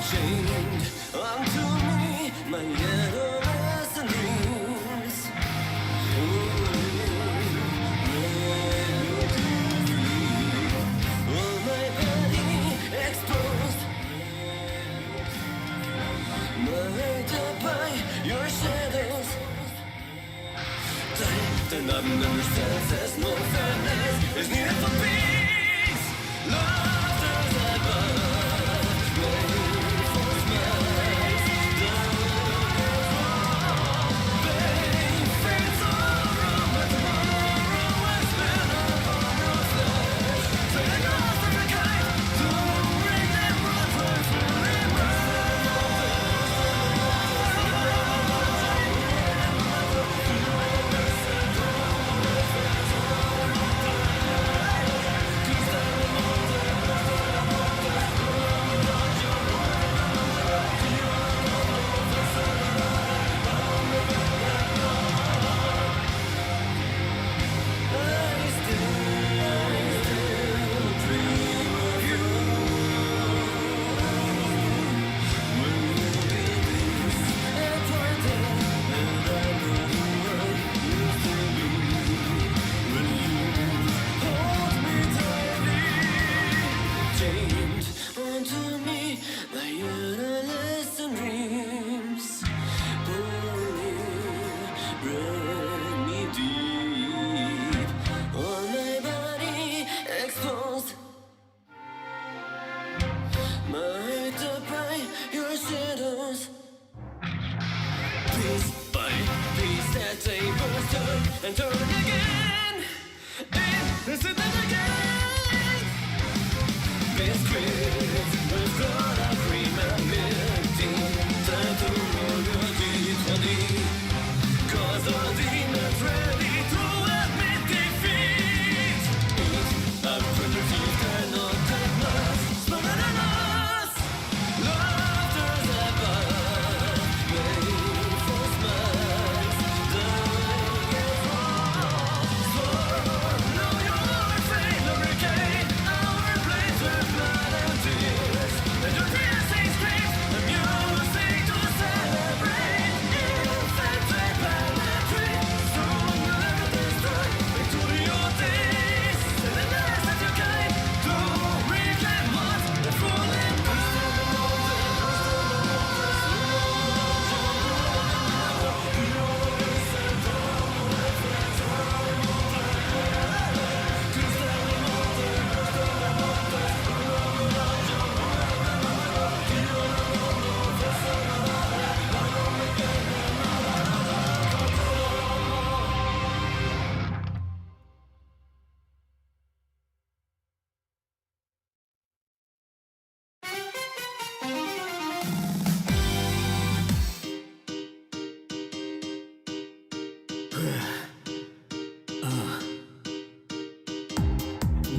chained onto me, my endless dreams. All my body exposed, murdered by your shadows. Then I understand there's no fairness, there's needed for peace. Laughter's above, waiting for smiles. Pain, fear, sorrow, but tomorrow is spent upon your flesh. Take off every kind, to bring them run for fully and turn again, and sit them again. This script was blood of remembered. Time to roll your D20, 'cause all demons ready to admit defeat. Our primitive cannot take us, smarter than us. Laughter's above, waiting for smiles.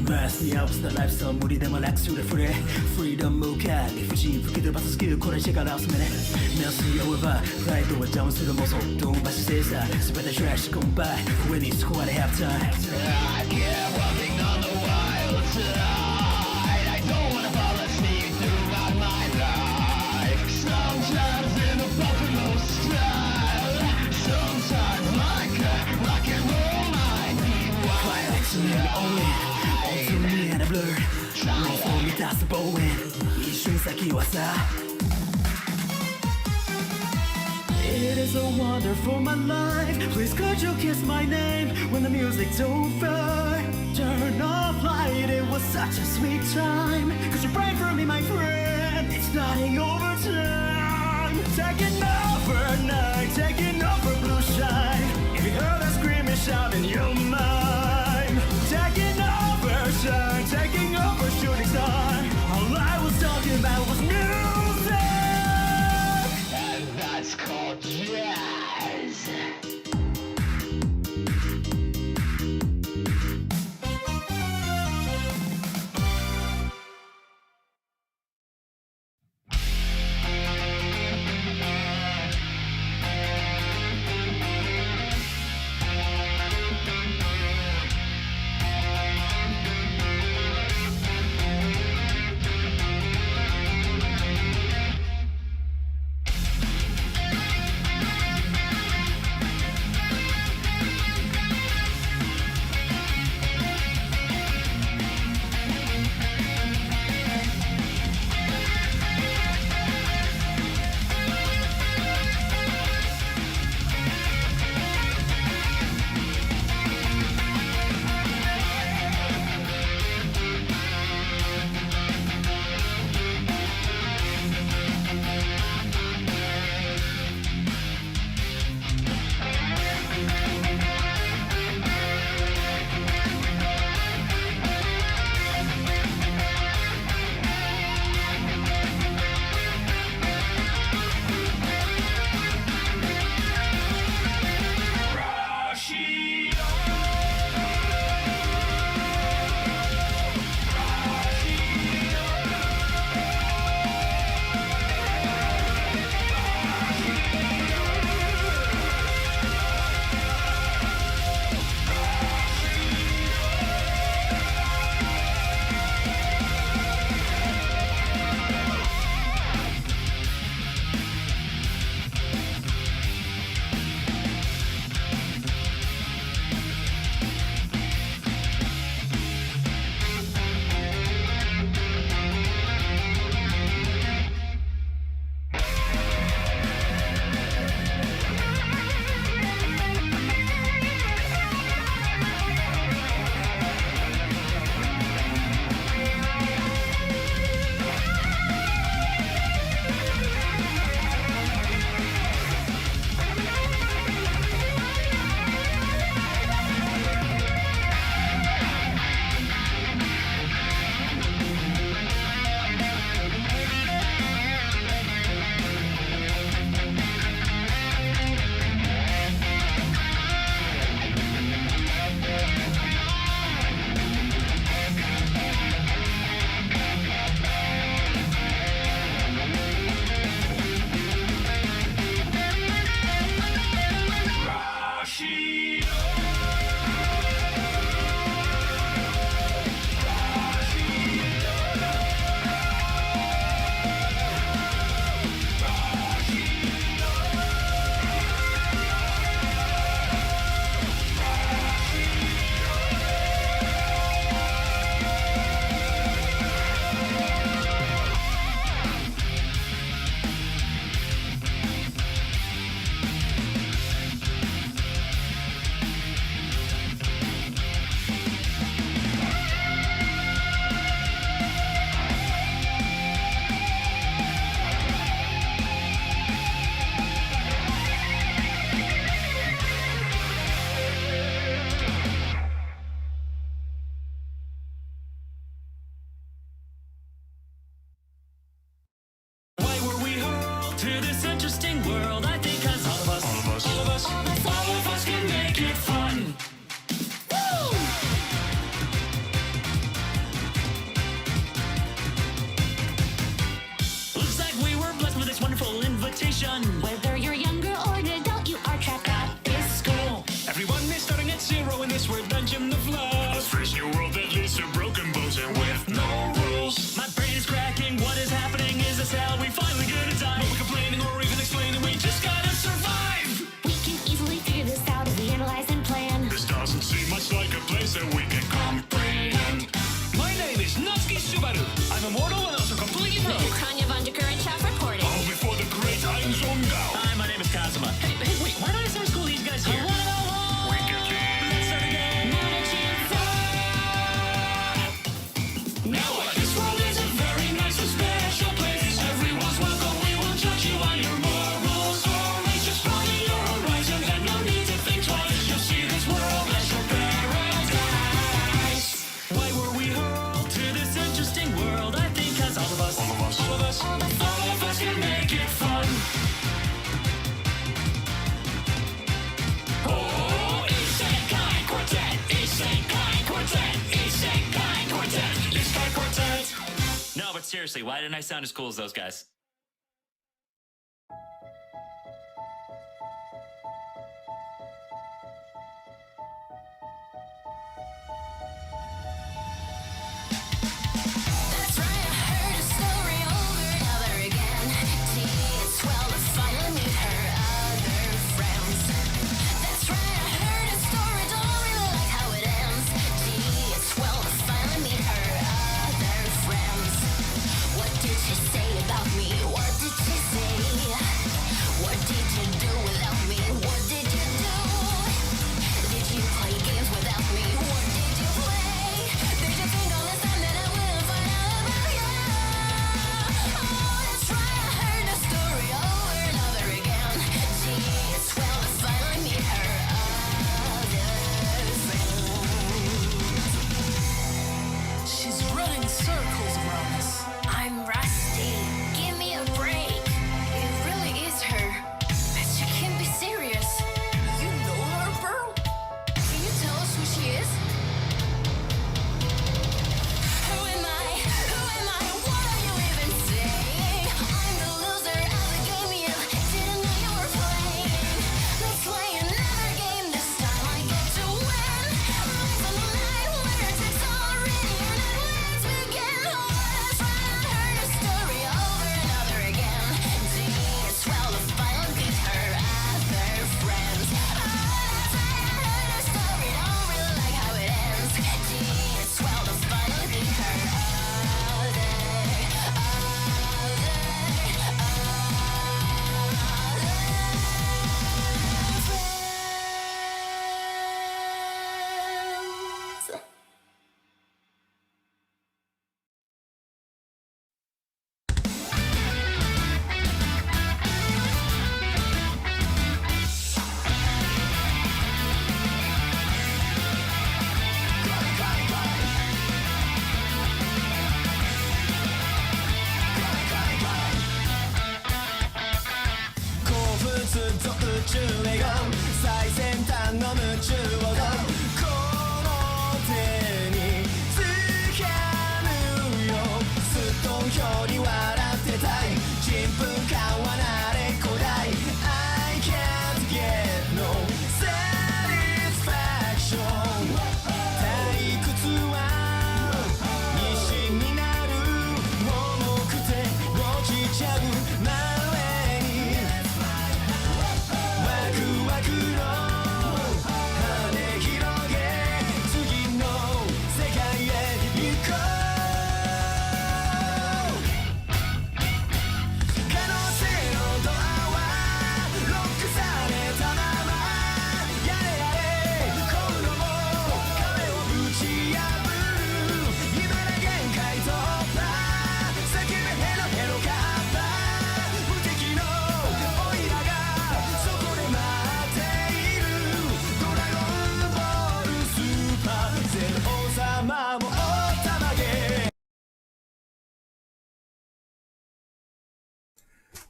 Mess me up with the lifestyle 無理でも楽するフレフリーダム向か理不尽吹き飛ばすスキルこれしか直すめね目安に追えばプライドはダウンする妄想ドンバシ精査全てトラッシュコンバイ上にそこまでハーフタイム I keep walking on the wild side I don't wanna fall asleep throughout my life Sometimes in a buffalo style Sometimes like a rock and roll mind Climax in the only To me and a blur 妄想満たす望遠一瞬先はさ It is a wonder for my life Please could you kiss my name When the music's over Turn off light It was such a sweet time Could you pray for me my friend It's starting over time Taking over night Taking over blue shine If you heard a scream and shout in your mind Taking over shine Taking over shooting star All I was talking about was music And that's called jazz seriously, why didn't I sound as cool as those guys?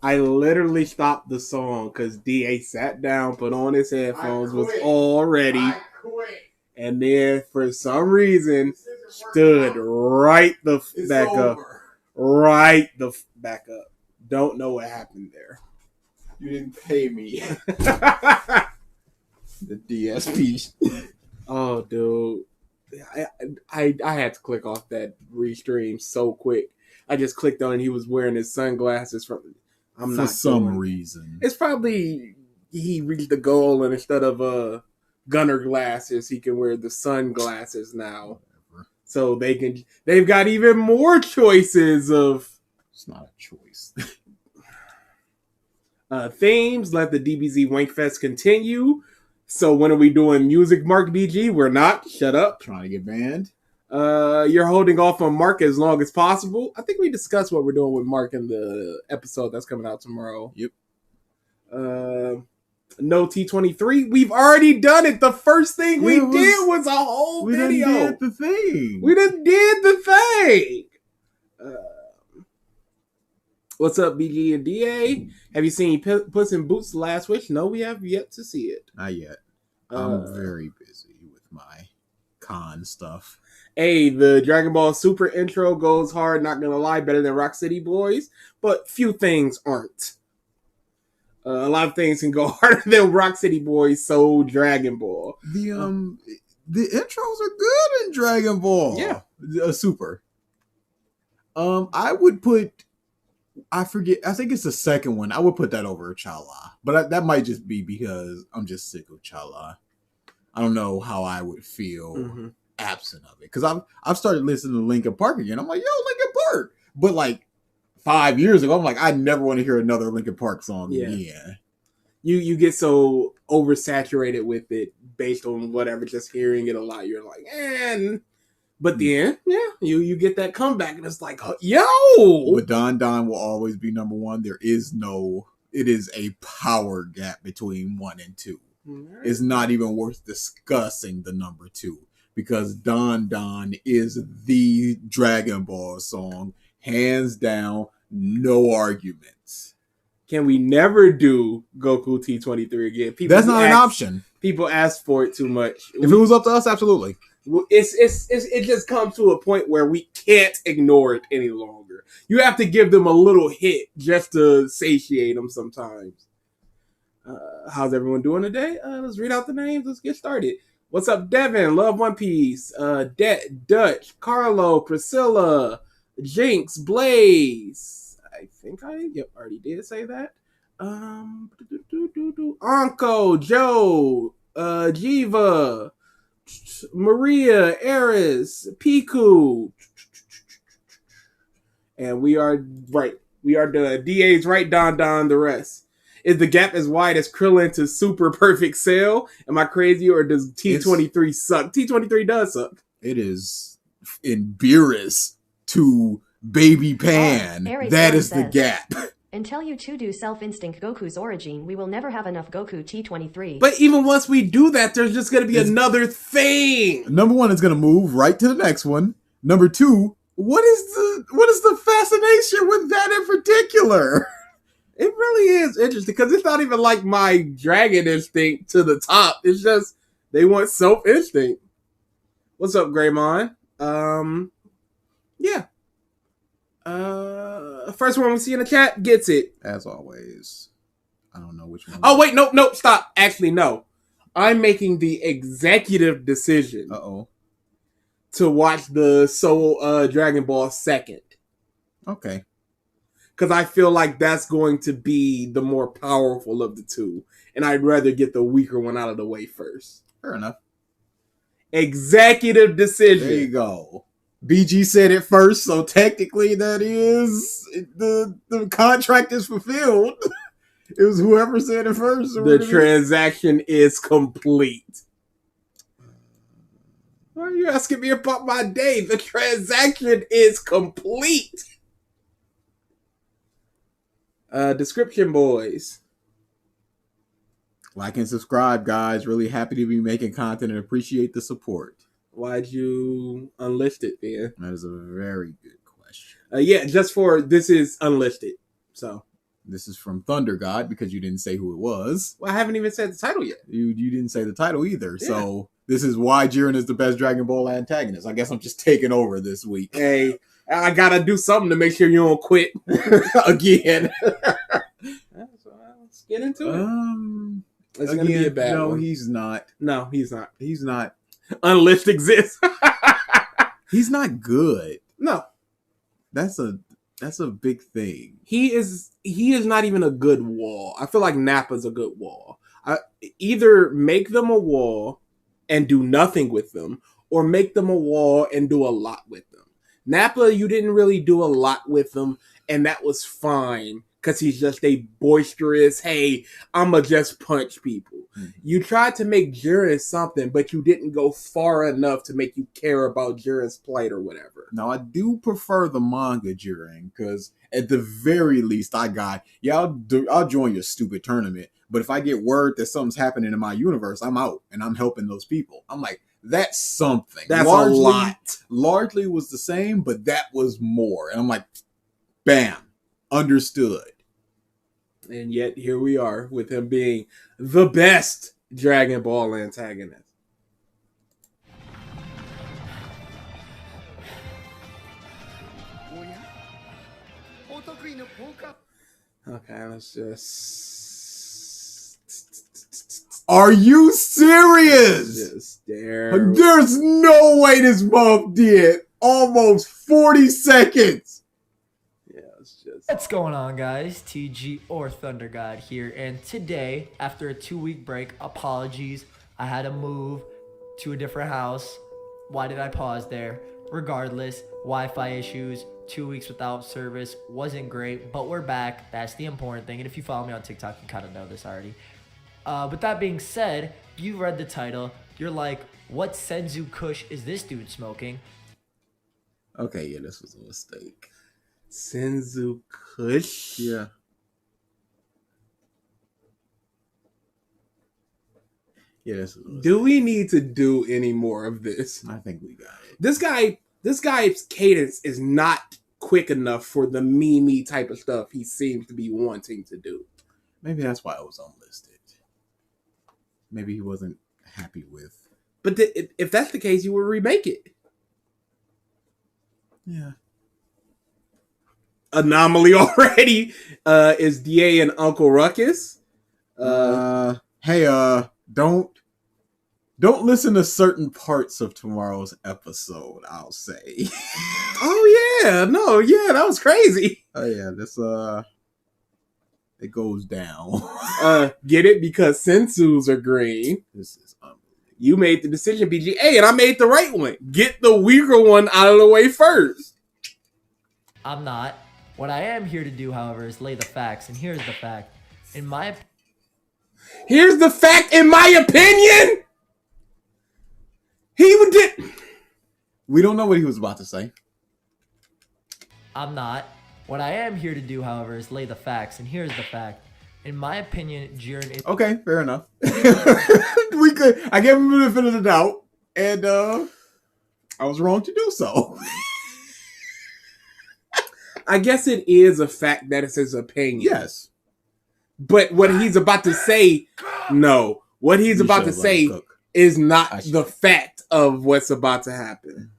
I literally stopped the song because DA sat down, put on his headphones, was all ready, and then for some reason stood right the back up. Right the back up. Don't know what happened there. You didn't pay me. The DSP. Oh, dude. I had to click off that restream so quick. I just clicked on it. He was wearing his sunglasses from... For some reason. It's probably he reached the goal, and instead of gunner glasses, he can wear the sunglasses now. Whatever. So they've got even more choices of... It's not a choice. Themes. Let the DBZ Wankfest continue. So when are we doing music, Mark BG? We're not. Shut up. Trying to get banned. You're holding off on Mark as long as possible. I think we discussed what we're doing with Mark in the episode that's coming out tomorrow. Yep. No T23. We've already done it. The first thing we did was a whole video. We did the thing. We done did the thing. What's up, BG and DA? Have you seen Puss in Boots: The Last Wish? No, we have yet to see it. Not yet. I'm very busy with my con stuff. Hey, the Dragon Ball Super intro goes hard, not gonna lie, better than Rock City Boys, but few things aren't. A lot of things can go harder than Rock City Boys, so Dragon Ball. The intros are good in Dragon Ball. Yeah. Super. I would put, I forget, I think it's the second one. I would put that over Chala. But that might just be because I'm just sick of Chala. I don't know how I would feel absent of it. Because I've started listening to Linkin Park again. I'm like, yo, Linkin Park. But like 5 years ago, I'm like, I never want to hear another Linkin Park song again. You get so oversaturated with it based on whatever, just hearing it a lot. You're like, but then, you get that comeback, and it's like, yo! But Don Don will always be number one. It is a power gap between 1 and 2. Right. It's not even worth discussing the number 2 because Don Don is the Dragon Ball song, hands down, no arguments. Can we never do Goku T23 again? That's not an option. People ask for it too much. If it was up to us, absolutely. It just comes to a point where we can't ignore it any longer. You have to give them a little hit just to satiate them sometimes. How's everyone doing today? Let's read out the names. Let's get started. What's up, Devin? Love One Piece. Dutch, Carlo, Priscilla, Jinx, Blaze. I think I already did say that. Anko, Joe, Jiva, Maria, Eris, Piku. And we are right. We are the DA's right, Don Don, the rest. Is the gap as wide as Krillin to Super Perfect Cell? Am I crazy, or does T23 suck? T23 does suck. It is in Beerus to Baby Pan. That is the gap. Until you two do Self-Instinct Goku's origin, we will never have enough Goku T23. But even once we do that, there's just going to be another thing. Number 1 is going to move right to the next one. Number 2, what is the fascination with that in particular? It really is interesting because it's not even like my Dragon Instinct to the top. It's just they want Self Instinct. What's up, Greymon? Yeah. First one we see in the chat gets it. As always. I don't know which one. Oh, wait, nope, stop. Actually, no. I'm making the executive decision to watch the Soul Dragon Ball second. Okay. Because I feel like that's going to be the more powerful of the two. And I'd rather get the weaker one out of the way first. Fair enough. Executive decision. There you go. BG said it first, so technically that is the contract is fulfilled. It was whoever said it first. The transaction is complete. Why are you asking me about my day? The transaction is complete. Description boys. Like and subscribe, guys. Really happy to be making content and appreciate the support. Why'd you unlist it then? That is a very good question. Yeah, just for this is unlisted. So this is from ThunderGod because you didn't say who it was. Well, I haven't even said the title yet. You didn't say the title either. Yeah. So this is why Jiren is the best Dragon Ball Antagonist. I guess I'm just taking over this week. Hey, I gotta do something to make sure you don't quit again. Let's get into it. It's gonna be a bad one. No, he's not. No, he's not. He's not. Unlist exists. He's not good. No. That's a big thing. He is not even a good wall. I feel like Nappa's a good wall. Either make them a wall and do nothing with them, or make them a wall and do a lot with them. Nappa, you didn't really do a lot with them, and that was fine. Because he's just a boisterous, hey, I'ma just punch people. Mm-hmm. You tried to make Jiren something, but you didn't go far enough to make you care about Jiren's plight or whatever. Now, I do prefer the manga Jiren, because at the very least, I'll join your stupid tournament, but if I get word that something's happening in my universe, I'm out, and I'm helping those people. I'm like, that's something. That's a lot. Largely was the same, but that was more. And I'm like, bam. Understood. And yet here we are with him being the best Dragon Ball antagonist. Okay, let's just. Are you serious? Just there. There's no way this month did almost 40 seconds. Yeah, it's just. What's going on, guys? TG or ThunderGod here, and today, after a 2-week break, apologies, I had to move to a different house. Why did I pause there? Regardless, Wi-Fi issues, 2 weeks without service, wasn't great, but we're back. That's the important thing, and if you follow me on TikTok, you kind of know this already. With that being said, you read the title, you're like, what Senzu Kush is this dude smoking? Okay, yeah, this was a mistake. Senzu Kush? Yeah. Yeah, this was a mistake. Do we need to do any more of this? I think we got it. This guy's cadence is not quick enough for the meme type of stuff he seems to be wanting to do. Maybe that's why it was unlisted. Maybe he wasn't happy with. But if that's the case, you would remake it. Yeah. Anomaly already is DA and Uncle Ruckus. Hey, don't listen to certain parts of tomorrow's episode, I'll say. Oh yeah, no, yeah, that was crazy. Oh yeah, this it goes down. Get it? Because sensus are green. This is unbelievable. You made the decision, BGA, and I made the right one. Get the weaker one out of the way first. I'm not. What I am here to do, however, is lay the facts, and here's the fact. Here's the fact, in my opinion. We don't know what he was about to say. I'm not. What I am here to do, however, is lay the facts, and here's the fact. In my opinion, Jiren is... Okay, fair enough. I gave him the benefit of the doubt, and I was wrong to do so. I guess it is a fact that it's his opinion. Yes. But what he's about to say, no. What he's about to say is not the fact of what's about to happen.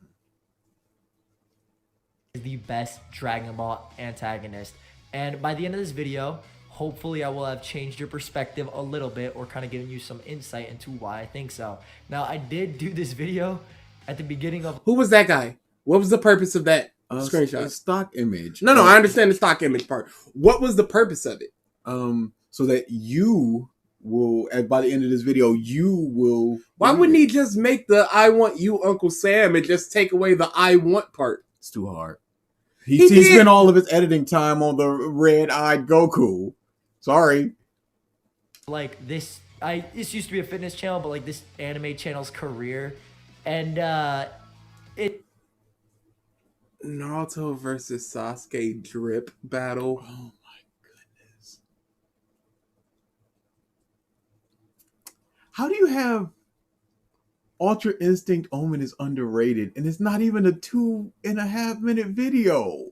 the best Dragon Ball antagonist. And by the end of this video, hopefully I will have changed your perspective a little bit or kind of given you some insight into why I think so. Now, I did do this video at the beginning of... Who was that guy? What was the purpose of that screenshot? A stock image. No, I understand the stock image part. What was the purpose of it? So that you will, by the end of this video, you will... Why wouldn't he just make the I want you Uncle Sam and just take away the I want part? It's too hard. He spent all of his editing time on the red-eyed Goku. Sorry. Like this used to be a fitness channel, but like this anime channel's career. And Naruto versus Sasuke drip battle. Oh my goodness. How do you have Ultra Instinct Omen is underrated and it's not even a 2.5 minute video?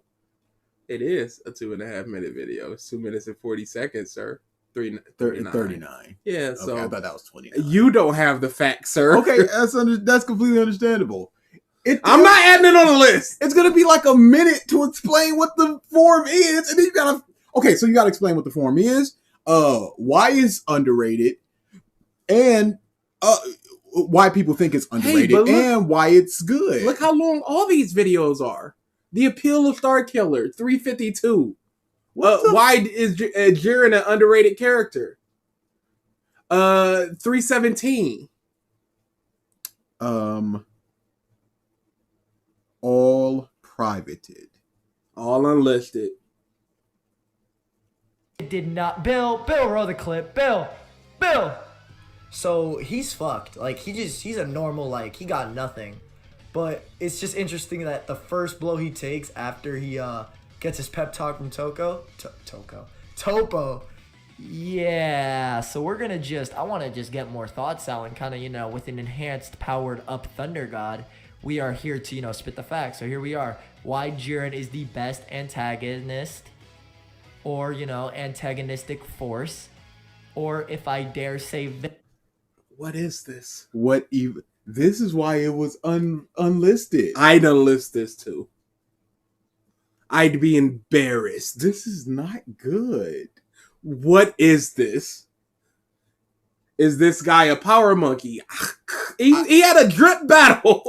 It is a 2.5 minute video. It's 2 minutes and 40 seconds, sir. 39. Yeah, so okay, I thought that was 29. You don't have the facts, sir. Okay, that's completely understandable. I'm not adding it on the list. It's gonna be like a minute to explain what the form is, and then you gotta. Okay, so you gotta explain what the form is. Why it's underrated, and why people think it's underrated, and why it's good. Look how long all these videos are. The Appeal of Star Killer, 352. Why is Jiren an underrated character? 317. All privated. All unlisted. it did not. Bill, roll the clip. Bill. So he's fucked. Like he's a normal, like he got nothing. But it's just interesting that the first blow he takes after he gets his pep talk from Topo. Yeah, so we're gonna I want to just get more thoughts out and kind of, with an enhanced, powered up ThunderGod, we are here to, spit the facts. So here we are. Why Jiren is the best antagonist, or, antagonistic force, or if I dare say... What is this? What even... This is why it was unlisted. I done list this too. I'd be embarrassed. This is not good. What is this? Is this guy a power monkey? He had a drip battle.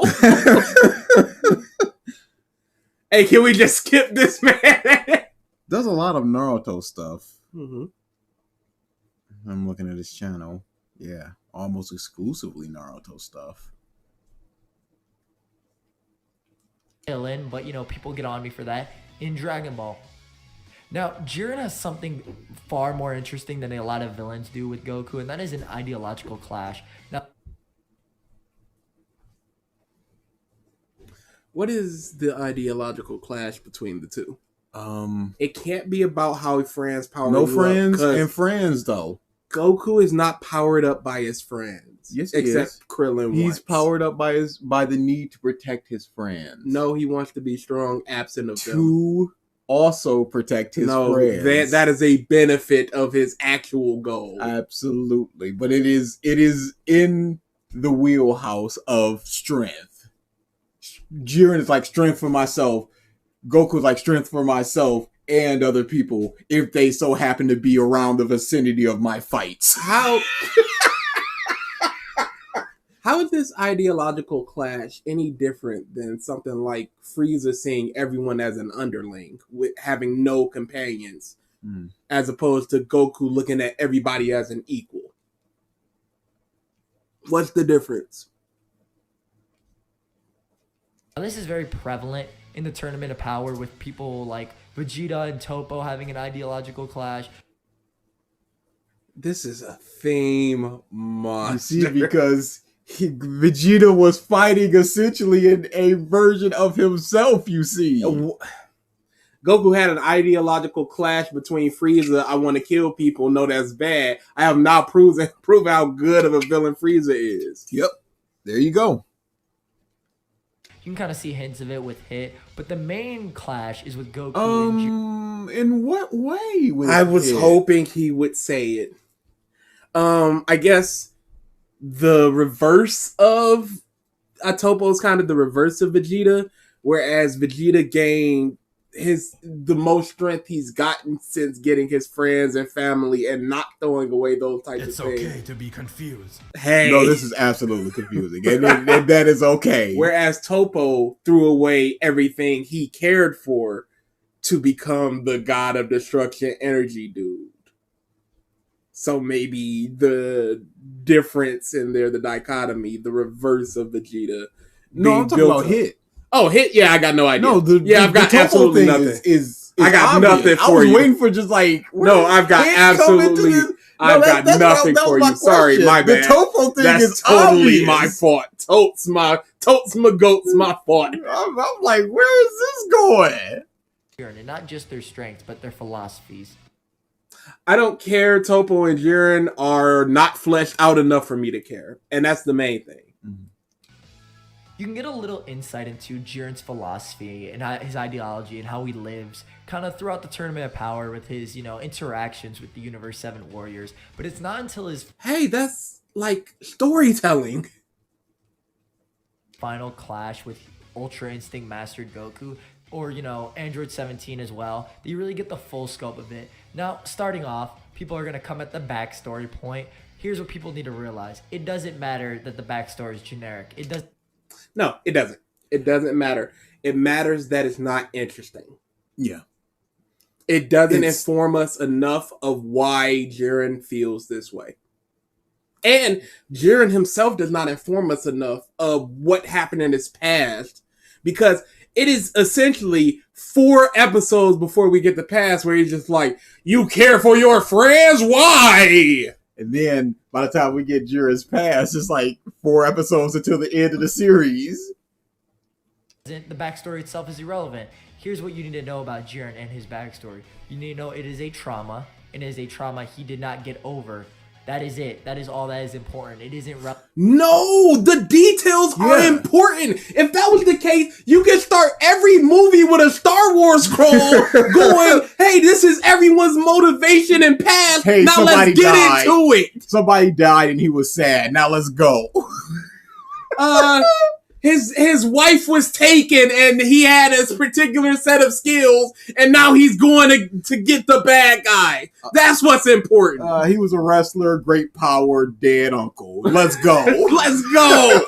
Hey, can we just skip this, man? There's a lot of Naruto stuff. Mm-hmm. I'm looking at his channel. Yeah, almost exclusively Naruto stuff. Villain, but you know, people get on me for that in Dragon Ball. Now, Jiren has something far more interesting than a lot of villains do with Goku, and that is an ideological clash. Now, What is the ideological clash between the two? Um, It can't be about how friends power no you friends up, 'cause and friends though. Goku is not powered up by his friends. Yes, he except is. Krillin. He's once. powered up by the need to protect his friends. No, he wants to be strong, absent of them. To also protect his friends. That is a benefit of his actual goal. Absolutely, but it is in the wheelhouse of strength. Jiren is like strength for myself. Goku's like strength for myself and other people if they so happen to be around the vicinity of my fights. How is this ideological clash any different than something like Frieza seeing everyone as an underling with having no companions, as opposed to Goku looking at everybody as an equal? What's the difference? this is very prevalent in the Tournament of Power with people like Vegeta and Toppo having an ideological clash. This is a theme monster. You see, because Vegeta was fighting essentially in a version of himself, you see. Goku had an ideological clash between Frieza, I want to kill people, no, that's bad. I have now proven how good of a villain Frieza is. Yep. There you go. You can kind of see hints of it with Hit, but the main clash is with Goku and Jiren. In what way? I was hoping he would say it. I guess the reverse of Toppo is kind of the reverse of Vegeta, whereas Vegeta gained the most strength he's gotten since getting his friends and family and not throwing away those types of things. It's okay to be confused. Hey, no, this is absolutely confusing, and that is okay. Whereas Toppo threw away everything he cared for to become the god of destruction energy dude. So maybe the difference in there, the dichotomy, the reverse of Vegeta. No, I'm talking about Hit. Oh, Hit? Yeah, I got no idea. No, I've got absolutely nothing. Is I got obvious. nothing for I was you. waiting for just like no, I've got absolutely. I've got nothing for you. Sorry, my bad. The Toppo thing That's is totally obvious. my fault. Totes my goats my fault. I'm like, where is this going? And not just their strengths, but their philosophies. I don't care. Toppo and Jiren are not fleshed out enough for me to care, and that's the main thing. You can get a little insight into Jiren's philosophy and his ideology and how he lives kind of throughout the Tournament of Power with his, interactions with the Universe 7 Warriors. But it's not until his Hey, that's like storytelling. final clash with Ultra Instinct Mastered Goku, or, Android 17 as well, that you really get the full scope of it. Now, starting off, people are going to come at the backstory point. Here's what people need to realize. It doesn't matter that the backstory is generic. No, it doesn't. It doesn't matter. It matters that it's not interesting. Yeah. It doesn't inform us enough of why Jiren feels this way. And Jiren himself does not inform us enough of what happened in his past, because it is essentially 4 episodes before we get the past where he's just like, you care for your friends? Why? And then by the time we get Jiren's past, it's like 4 episodes until the end of the series. The backstory itself is irrelevant. Here's what you need to know about Jiren and his backstory. You need to know it is a trauma, and it is a trauma he did not get over. That is it. That is all that is important. It isn't No, the details are important. If that was the case, you could start every movie with a Star Wars scroll going, hey, this is everyone's motivation and past. Hey, now let's get into it. Somebody died and he was sad. Now let's go. His wife was taken, and he had his particular set of skills, and now he's going to get the bad guy. That's what's important. He was a wrestler, great power, dead uncle. Let's go. Let's go.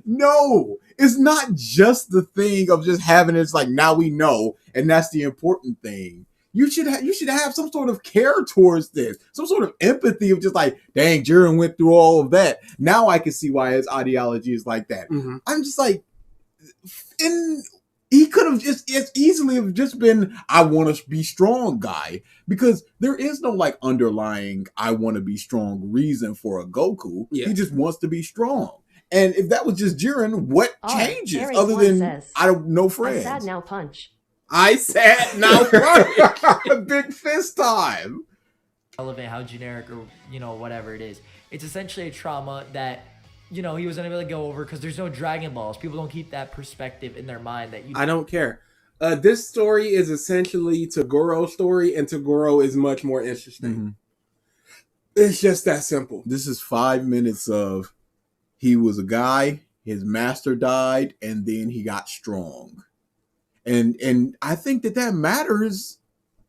No, it's not just the thing of just having it's like now we know, and that's the important thing. You should have some sort of care towards this, some sort of empathy of just like, dang, Jiren went through all of that. Now I can see why his ideology is like that. Mm-hmm. I'm just like, he could have just as easily have just been, I want to be strong guy, because there is no like underlying I want to be strong reason for a Goku. Yeah. He just wants to be strong. And if that was just Jiren, what changes Harry other Swan than says, I don't know friends? I'm sad now, punch. I said now. Big fist time. Relevant, how generic or whatever it is. It's essentially a trauma that he was unable to go over because there's no Dragon Balls. People don't keep that perspective in their mind that you. I don't care. This story is essentially Togoro's story, and Togoro is much more interesting. Mm-hmm. It's just that simple. This is 5 minutes of he was a guy, his master died, and then he got strong. And I think that matters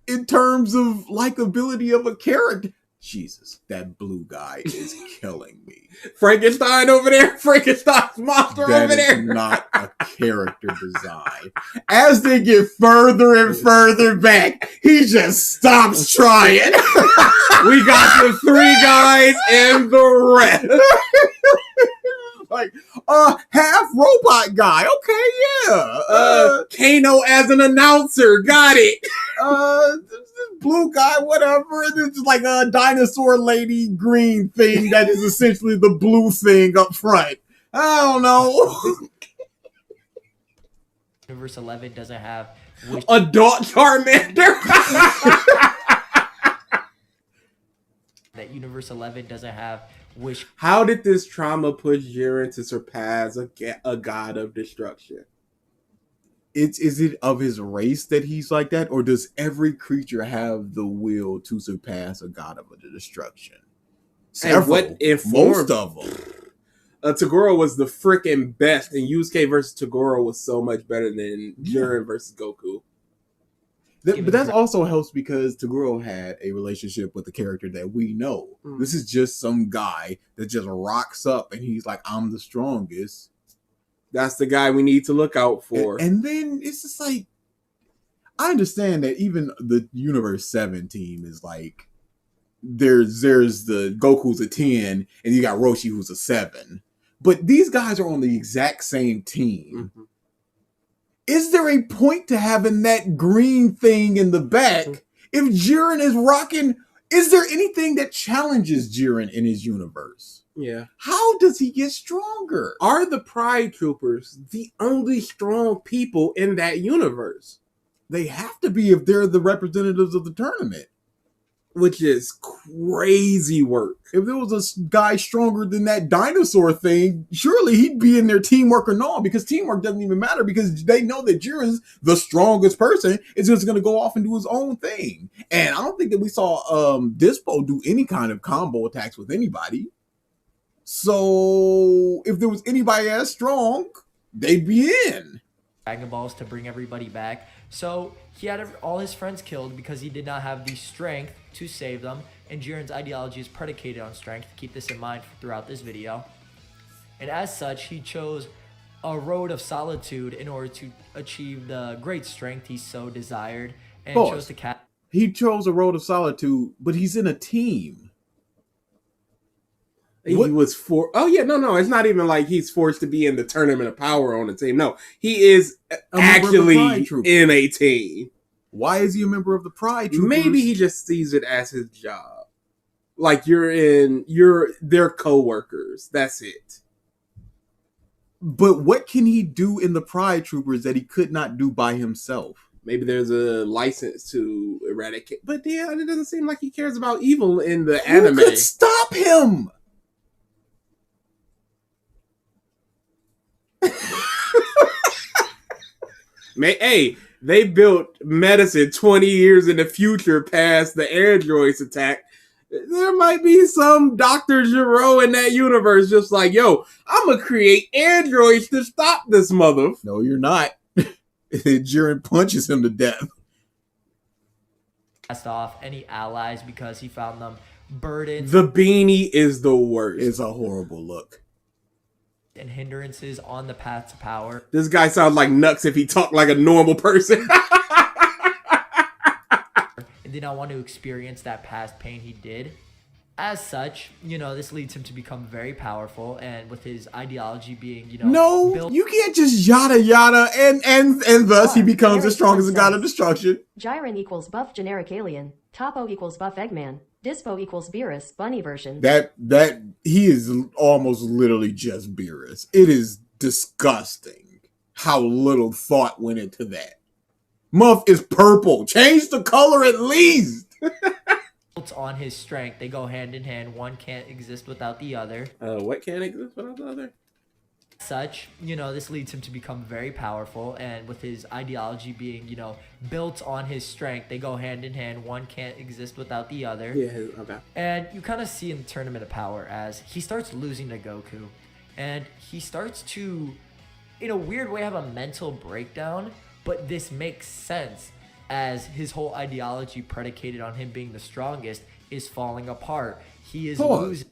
in terms of likability of a character. Jesus, that blue guy is killing me. Frankenstein over there, Frankenstein's monster That over is there. not a character design. As they get further and further back, he just stops trying. We got the three guys and the rest. Like, half robot guy. Okay, yeah. Kano as an announcer. Got it. This blue guy, whatever. And it's like a dinosaur lady green thing that is essentially the blue thing up front. I don't know. Universe 11 doesn't have Adult Charmander. that Universe 11 doesn't have wish. How did this trauma push Jiren to surpass a god of destruction? Is it of his race that he's like that, or does every creature have the will to surpass a god of destruction? And what informed most of them. Toguro was the freaking best, and Yusuke versus Toguro was so much better than Jiren versus Goku. But that also helps because Toguro had a relationship with the character that we know. Mm. This is just some guy that just rocks up and he's like, I'm the strongest. That's the guy we need to look out for. And then it's just like, I understand that even the Universe 7 team is like, there's the Goku's a 10 and you got Roshi who's a 7. But these guys are on the exact same team. Mm-hmm. Is there a point to having that green thing in the back? If Jiren is rocking, is there anything that challenges Jiren in his universe? Yeah. How does he get stronger? Are the Pride Troopers the only strong people in that universe? They have to be if they're the representatives of the tournament. Which is crazy work. If there was a guy stronger than that dinosaur thing, surely he'd be in their teamwork or not, because teamwork doesn't even matter because they know that Jiren's the strongest person is just going to go off and do his own thing. And I don't think that we saw Dispo do any kind of combo attacks with anybody. So if there was anybody as strong, they'd be in. Dragon Balls to bring everybody back. So he had all his friends killed because he did not have the strength to save them. And Jiren's ideology is predicated on strength. Keep this in mind throughout this video. And as such, he chose a road of solitude in order to achieve the great strength he so desired. And chose to He chose a road of solitude, but he's in a team. He was for. Oh yeah, no. It's not even like he's forced to be in the tournament of power on the team. No, he is actually in a team. Why is he a member of the Pride Troopers? Maybe he just sees it as his job. Like they're co-workers. That's it. But what can he do in the Pride Troopers that he could not do by himself? Maybe there's a license to eradicate. But yeah, it doesn't seem like he cares about evil in the anime. Who could stop him? Hey, they built medicine 20 years in the future past the androids attack. There might be some Dr. Giro in that universe just like, yo, I'm going to create androids to stop this mother. No, you're not. Jiren punches him to death. Cast off any allies because he found them burdened The beanie is the worst. It's a horrible look. and hindrances on the path to power. This guy sounds like Nux if he talked like a normal person. And did not want to experience that past pain he did. As such, this leads him to become very powerful, and with his ideology being, No, built you can't just yada yada and thus he becomes as strong as a god of destruction. Jiren equals buff generic alien. Topo equals buff Eggman. Dispo equals Beerus, bunny version. That he is almost literally just Beerus. It is disgusting how little thought went into that. Muff is purple. Change the color at least. on his strength. They go hand in hand. One can't exist without the other. What can't exist without the other? Such, this leads him to become very powerful, and with his ideology being, built on his strength, they go hand in hand. One can't exist without the other. Yeah, okay. And you kind of see in the Tournament of Power as he starts losing to Goku, and he starts to, in a weird way, have a mental breakdown, but this makes sense as his whole ideology predicated on him being the strongest is falling apart. He is losing.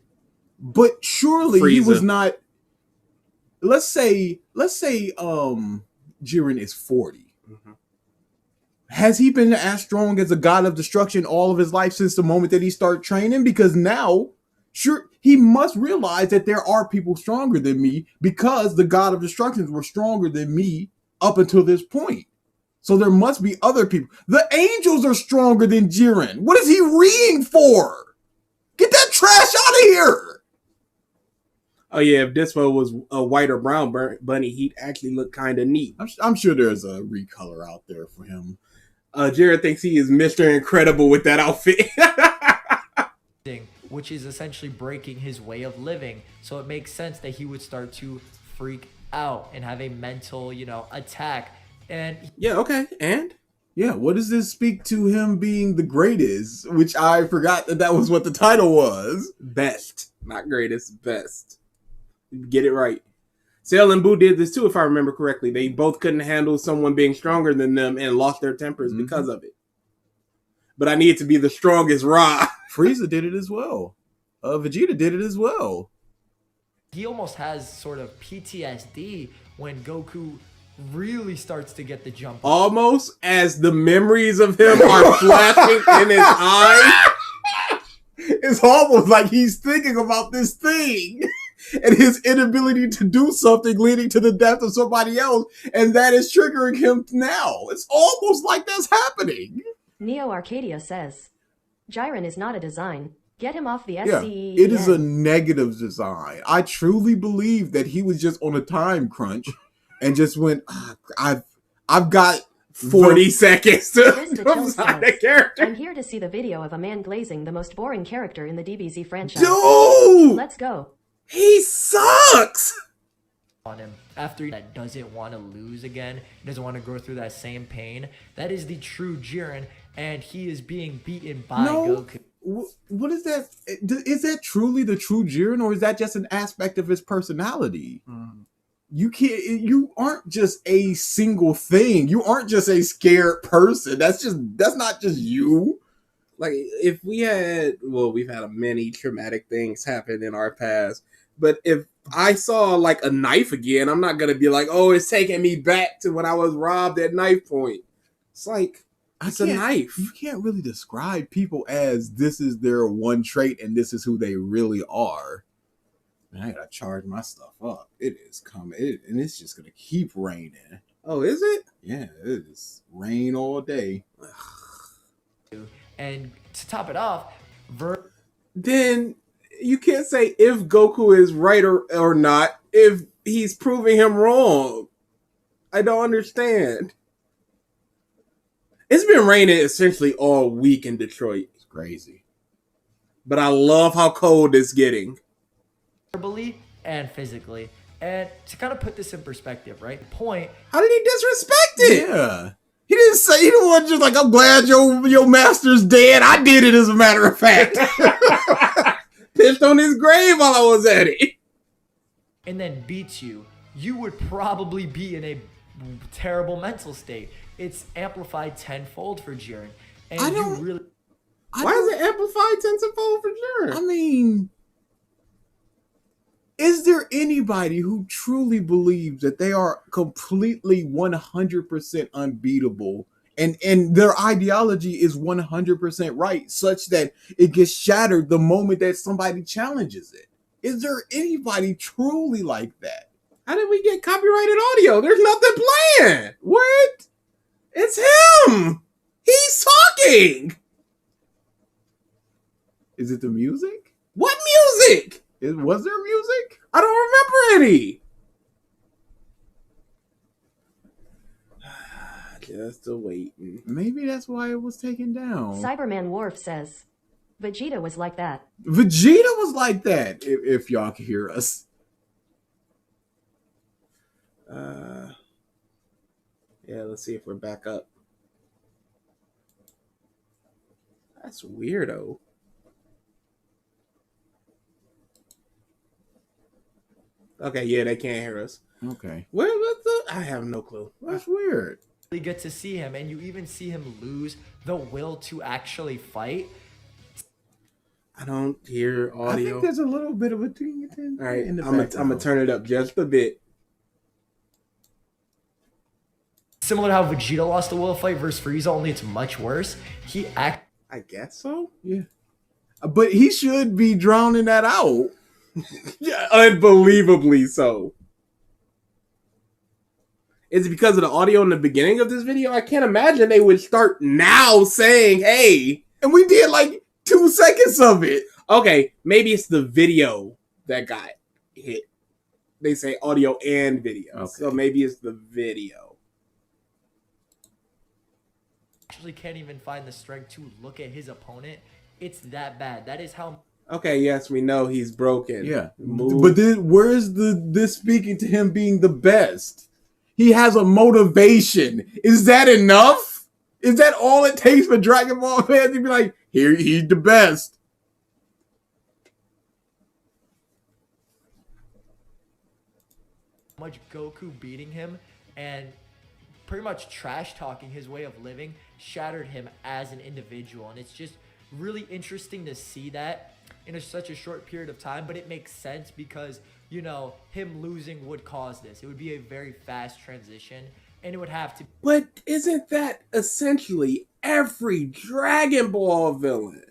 But surely he Frieza. was not. Let's say Jiren is 40. Mm-hmm. Has he been as strong as a god of destruction all of his life since the moment that he started training? Because now, sure, he must realize that there are people stronger than me because the god of destructions were stronger than me up until this point. So there must be other people. The angels are stronger than Jiren. What is he reading for? Get that trash out of here. Oh yeah, if Dispo was a white or brown bunny, he'd actually look kind of neat. I'm sure there's a recolor out there for him. Jared thinks he is Mr. Incredible with that outfit. which is essentially breaking his way of living. So it makes sense that he would start to freak out and have a mental, attack. And yeah, okay, and? Yeah, what does this speak to him being the greatest? Which I forgot that was what the title was. Best. Not greatest, best. Get it right. Cell and Boo did this too, if I remember correctly. They both couldn't handle someone being stronger than them and lost their tempers because of it. But I need to be the strongest Ra. Frieza did it as well. Vegeta did it as well. he almost has sort of PTSD when Goku really starts to get the jump. Almost as the memories of him are flashing in his eyes. It's almost like he's thinking about this thing and his inability to do something leading to the death of somebody else, and that is triggering him now. It's almost like that's happening. Neo Arcadia says, Jiren is not a design. Get him off the Yeah, SCE. it is a negative design. I truly believe that he was just on a time crunch and just went, I've got 40 seconds to Mr. Chill design a says, character. I'm here to see the video of a man glazing the most boring character in the DBZ franchise. Dude! Let's go. He sucks! On him after that doesn't want to lose again, doesn't want to go through that same pain. That is the true Jiren, and he is being beaten by Goku. What is that? Is that truly the true Jiren, or is that just an aspect of his personality? You aren't just a single thing. You aren't just a scared person. That's not just you. Like, if we had, we've had many traumatic things happen in our past, but if I saw, like, a knife again, I'm not going to be like, oh, it's taking me back to when I was robbed at knife point. It's like, it's a knife. You can't really describe people as this is their one trait and this is who they really are. Man, I gotta charge my stuff up. It is coming, and it's just gonna keep raining. Oh, is it? Yeah, it is rain all day. And to top it off, Then you can't say if Goku is right or not if he's proving him wrong. I don't understand. It's been raining essentially all week in Detroit. It's crazy. But I love how cold it's getting. verbally and physically. And to kind of put this in perspective, right? Point, How did he disrespect it? Yeah. He didn't say, he wasn't just like, I'm glad your master's dead. I did it, as a matter of fact. Pissed on his grave while I was at it. And then beats you, you would probably be in a terrible mental state. It's amplified tenfold for Jiren. And Why is it amplified tenfold for Jiren? I mean, is there anybody who truly believes that they are completely 100% unbeatable and their ideology is 100% right, such that it gets shattered the moment that somebody challenges it? Is there anybody truly like that? How did we get copyrighted audio? There's nothing playing. What? It's him. He's talking. Is it the music? What music? Was there music? I don't remember any. Just waiting. Maybe that's why it was taken down. Cyberman Worf says, Vegeta was like that. Vegeta was like that, if y'all can hear us. Yeah, let's see if we're back up. That's weirdo. Okay, yeah, they can't hear us. Okay. What's the? I have no clue. That's weird. You get to see him, and you even see him lose the will to actually fight. I don't hear audio. I think there's a little bit of a ding. All right, I'm gonna turn it up just a bit. Similar to how Vegeta lost the will fight versus Frieza, only it's much worse. I guess so. Yeah. But he should be drowning that out. Yeah, unbelievably so. Is it because of the audio in the beginning of this video? I can't imagine they would start now saying, hey. And we did like 2 seconds of it. Okay, maybe it's the video that got hit. They say audio and video. Okay. So maybe it's the video. Actually can't even find the strength to look at his opponent. It's that bad. That is how. Okay, yes, we know he's broken. Yeah. But then where's this speaking to him being the best? He has a motivation. Is that enough? Is that all it takes for Dragon Ball fans to be like, here, he's the best? Much Goku beating him and pretty much trash talking his way of living shattered him as an individual. And it's just really interesting to see that in such a short period of time, but it makes sense because, you know, him losing would cause this. It would be a very fast transition, and it would have to. But isn't that essentially every Dragon Ball villain?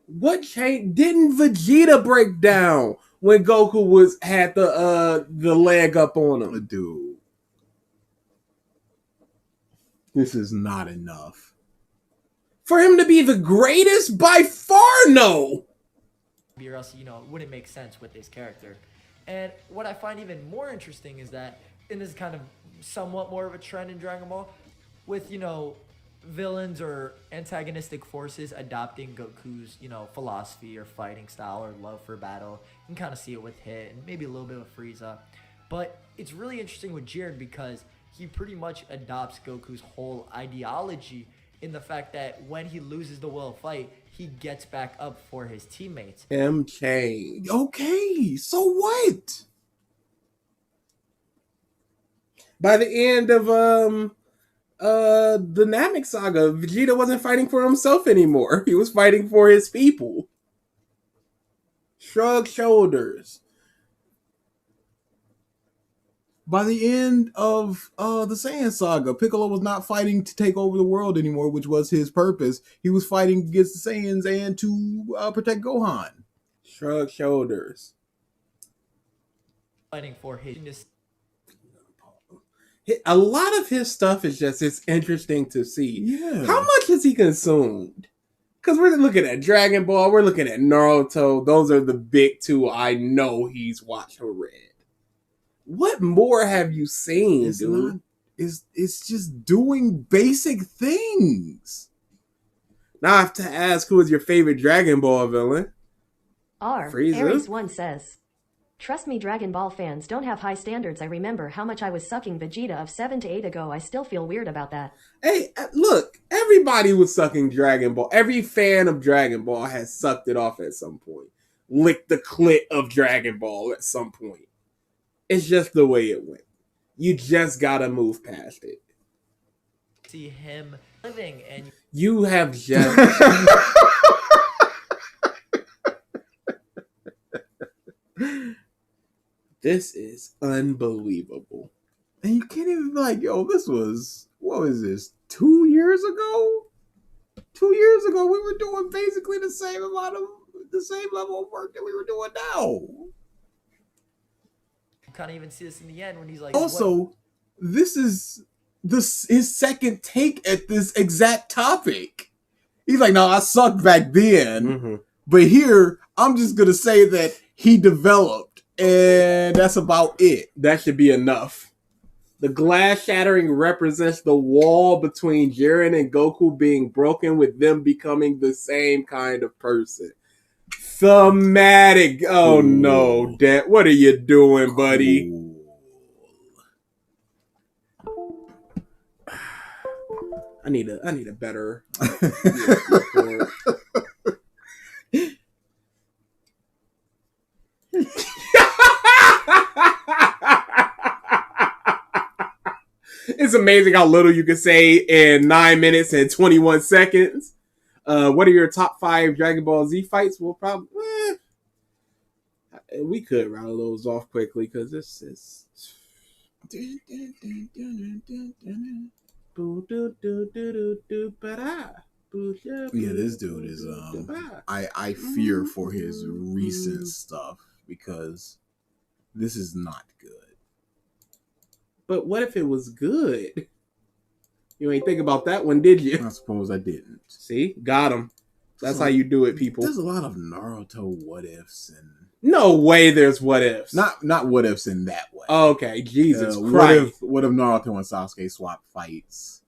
What changed? Didn't Vegeta break down when Goku had the leg up on him? Dude, this is not enough. For him to be the greatest? By far, no. Or else, you know, it wouldn't make sense with this character. And what I find even more interesting is that, and this is kind of somewhat more of a trend in Dragon Ball, with, you know, villains or antagonistic forces adopting Goku's, you know, philosophy or fighting style or love for battle. You can kind of see it with Hit and maybe a little bit with Frieza. But it's really interesting with Jiren because he pretty much adopts Goku's whole ideology in the fact that when he loses the will to fight, he gets back up for his teammates. Change. Okay, so what? By the end of the Namek Saga, Vegeta wasn't fighting for himself anymore. He was fighting for his people. Shrug shoulders. By the end of the Saiyan Saga, Piccolo was not fighting to take over the world anymore, which was his purpose. He was fighting against the Saiyans and to protect Gohan. Shrug shoulders. Fighting for his. A lot of his stuff is just, it's interesting to see. Yeah. How much has he consumed? Because we're looking at Dragon Ball, we're looking at Naruto. Those are the big two I know he's watched or read. What more have you seen, dude? It's just doing basic things. Now I have to ask, who is your favorite Dragon Ball villain? R. Frieza? Aries 1 says, Trust me, Dragon Ball fans don't have high standards. I remember how much I was sucking Vegeta of 7 to 8 ago. I still feel weird about that. Hey, look, everybody was sucking Dragon Ball. Every fan of Dragon Ball has sucked it off at some point. Licked the clit of Dragon Ball at some point. It's just the way it went. You just gotta move past it. See him living, and You have just... This is unbelievable. And you can't even be like, yo, this was, what was this, 2 years ago? 2 years ago, we were doing basically the same level of work that we were doing now. you can't even see this in the end when he's like, Also, this is his second take at this exact topic. He's like, no, I sucked back then, but here, I'm just going to say that he developed, and that's about it. That should be enough. The glass shattering represents the wall between Jiren and Goku being broken, with them becoming the same kind of person. Thematic. Oh no, Dad. What are you doing, buddy? I need a better report. It's amazing how little you can say in 9 minutes and 21 seconds. What are your top 5 Dragon Ball Z fights? We'll probably... we could rattle those off quickly because this is... Yeah, this dude is I fear for his recent stuff because this is not good. But what if it was good? You ain't think about that one, did you? I suppose I didn't. See? Got him. That's how you do it, people. There's a lot of Naruto what ifs and no way there's what ifs. not what ifs in that way. Okay, Jesus Christ. What if Naruto and Sasuke swap fights?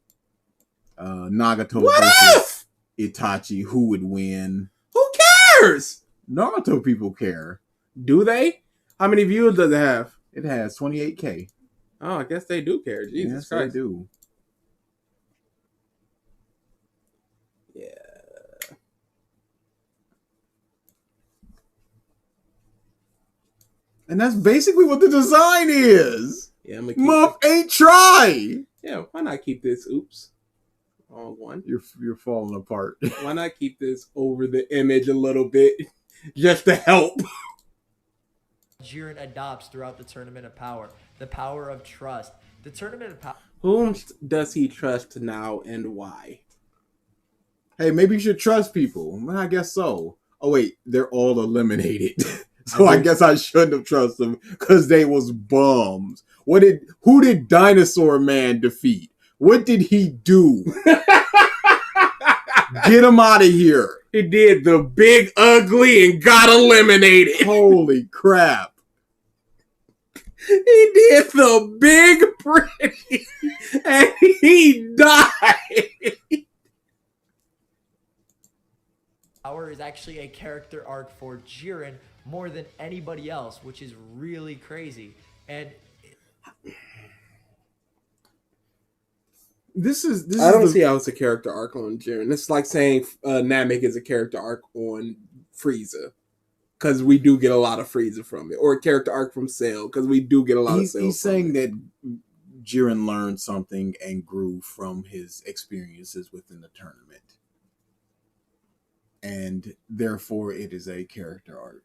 Nagato What versus if? Itachi, who would win? Who cares? Naruto people care. Do they? How many views does it have? It has 28K. Oh, I guess they do care. Jesus Yes, Christ. they do. Yeah. And that's basically what the design is. Yeah, I'm gonna keep Muff ain't try. Yeah, why not keep this? Oops. Wrong one. You're falling apart. Why not keep this over the image a little bit? Just to help. Jiren adopts throughout the Tournament of Power. The power of trust. The Tournament of Power. Whom does he trust now and why? Hey, maybe you should trust people. Well, I guess so. Oh wait, they're all eliminated. So I guess I shouldn't have trusted them because they was bums. Who did Dinosaur Man defeat? What did he do? Get him out of here. He did the big ugly and got eliminated. Holy crap. He did the big pretty and he died. Power is actually a character arc for Jiren more than anybody else, which is really crazy. And I don't see how it's a character arc on Jiren. It's like saying Namek is a character arc on Frieza. Because we do get a lot of Frieza from it. Or a character arc from Cell. Because we do get a lot of Cell. He's saying that Jiren learned something and grew from his experiences within the tournament. And therefore it is a character arc.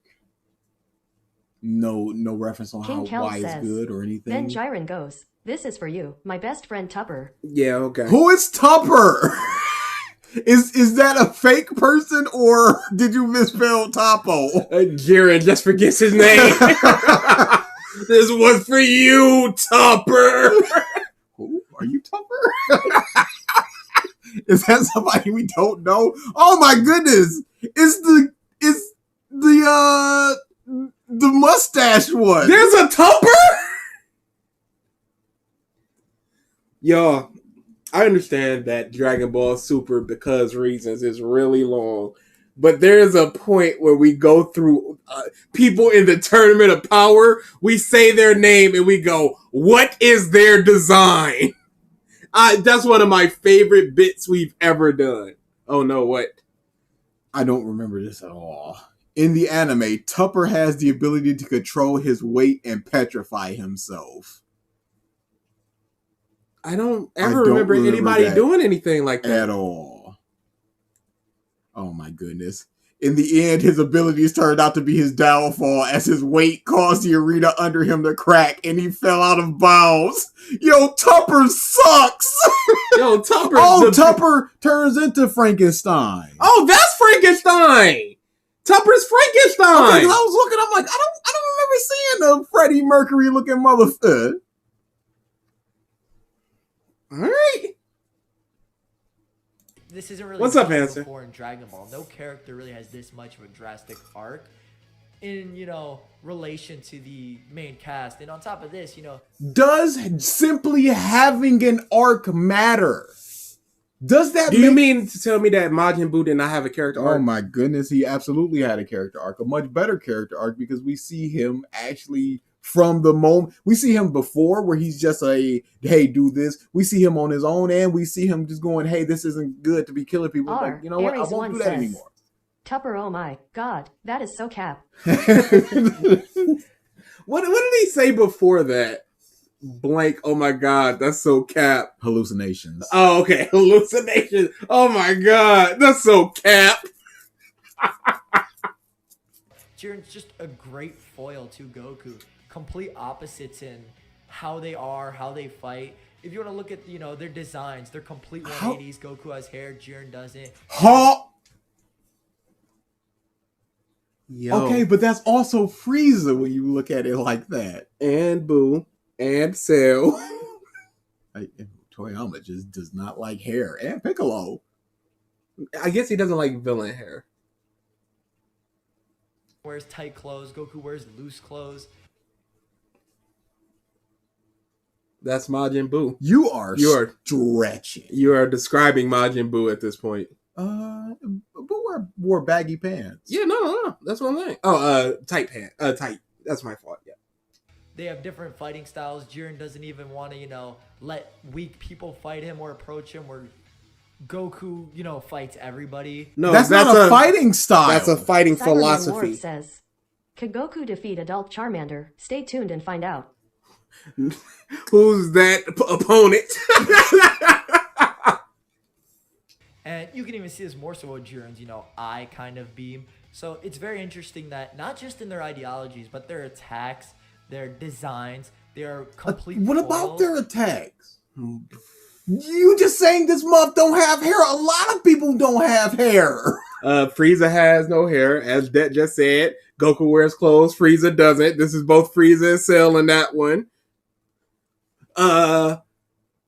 No reference on King how Kel why it's says, good or anything. Then Jiren goes, "This is for you, my best friend Tupper." Yeah, okay. Who is Tupper? Is that a fake person or did you misspell Topo? Jiren just forgets his name. This was for you, Tupper. Who? Are you Tupper? Is that somebody we don't know? Oh my goodness! It's the mustache one. There's a Tupper? Y'all, I understand that Dragon Ball Super, because reasons, is really long. but there is a point where we go through people in the Tournament of Power. We say their name and we go, "What is their design?" That's one of my favorite bits we've ever done. Oh no, what? I don't remember this at all. In the anime, Tupper has the ability to control his weight and petrify himself. I don't remember anybody doing anything like that at all. Oh my goodness. In the end, his abilities turned out to be his downfall as his weight caused the arena under him to crack and he fell out of bounds. Yo, Tupper sucks! Yo, Tupper. Tupper turns into Frankenstein. Oh, that's Frankenstein! Tupper's Frankenstein! Okay, 'cause I was looking, I'm like, I don't remember seeing a Freddie Mercury looking motherfucker. Alright. This isn't really What's up, done Answer? before in Dragon Ball. No character really has this much of a drastic arc in, relation to the main cast. And on top of this, Does simply having an arc matter? Does that Do you mean to tell me that Majin Buu did not have a character arc? Oh my goodness, he absolutely had a character arc, a much better character arc, because we see him actually from the moment we see him before where he's just hey, do this. We see him on his own and we see him just going, hey, this isn't good to be killing people. Like, you know what? I won't do that anymore. Tupper, oh my god, that is so cap. What did he say before that? Blank, oh my god, that's so cap. Hallucinations. Oh, okay. Hallucinations. Oh my god, that's so cap. Jiren's just a great foil to Goku. Complete opposites in how they are, how they fight. If you want to look at, their designs, they're complete 180s. Goku has hair, Jiren doesn't. Yo. Okay, but that's also Frieza when you look at it like that. And Boo. And Cell. Toyama just does not like hair. And Piccolo. I guess he doesn't like villain hair. Wears tight clothes. Goku wears loose clothes. That's Majin Buu. You are stretching. You are describing Majin Buu at this point. Buu wore baggy pants. Yeah, no. That's one thing. Oh, tight pant. Tight. That's my fault. Yeah. They have different fighting styles. Jiren doesn't even want to, let weak people fight him or approach him. Where Goku, fights everybody. No, that's not a fighting style. That's a fighting Cyberman philosophy. Ward says, could Goku defeat adult Charmander? Stay tuned and find out. Who's that opponent? And you can even see this more so with Jiren's, eye kind of beam. So it's very interesting that not just in their ideologies, but their attacks, their designs, they are complete. What about their attacks? You just saying this month don't have hair. A lot of people don't have hair. Frieza has no hair, as Det just said. Goku wears clothes. Frieza doesn't. This is both Frieza and Cell in that one.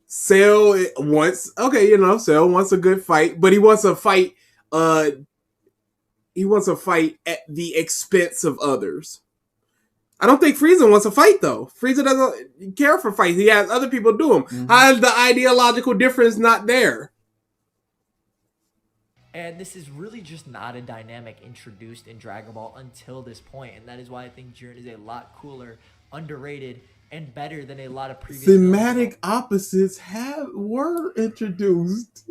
Cell wants Cell wants a good fight, but he wants a fight. He wants a fight at the expense of others. I don't think Frieza wants a fight though. Frieza doesn't care for fights. He has other people do them. Mm-hmm. How is the ideological difference not there? And this is really just not a dynamic introduced in Dragon Ball until this point, and that is why I think Jiren is a lot cooler, underrated, and better than a lot of previous thematic opposites were introduced.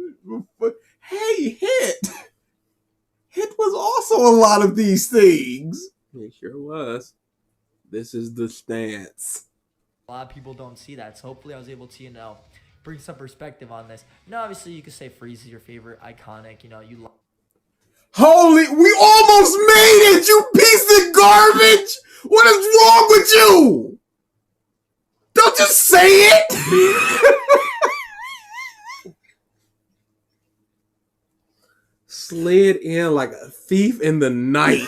But hey, Hit was also a lot of these things. It sure was. This is the stance. A lot of people don't see that, so hopefully I was able to, bring some perspective on this. Now, obviously, you could say Frieza is your favorite, iconic, you Holy, we almost made it, you piece of garbage! What is wrong with you? Don't just say it! Slid in like a thief in the night.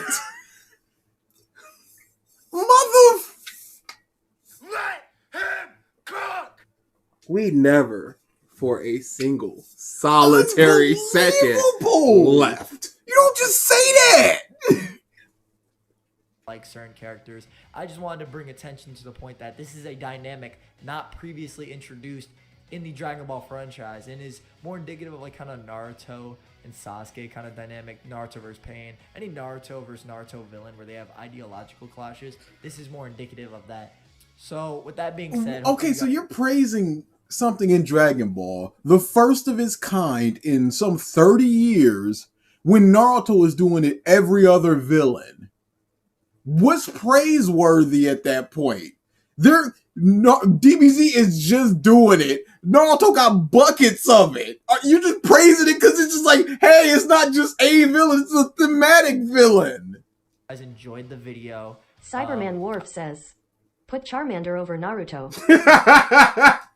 Let him cook! We never, for a single solitary second, left. You don't just say that! like certain characters. I just wanted to bring attention to the point that this is a dynamic not previously introduced in the Dragon Ball franchise and is more indicative of like kind of Naruto and Sasuke kind of dynamic, Naruto versus Pain, any Naruto versus Naruto villain where they have ideological clashes. This is more indicative of that. So with that being said, okay, so you're praising something in Dragon Ball, the first of its kind in some 30 years, when Naruto is doing it every other villain. What's praiseworthy at that point? DBZ is just doing it. Naruto got buckets of it. Are you just praising it because it's just like, hey, it's not just a villain, it's a thematic villain. Guys enjoyed the video. Cyberman Worf says, put Charmander over Naruto.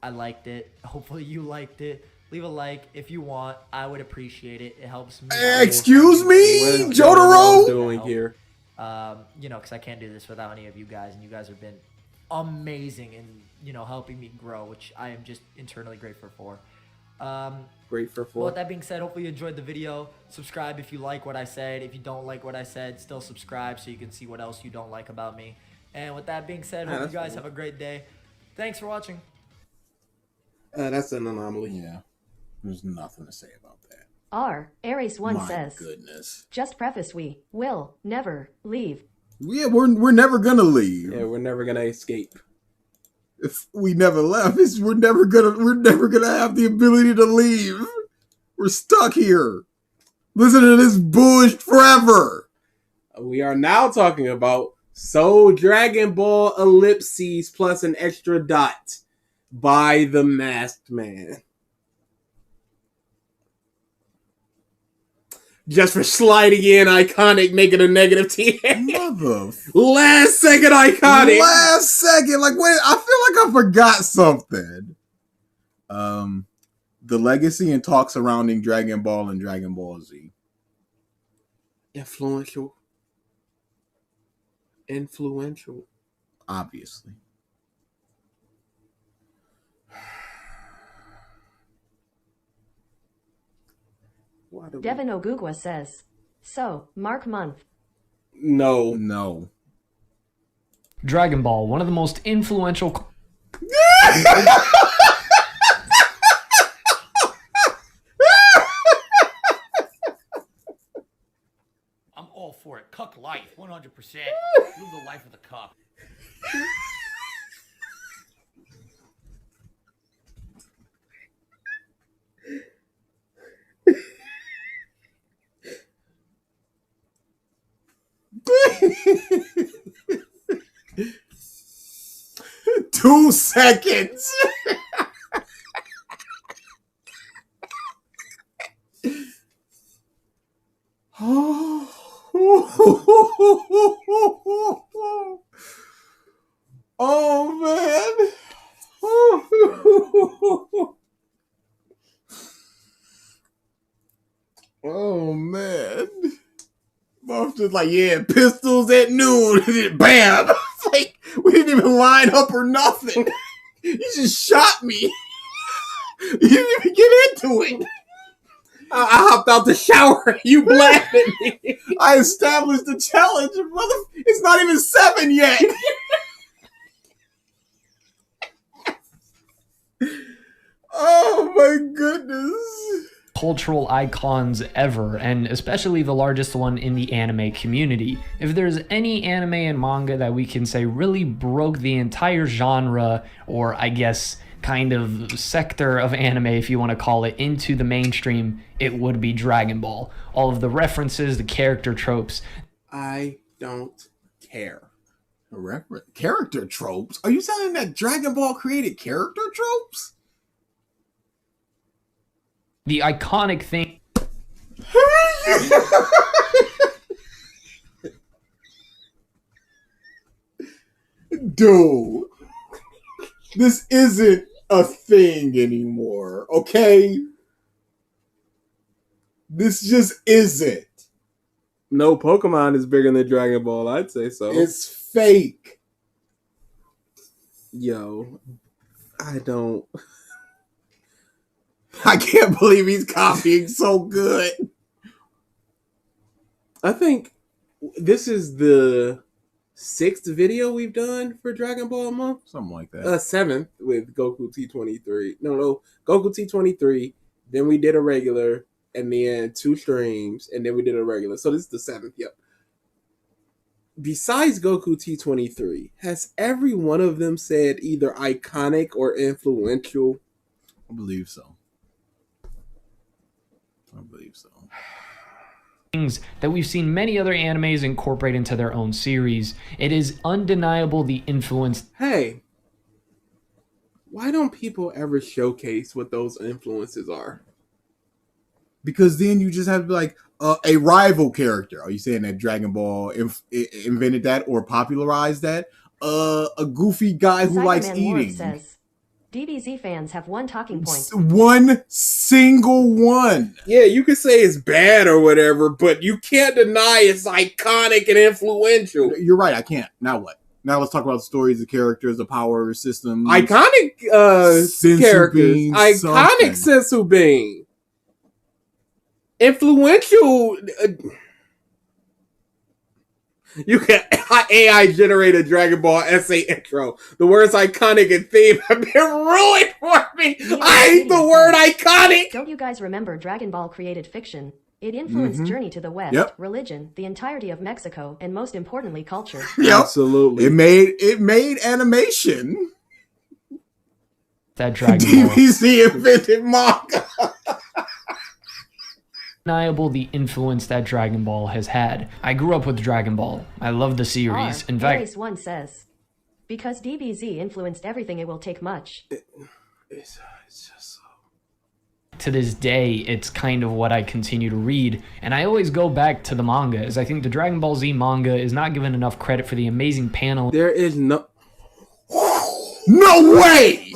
I liked it. Hopefully you liked it. Leave a like if you want. I would appreciate it. It helps me. Excuse me, What is Jotaro? doing here? You know, because I can't do this without any of you guys, and you guys have been amazing in, you know, helping me grow, which I am just internally grateful for. Great for Well, four. with that being said, hopefully you enjoyed the video. Subscribe if you like what I said. If you don't like what I said, still subscribe so you can see what else you don't like about me. And with that being said, hope you guys have a great day. Thanks for watching. That's an anomaly. Yeah, there's nothing to say about that. Ares1 My says, goodness. just preface we will never leave. Yeah, we're never gonna leave. Yeah, we're never gonna escape. If we never left, we're never gonna have the ability to leave. We're stuck here. Listen to this bullshit forever. We are now talking about Soul Dragon Ball Ellipses plus an extra dot by the Masked Man. Just for sliding in iconic, making a negative 10. Mother. Last second iconic. Last second, like wait, I feel like I forgot something. The legacy and talk surrounding Dragon Ball and Dragon Ball Z. Influential. Obviously. Devin Ogugwa says, so, Mark Month. No. Dragon Ball, one of the most influential. I'm all for it. Cuck life, 100%. Live the life of the cuck. Two seconds. Oh man. Oh man. Buff just like, yeah, pistols at noon. Bam. It's like we didn't even line up or nothing. You just shot me. You didn't even get into it. I hopped out the shower. You blasted me. I established the challenge. It's not even 7 yet. Oh my goodness. Cultural icons ever, and especially the largest one in the anime community. If there's any anime and manga that we can say really broke the entire genre, or I guess kind of sector of anime, if you want to call it, into the mainstream, it would be Dragon Ball. All of the references, the character tropes. I don't care. Character tropes? Are you saying that Dragon Ball created character tropes? The iconic thing. Dude, this isn't a thing anymore, okay? This just isn't. No Pokemon is bigger than Dragon Ball, I'd say so. It's fake. Yo, I don't. I can't believe he's copying so good. I think this is the 6th video we've done for Dragon Ball month. Something like that. 7th with Goku T23. No, Goku T23. Then we did a regular, and then 2 streams, and then we did a regular. So this is the 7th. Yep. Besides Goku T23, has every one of them said either iconic or influential? I believe so. I believe so. Things that we've seen many other animes incorporate into their own series. It is undeniable the influence. Hey, why don't people ever showcase what those influences are? Because then you just have to be like a rival character. Are you saying that Dragon Ball invented that or popularized that? A goofy guy who likes eating. Says, DBZ fans have one talking point. One single one. Yeah, you could say it's bad or whatever, but you can't deny it's iconic and influential. You're right, I can't. Now what? Now let's talk about the stories, the characters, the power system. Iconic Senzu characters. bean, Iconic Sensu Bean. Influential. You can AI generate a Dragon Ball essay intro. The words iconic and theme have been ruined for me. I hate the word iconic. Don't you guys remember Dragon Ball created fiction? It influenced Journey to the West, religion, the entirety of Mexico, and most importantly, culture. Yep. Absolutely. It made animation. That Dragon Ball. DBZ invented manga. Undeniable the influence that Dragon Ball has had. I grew up with Dragon Ball. I love the series. In fact, Race 1 says, because DBZ influenced everything, it will take much. It's just so. to this day, it's kind of what I continue to read. And I always go back to the manga, as I think the Dragon Ball Z manga is not given enough credit for the amazing panel. There is no way!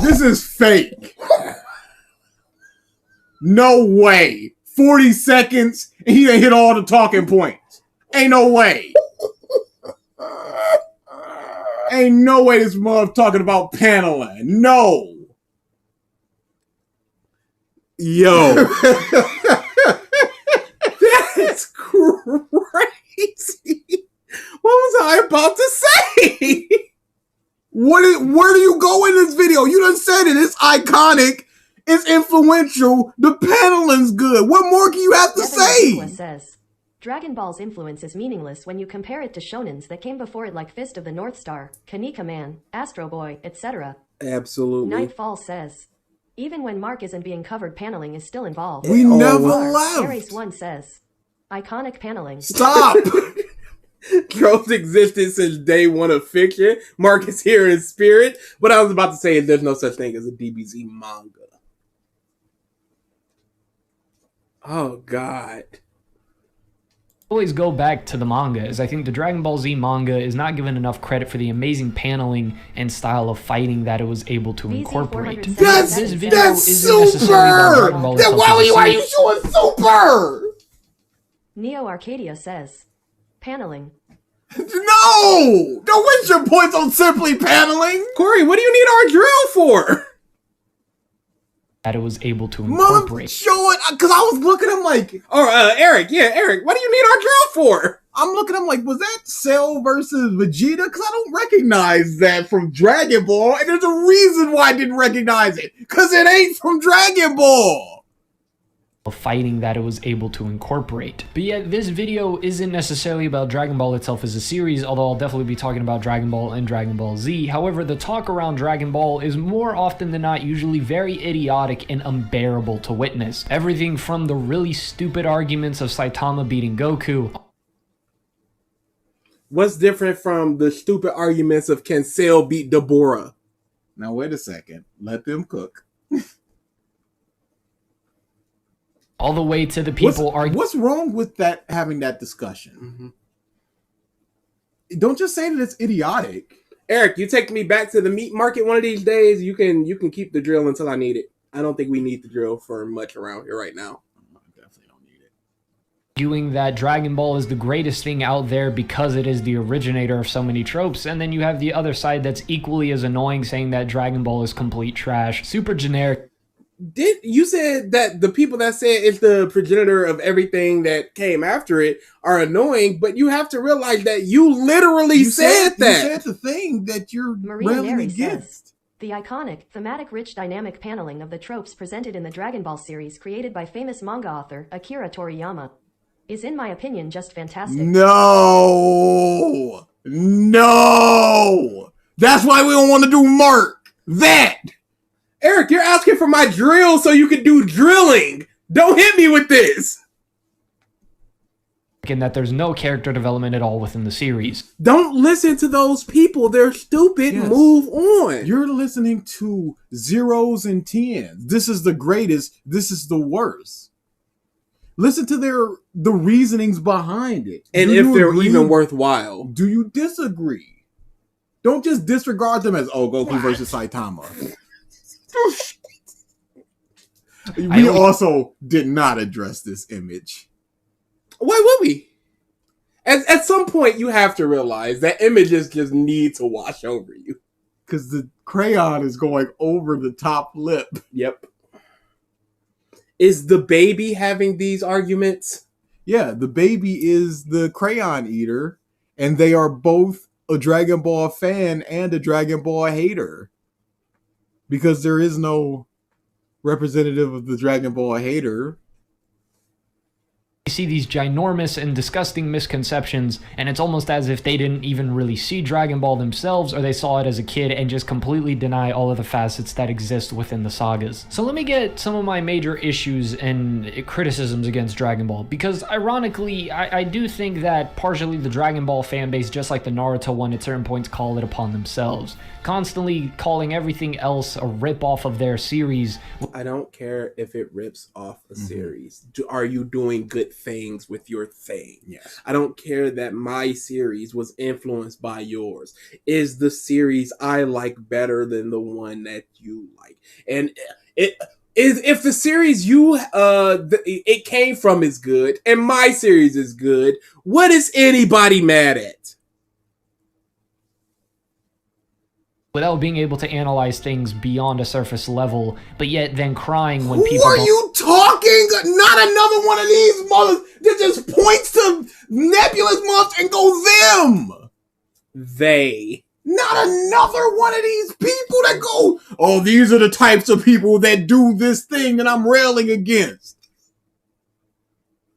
This is fake. No way. 40 seconds and he done hit all the talking points. Ain't no way. Ain't no way this mother talking about paneling. No. Yo. That's crazy. What was I about to say? Where do you go in this video? You done said it. It's iconic. It's influential. The paneling's good. What more can you have to say? Says, Dragon Ball's influence is meaningless when you compare it to shonens that came before it like Fist of the North Star, Kanika Man, Astro Boy, etc. Absolutely. Nightfall says, even when Mark isn't being covered, paneling is still involved. We never left. Aries 1 says, iconic paneling. Stop! Troll's existed since day one of fiction. Mark is here in spirit. What I was about to say is there's no such thing as a DBZ manga. Oh, God. Always go back to the manga, as I think the Dragon Ball Z manga is not given enough credit for the amazing paneling and style of fighting that it was able to incorporate. That's super! Then why are you showing super? Neo Arcadia says, paneling. No! Don't waste your points on simply paneling! Corey, what do you need our drill for? That it was able to incorporate. Show it, because I was looking at him like... Eric, what do you need our drill for? I'm looking at him like, was that Cell versus Vegeta? Because I don't recognize that from Dragon Ball, and there's a reason why I didn't recognize it. Because it ain't from Dragon Ball! Fighting that it was able to incorporate. But yet this video isn't necessarily about Dragon Ball itself as a series, although I'll definitely be talking about Dragon Ball and Dragon Ball Z. However, the talk around Dragon Ball is more often than not usually very idiotic and unbearable to witness. Everything from the really stupid arguments of Saitama beating Goku. What's different from the stupid arguments of can Cell beat Deborah? Now wait a second. Let them cook. All the way to the people arguing. What's wrong with that? Having that discussion? Mm-hmm. Don't just say that it's idiotic. Eric, you take me back to the meat market one of these days. You can keep the drill until I need it. I don't think we need the drill for much around here right now. I definitely don't need it. Arguing that Dragon Ball is the greatest thing out there because it is the originator of so many tropes, and then you have the other side that's equally as annoying saying that Dragon Ball is complete trash, super generic. Did you said that the people that said it's the progenitor of everything that came after it are annoying, but you have to realize that you literally said that. You said the thing that you're Maria railing Neri against. says, the iconic, thematic-rich dynamic paneling of the tropes presented in the Dragon Ball series created by famous manga author Akira Toriyama is, in my opinion, just fantastic. No! That's why we don't want to do Mark. That! Eric, you're asking for my drill so you can do drilling. Don't hit me with this. In that there's no character development at all within the series. Don't listen to those people. They're stupid. Yes. Move on. You're listening to zeros and tens. This is the greatest. This is the worst. Listen to the reasonings behind it. And if they're even worthwhile. Do you disagree? Don't just disregard them as, Goku versus Saitama. We also did not address this image. Why would we? At some point, you have to realize that images just need to wash over you. Because the crayon is going over the top lip. Yep. Is the baby having these arguments? Yeah, the baby is the crayon eater, and they are both a Dragon Ball fan and a Dragon Ball hater. Because there is no representative of the Dragon Ball hater. You see these ginormous and disgusting misconceptions, and it's almost as if they didn't even really see Dragon Ball themselves, or they saw it as a kid and just completely deny all of the facets that exist within the sagas. So let me get some of my major issues and criticisms against Dragon Ball, because ironically, I do think that partially the Dragon Ball fanbase, just like the Naruto one at certain points, call it upon themselves. Constantly calling everything else a rip-off of their series. I don't care if it rips off a series. Are you doing good things with your thing? Yes. I don't care that my series was influenced by yours. Is the series I like better than the one that you like? And if the series it came from is good and my series is good, what is anybody mad at? Without being able to analyze things beyond a surface level, but yet then crying when Who people are don't... you talking? Not another one of these mothers that just points to nebulous months and go them. They. Not another one of these people that go, these are the types of people that do this thing that I'm railing against.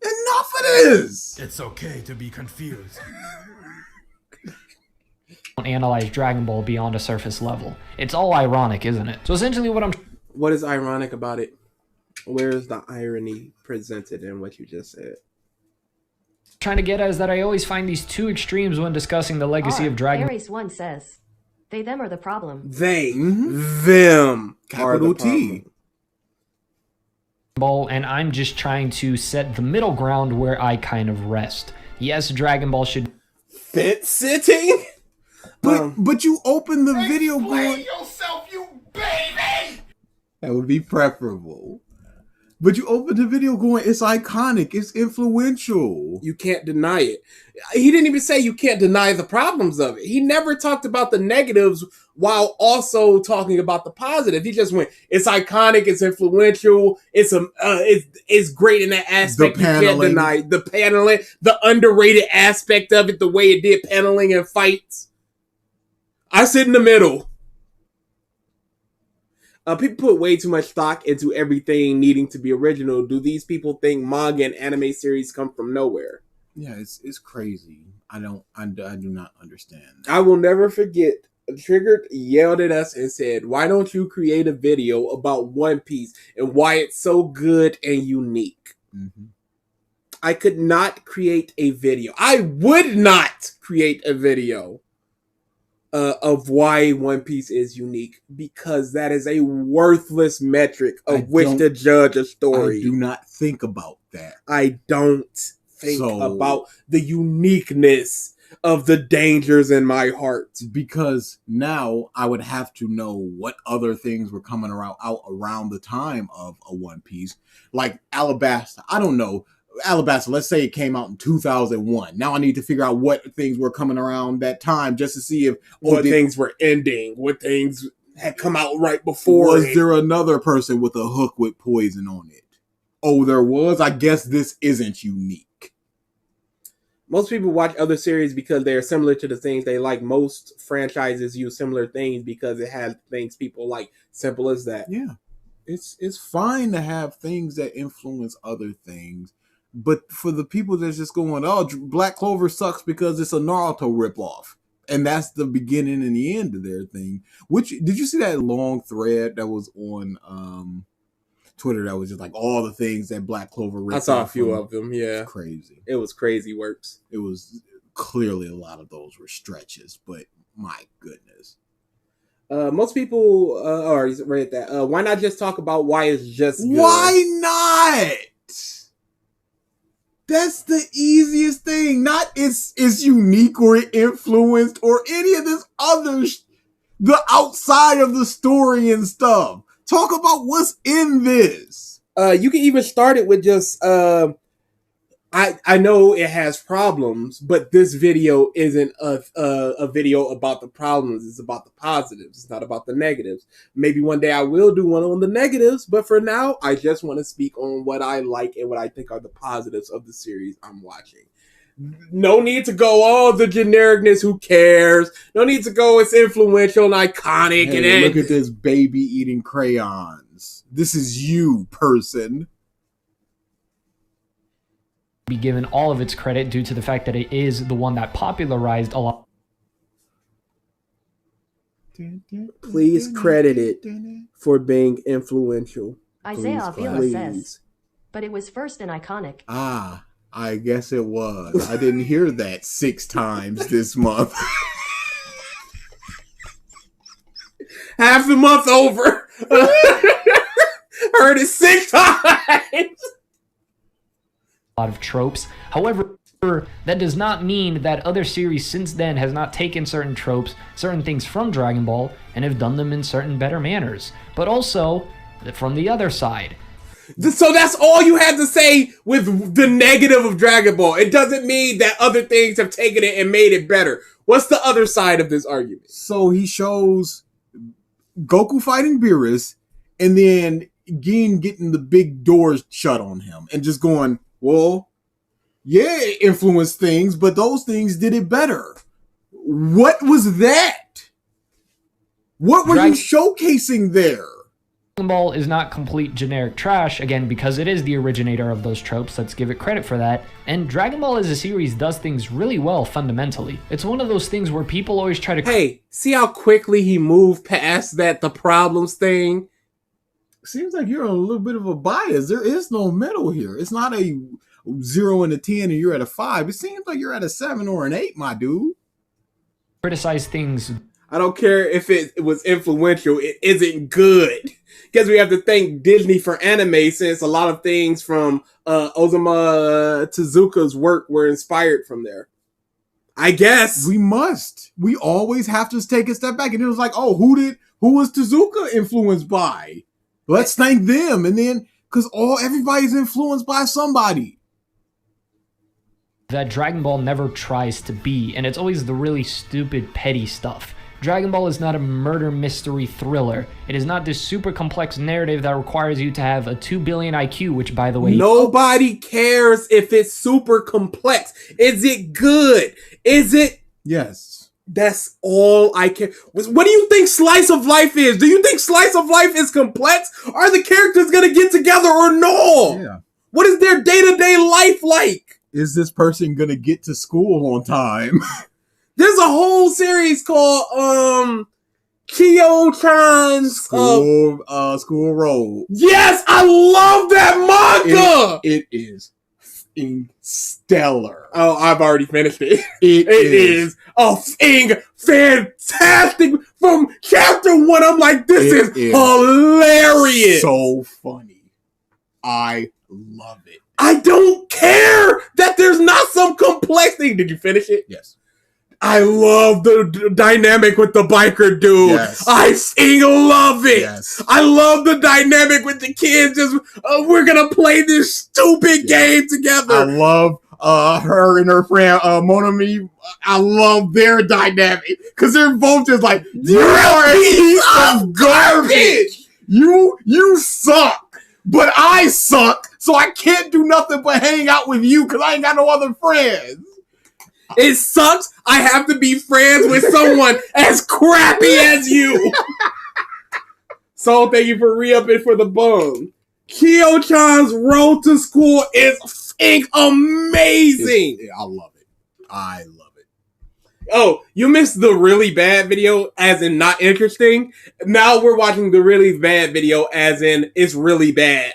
Enough of this. It's okay to be confused. analyze Dragon Ball beyond a surface level. It's all ironic, isn't it? So essentially what is ironic about it? Where is the irony presented in what you just said? trying to get at is that I always find these two extremes when discussing the legacy of Dragon Ares 1 says, they them are the problem. They, them, capital T. Ball, and I'm just trying to set the middle ground where I kind of rest. Yes, Dragon Ball should... Fence sitting? But you open the video going... yourself, you baby! That would be preferable. But you open the video going, it's iconic, it's influential. You can't deny it. He didn't even say you can't deny the problems of it. He never talked about the negatives while also talking about the positive. He just went, it's iconic, it's influential, it's great in that aspect. You can't deny the paneling, the underrated aspect of it, the way it did paneling and fights. I sit in the middle. People put way too much stock into everything needing to be original. Do these people think manga and anime series come from nowhere? Yeah, it's crazy. I do not understand. I will never forget. Triggered yelled at us and said, "Why don't you create a video about One Piece and why it's so good and unique?" Mm-hmm. I could not create a video. I would not create a video of why One Piece is unique, because that is a worthless metric of which to judge a story. I do not think about that. I don't think about the uniqueness of the dangers in my heart. Because now I would have to know what other things were coming out around the time of a One Piece. Like Alabasta. I don't know. Alabasta, let's say it came out in 2001. Now I need to figure out what things were coming around that time just to see if... what things were ending, what things... had come out right before. Was there another person with a hook with poison on it? Oh, there was? I guess this isn't unique. Most people watch other series because they're similar to the things they like. Most franchises use similar things because it has things people like. Simple as that. Yeah. It's fine to have things that influence other things. But for the people that's just going, oh, Black Clover sucks because it's a Naruto ripoff. And that's the beginning and the end of their thing. Which, did you see that long thread that was on Twitter that was just like all the things that Black Clover ripped? I saw a off few from? of them, yeah. It's crazy. It was crazy works. It was clearly a lot of those were stretches, but my goodness. Most people already read that. Why not just talk about why it's just good? Why not? That's the easiest thing. Not it's unique or it influenced or any of this other the outside of the story and stuff. Talk about what's in this. You can even start it with just I know it has problems, but this video isn't a video about the problems. It's about the positives. It's not about the negatives. Maybe one day I will do one on the negatives, but for now, I just want to speak on what I like and what I think are the positives of the series I'm watching. No need to go, oh, the genericness, who cares? No need to go, it's influential and iconic. Hey, look at this baby eating crayons. This is you, person. Be given all of its credit due to the fact that it is the one that popularized a lot. Please credit it for being influential. Isaiah Avila Please. says, but it was first and iconic. Ah, I guess it was. I didn't hear that 6 times this month. Half the month over. Heard it 6 times. Lot of tropes. However, that does not mean that other series since then has not taken certain tropes, certain things from Dragon Ball, and have done them in certain better manners. But also, from the other side. So that's all you had to say with the negative of Dragon Ball. It doesn't mean that other things have taken it and made it better. What's the other side of this argument? So he shows Goku fighting Beerus, and then Gin getting the big doors shut on him, and just going, well, yeah, it influenced things, but those things did it better. What was that? What were you showcasing there? Dragon Ball is not complete generic trash, again, because it is the originator of those tropes, let's give it credit for that, and Dragon Ball as a series does things really well fundamentally. It's one of those things where people always try to... Hey, see how quickly he moved past that the problems thing? Seems like you're on a little bit of a bias. There is no middle here. It's not a 0 and a 10 and you're at a 5. It seems like you're at a 7 or an 8, my dude. criticize things. I don't care if it was influential. It isn't good. Because we have to thank Disney for anime, since a lot of things from Osamu Tezuka's work were inspired from there. I guess. We must. We always have to take a step back. And it was like, oh, who was Tezuka influenced by? Let's thank them. And then, because everybody's influenced by somebody. That Dragon Ball never tries to be, and it's always the really stupid, petty stuff. Dragon Ball is not a murder mystery thriller. It is not this super complex narrative that requires you to have a 2 billion IQ, which, by the way... Nobody cares if it's super complex. Is it good? Is it... Yes. That's all I care. What do you think Slice of Life is? Do you think Slice of Life is complex? Are the characters going to get together or no? Yeah. What is their day-to-day life like? Is this person going to get to school on time? There's a whole series called Kyo-chan's School Road. Yes, I love that manga. It is stellar. Oh, I've already finished it. It is a fantastic. From chapter 1, I'm like, this is hilarious. So funny. I love it. I don't care that there's not some complex thing. Did you finish it? Yes. I love the dynamic with the biker dude. Yes. I love it. Yes. I love the dynamic with the kids. Just we're gonna play this stupid game together. her and her friend Monami. I love their dynamic because they're both just like, you're a piece of garbage. You suck, but I suck, so I can't do nothing but hang out with you because I ain't got no other friends. It sucks. I have to be friends with someone as crappy as you. So thank you for re-upping for the bone. Kyo-chan's road to school is amazing. I love it. I love it. Oh, you missed the really bad video as in not interesting. Now we're watching the really bad video as in it's really bad.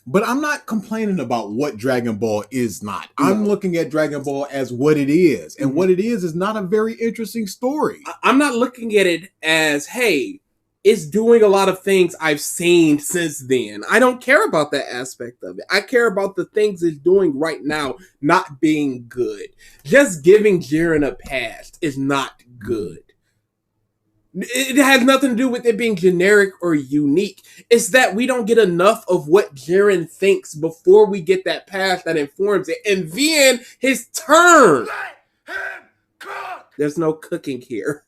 But I'm not complaining about what Dragon Ball is not. I'm looking at Dragon Ball as what it is. And what it is not a very interesting story. I'm not looking at it as, hey, it's doing a lot of things I've seen since then. I don't care about that aspect of it. I care about the things it's doing right now not being good. Just giving Jiren a pass is not good. It has nothing to do with it being generic or unique. It's that we don't get enough of what Jiren thinks before we get that pass that informs it. And then his turn. Let him cook! There's no cooking here.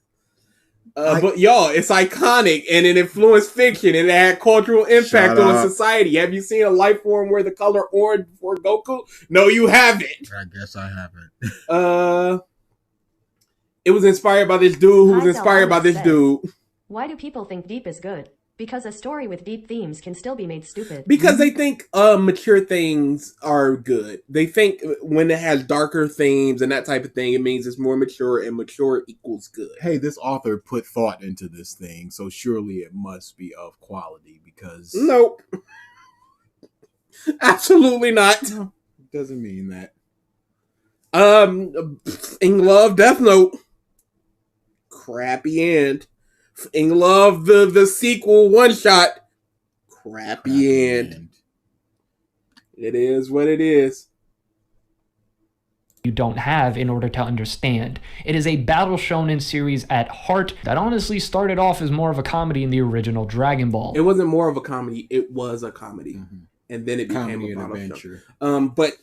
But y'all, it's iconic and it influenced fiction and it had cultural impact on society. Have you seen a life form where the color orange before Goku? No, you haven't. I guess I haven't. It was inspired by this dude who was inspired by this dude. Why do people think deep is good? Because a story with deep themes can still be made stupid. Because they think mature things are good. They think when it has darker themes and that type of thing, it means it's more mature and mature equals good. Hey, this author put thought into this thing, so surely it must be of quality because... Nope. Absolutely not. No, doesn't mean that. In Love, Death Note. Crappy end. In Love, the sequel one-shot. Crappy end. It is what it is. You don't have in order to understand. It is a battle shonen series at heart that honestly started off as more of a comedy in the original Dragon Ball. It wasn't more of a comedy, it was a comedy. Mm-hmm. And then it became a battle adventure. But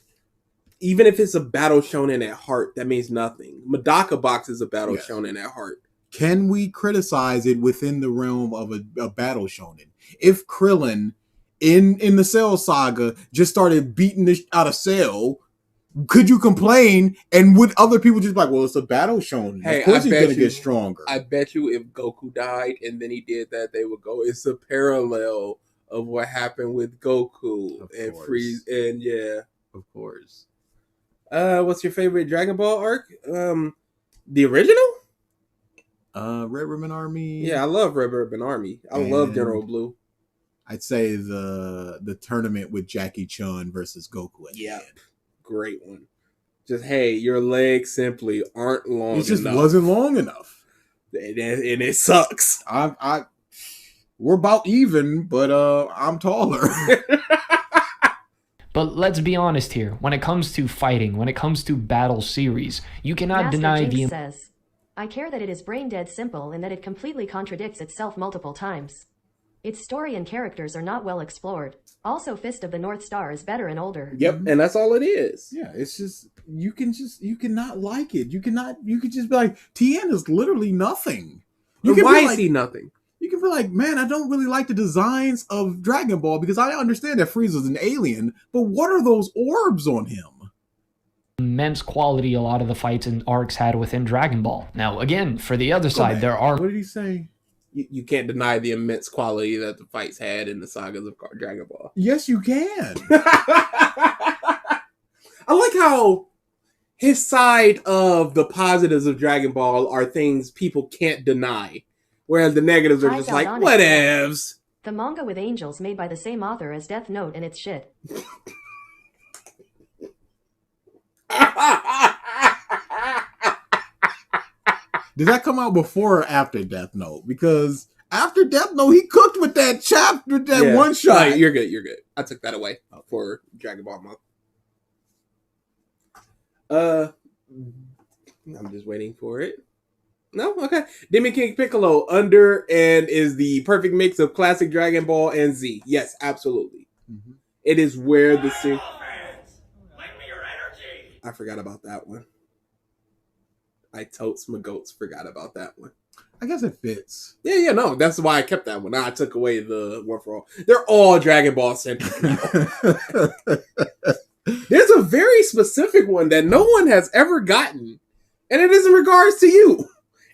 even if it's a battle shonen at heart, that means nothing. Medaka Box is a battle shonen at heart. Can we criticize it within the realm of a battle shonen? If Krillin in the Cell Saga just started beating the out of Cell, could you complain? And would other people just be like, well, it's a battle shonen. Hey, of course he's going to get stronger. I bet you if Goku died and then he did that, they would go, it's a parallel of what happened with Goku and Freeze. And yeah. Of course. What's your favorite Dragon Ball arc? The original? Red Ribbon Army. Yeah, I love Red Ribbon Army. I love General Blue. I'd say the tournament with Jackie Chun versus Goku. Yeah, great one. Just, hey, your legs simply aren't long enough. It just wasn't long enough. And it sucks. We're about even, but I'm taller. But let's be honest here. When it comes to fighting, when it comes to battle series, you cannot Master deny Jinx says, I care that it is brain dead simple and that it completely contradicts itself multiple times. Its story and characters are not well explored. Also, Fist of the North Star is better and older. Yep, and that's all it is. Yeah, it's just you cannot like it. You could just be like, Tien is literally nothing. Why is he nothing? You can be like, man, I don't really like the designs of Dragon Ball because I understand that Frieza's an alien, but what are those orbs on him? Immense quality a lot of the fights and arcs had within Dragon Ball. Now, again, for the other side, there are... What did he say? You can't deny the immense quality that the fights had in the sagas of Dragon Ball. Yes, you can. I like how his side of the positives of Dragon Ball are things people can't deny, whereas the negatives are just like, whatevs. The manga with angels made by the same author as Death Note and it's shit. Did that come out before or after Death Note? Because after Death Note, he cooked with that chapter, one shot. No, you're good. I took that away for Dragon Ball month. I'm just waiting for it. No? Okay. Demon King Piccolo under and is the perfect mix of classic Dragon Ball and Z. Yes, absolutely. Mm-hmm. It is where the I forgot about that one. I totes my goats forgot about that one. I guess it fits. Yeah, no, that's why I kept that one. I took away the one for all. They're all Dragon Ball centric. There's a very specific one that no one has ever gotten, and it is in regards to you,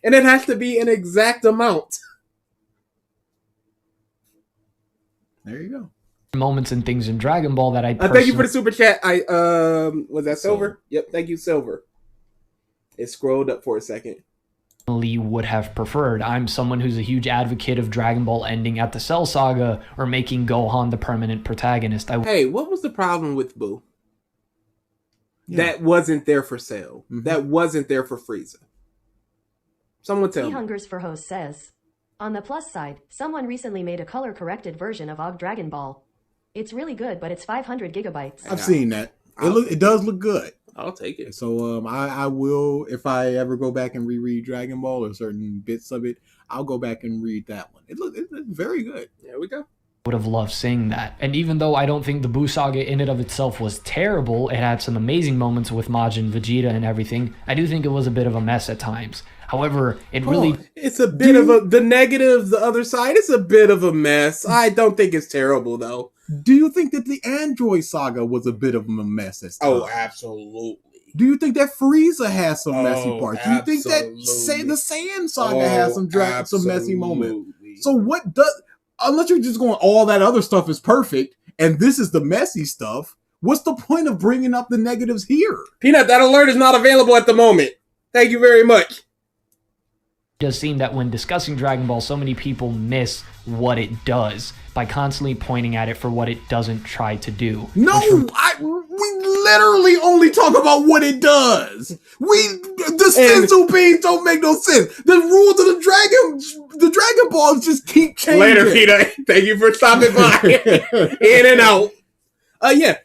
and it has to be an exact amount. There you go. Moments and things in Dragon Ball that I Thank you for the super chat. Was that Silver? Yep, thank you, Silver. It scrolled up for a second. Would have preferred. I'm someone who's a huge advocate of Dragon Ball ending at the Cell Saga or making Gohan the permanent protagonist. Hey, what was the problem with Boo? Yeah. That wasn't there for Cell. Mm-hmm. That wasn't there for Frieza. Someone tell me. Hungers for Host says, on the plus side, someone recently made a color-corrected version of Og Dragon Ball. It's really good, but it's 500 gigabytes. I've seen that. It does look good. I'll take it. So I will, if I ever go back and reread Dragon Ball or certain bits of it, I'll go back and read that one. It's very good. There we go. Would have loved seeing that. And even though I don't think the Buu saga in and of itself was terrible, it had some amazing moments with Majin, Vegeta, and everything. I do think it was a bit of a mess at times. However, it's a bit of the negative, the other side. It's a bit of a mess. I don't think it's terrible though. Do you think that the Android saga was a bit of a mess? Oh, absolutely. Do you think that Frieza has some messy parts? Do you think that the Saiyan saga has some messy moments? So what does, unless you're just going, all that other stuff is perfect and this is the messy stuff, what's the point of bringing up the negatives here? Peanut, that alert is not available at the moment. Thank you very much. It does seem that when discussing Dragon Ball, so many people miss what it does by constantly pointing at it for what it doesn't try to do. No, we literally only talk about what it does. The stencil beams don't make no sense. The rules of the Dragon Balls just keep changing. Later, Peter. Thank you for stopping by. In and out. Yeah.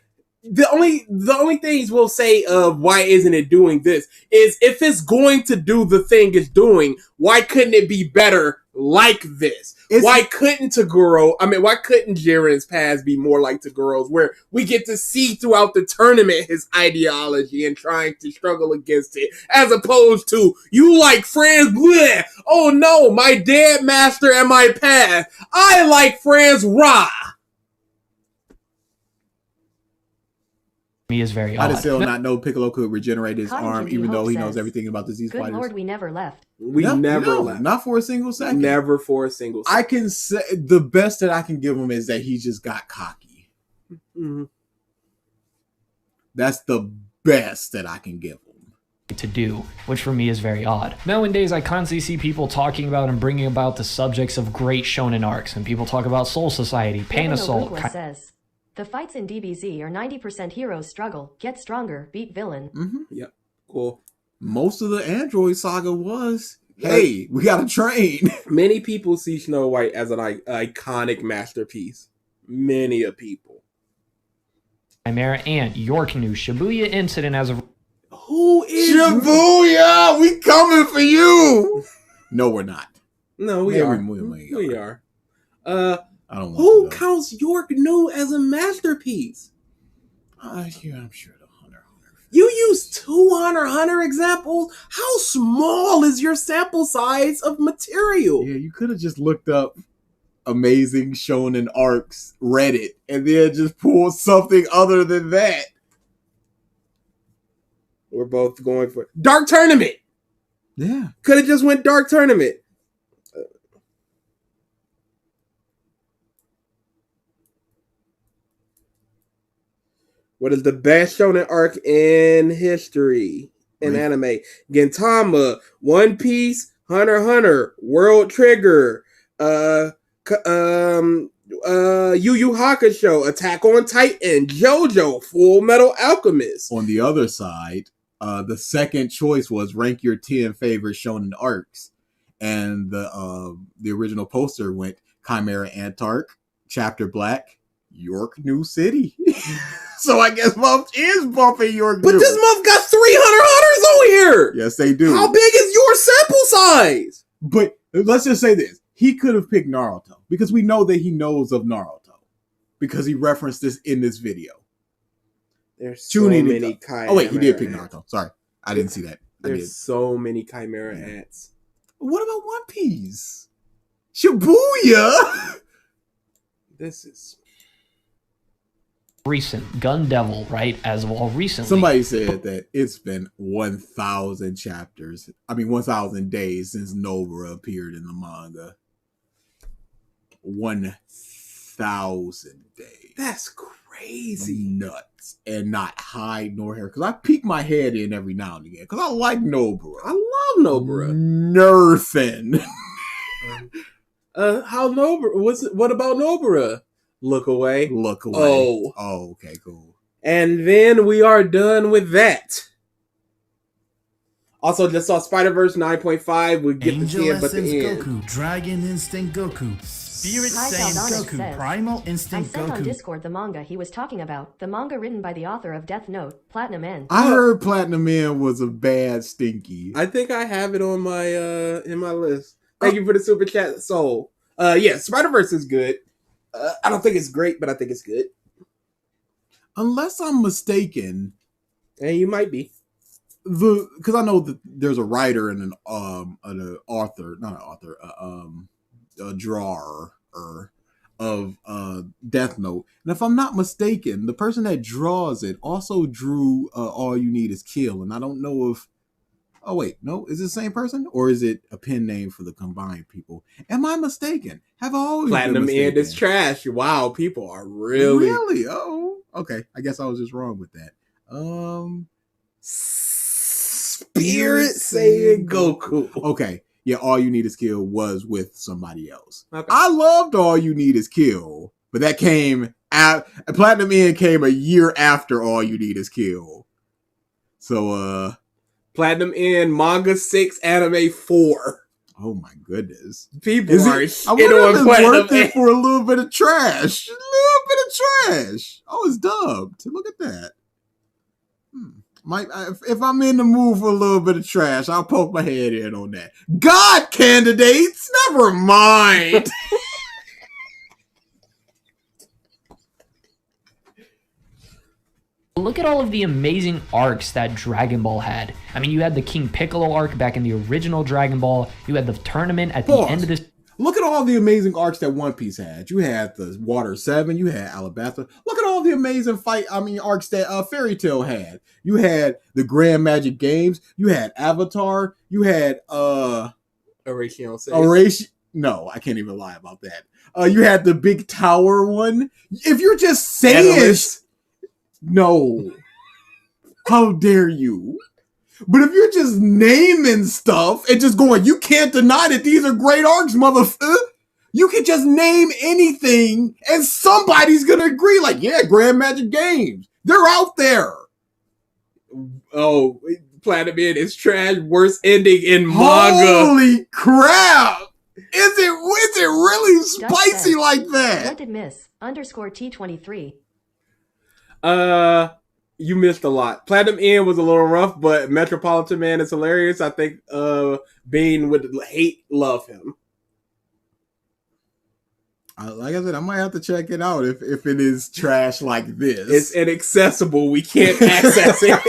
The only things we'll say of why isn't it doing this is if it's going to do the thing it's doing, why couldn't it be better like this? Why couldn't Jiren's paths be more like Togoro's, where we get to see throughout the tournament his ideology and trying to struggle against it, as opposed to, you like friends, bleh. Oh no, my dead master and my path. I like friends, rah. Me is very odd. I just still not know Piccolo could regenerate his arm, even though he knows everything about the Z Fighters. Good Lord, we never left. We never left. Not for a single second. Never for a single second. I can say the best that I can give him is that he just got cocky. Mm-hmm. That's the best that I can give him. To do, which for me is very odd. Nowadays, I constantly see people talking about and bringing about the subjects of great shonen arcs, and people talk about Soul Society, Pain Assault. Says, the fights in DBZ are 90% heroes struggle, get stronger, beat villain. Mm-hmm. Yep, cool. Most of the Android saga was, hey, we gotta train. Many people see Snow White as an iconic masterpiece. Many a people. Chimera and York New Shibuya incident as of... Who is Shibuya? We coming for you. No, we're not. No, we are. We are. I don't want who counts York New as a masterpiece? Yeah, I'm sure the Hunter. You use 2 Hunter examples? How small is your sample size of material? Yeah, you could have just looked up amazing shonen arcs, Reddit, and then just pulled something other than that. We're both going for Dark Tournament. Yeah. Could have just went Dark Tournament. What is the best shonen arc in history in anime? Gintama, One Piece, Hunter x Hunter, World Trigger, Yu Yu Hakusho, Attack on Titan, JoJo, Full Metal Alchemist. On the other side, the second choice was rank your 10 favorite shonen arcs, and the original poster went Chimera Antarc, Chapter Black, York New City. So I guess Muff is bumping York New. But this Muff got 300 Hunters on here. Yes, they do. How big is your sample size? But let's just say this. He could have picked Naruto because we know that he knows of Naruto because he referenced this in this video. There's so Chunin many Chimera. Oh wait, he did pick ads. Naruto. Sorry, I didn't see that. I did. There's so many Chimera ads. What about One Piece? Shibuya. This is recent. Gun Devil, right? As of all recently. Somebody said that it's been 1,000 chapters. 1,000 days since Nobara appeared in the manga. 1,000 days. that's crazy. Nuts. And not hide nor hair. Because I peek my head in every now and again. Because I like Nobara. I love Nobara. Nerfing. How Nobara? What about Nobara? Look away. Look away. Oh, okay, cool. and then we are done with that. Also, just saw Spider-Verse 9.5. We get to see Angel it, but Essence the end. Goku, Dragon Instinct Goku, Spirit Hi, Saiyan Saldana Goku, says, Primal I Instinct sent on Goku. Discord the manga he was talking about, the manga written by the author of Death Note, Platinum End. I heard Platinum Man was a bad stinky. I think I have it on my in my list. Thank you for the super chat, Soul. Yeah, Spider-Verse is good. I don't think it's great, but I think it's good. Unless I'm mistaken, And you might be. because I know that there's a writer and an author, not an author, a drawer of Death Note. And if I'm not mistaken, the person that draws it also drew All You Need Is Kill. And I don't know if oh wait, no, is it the same person or is it a pen name for the combined people? Am I mistaken? Have I always Platinum been mistaken? End is trash. Wow, people are really. Oh, okay. I guess I was just wrong with that. Spirit Saiyan Goku. Okay. Yeah, All You Need Is Kill was with somebody else. Okay. I loved All You Need Is Kill, but that came out. Platinum End came a year after All You Need Is Kill. So, Platinum End, manga 6, anime 4. oh my goodness. People Is are it? I shit wonder on if it's Platinum worth it End. for a little bit of trash. A little bit of trash. Oh, it's dubbed. Look at that. If I'm in the mood for a little bit of trash, I'll poke my head in on that. God candidates, never mind. Look at all of the amazing arcs that Dragon Ball had. I mean, you had the King Piccolo arc back in the original Dragon Ball. You had the tournament at the Pause. end of this. Look at all the amazing arcs that One Piece had. You had the Water 7, you had Alabasta. Look at all the amazing arcs that Fairy Tail had. You had the Grand Magic Games, you had Avatar, you had Horatio says. No, I can't even lie about that. You had the Big Tower one. If you're just saying Analyst. no. How dare you? But if you're just naming stuff and just going, you can't deny that these are great arcs, motherfucker. You can just name anything and somebody's going to agree. Like, yeah, Grand Magic Games. They're out there. Oh, Platinum End is trash. Worst ending in manga. Holy crap. Is it really spicy said, like What that? did miss? _T23. You missed a lot. Platinum End was a little rough, but Metropolitan Man is hilarious. I think Bean would love him. Like I said, I might have to check it out if it is trash like this. It's inaccessible. We can't access it.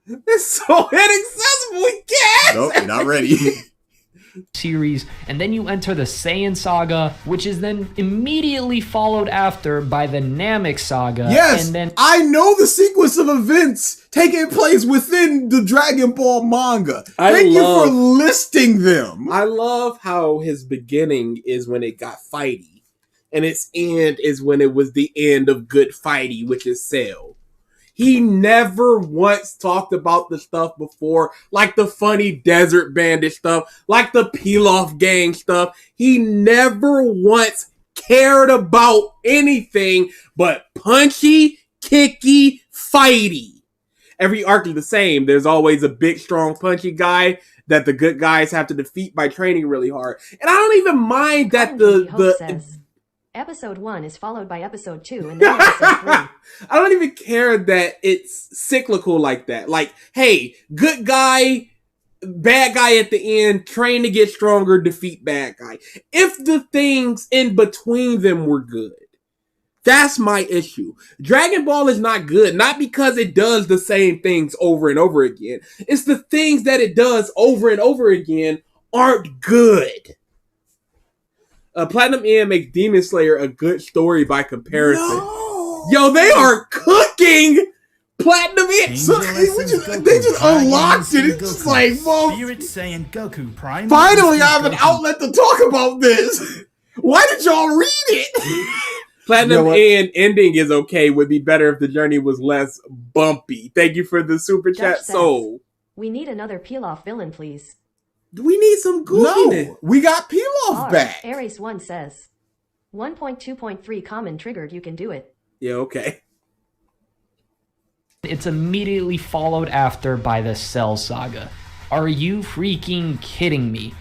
It's so inaccessible. We can't. Nope, you're not ready. series, and then you enter the Saiyan saga, which is then immediately followed after by the Namek saga. Yes, and then I know the sequence of events taking place within the Dragon Ball manga. Thank you for listing them. I love how his beginning is when it got fighty, and its end is when it was the end of good fighty, which is Cell. He never once talked about the stuff before, like the funny Desert Bandit stuff, like the Pilaf Gang stuff. He never once cared about anything but punchy, kicky, fighty. Every arc is the same. There's always a big, strong, punchy guy that the good guys have to defeat by training really hard. And I don't even mind that Says, Episode 1 is followed by Episode 2 and then Episode 3. I don't even care that it's cyclical like that. Like, hey, good guy, bad guy at the end, train to get stronger, defeat bad guy. If the things in between them were good, That's my issue. Dragon Ball is not good, not because it does the same things over and over again. It's the things that it does over and over again aren't good. Platinum End makes Demon Slayer a good story by comparison. No. Yo, they are cooking Platinum End. So, they just unlocked it. It's just like, well, Spirit Saiyan Goku Prime. Finally, I have an outlet to talk about this. Why did y'all read it? Platinum End ending is okay. Would be better if the journey was less bumpy. Thank you for the super chat, says, Soul. We need another peel-off villain, please. We need some goofiness. No, we got Peel Off back. Ares1 says, 1.2.3 common triggered, you can do it. Yeah, okay. It's immediately followed after by the Cell Saga. Are you freaking kidding me?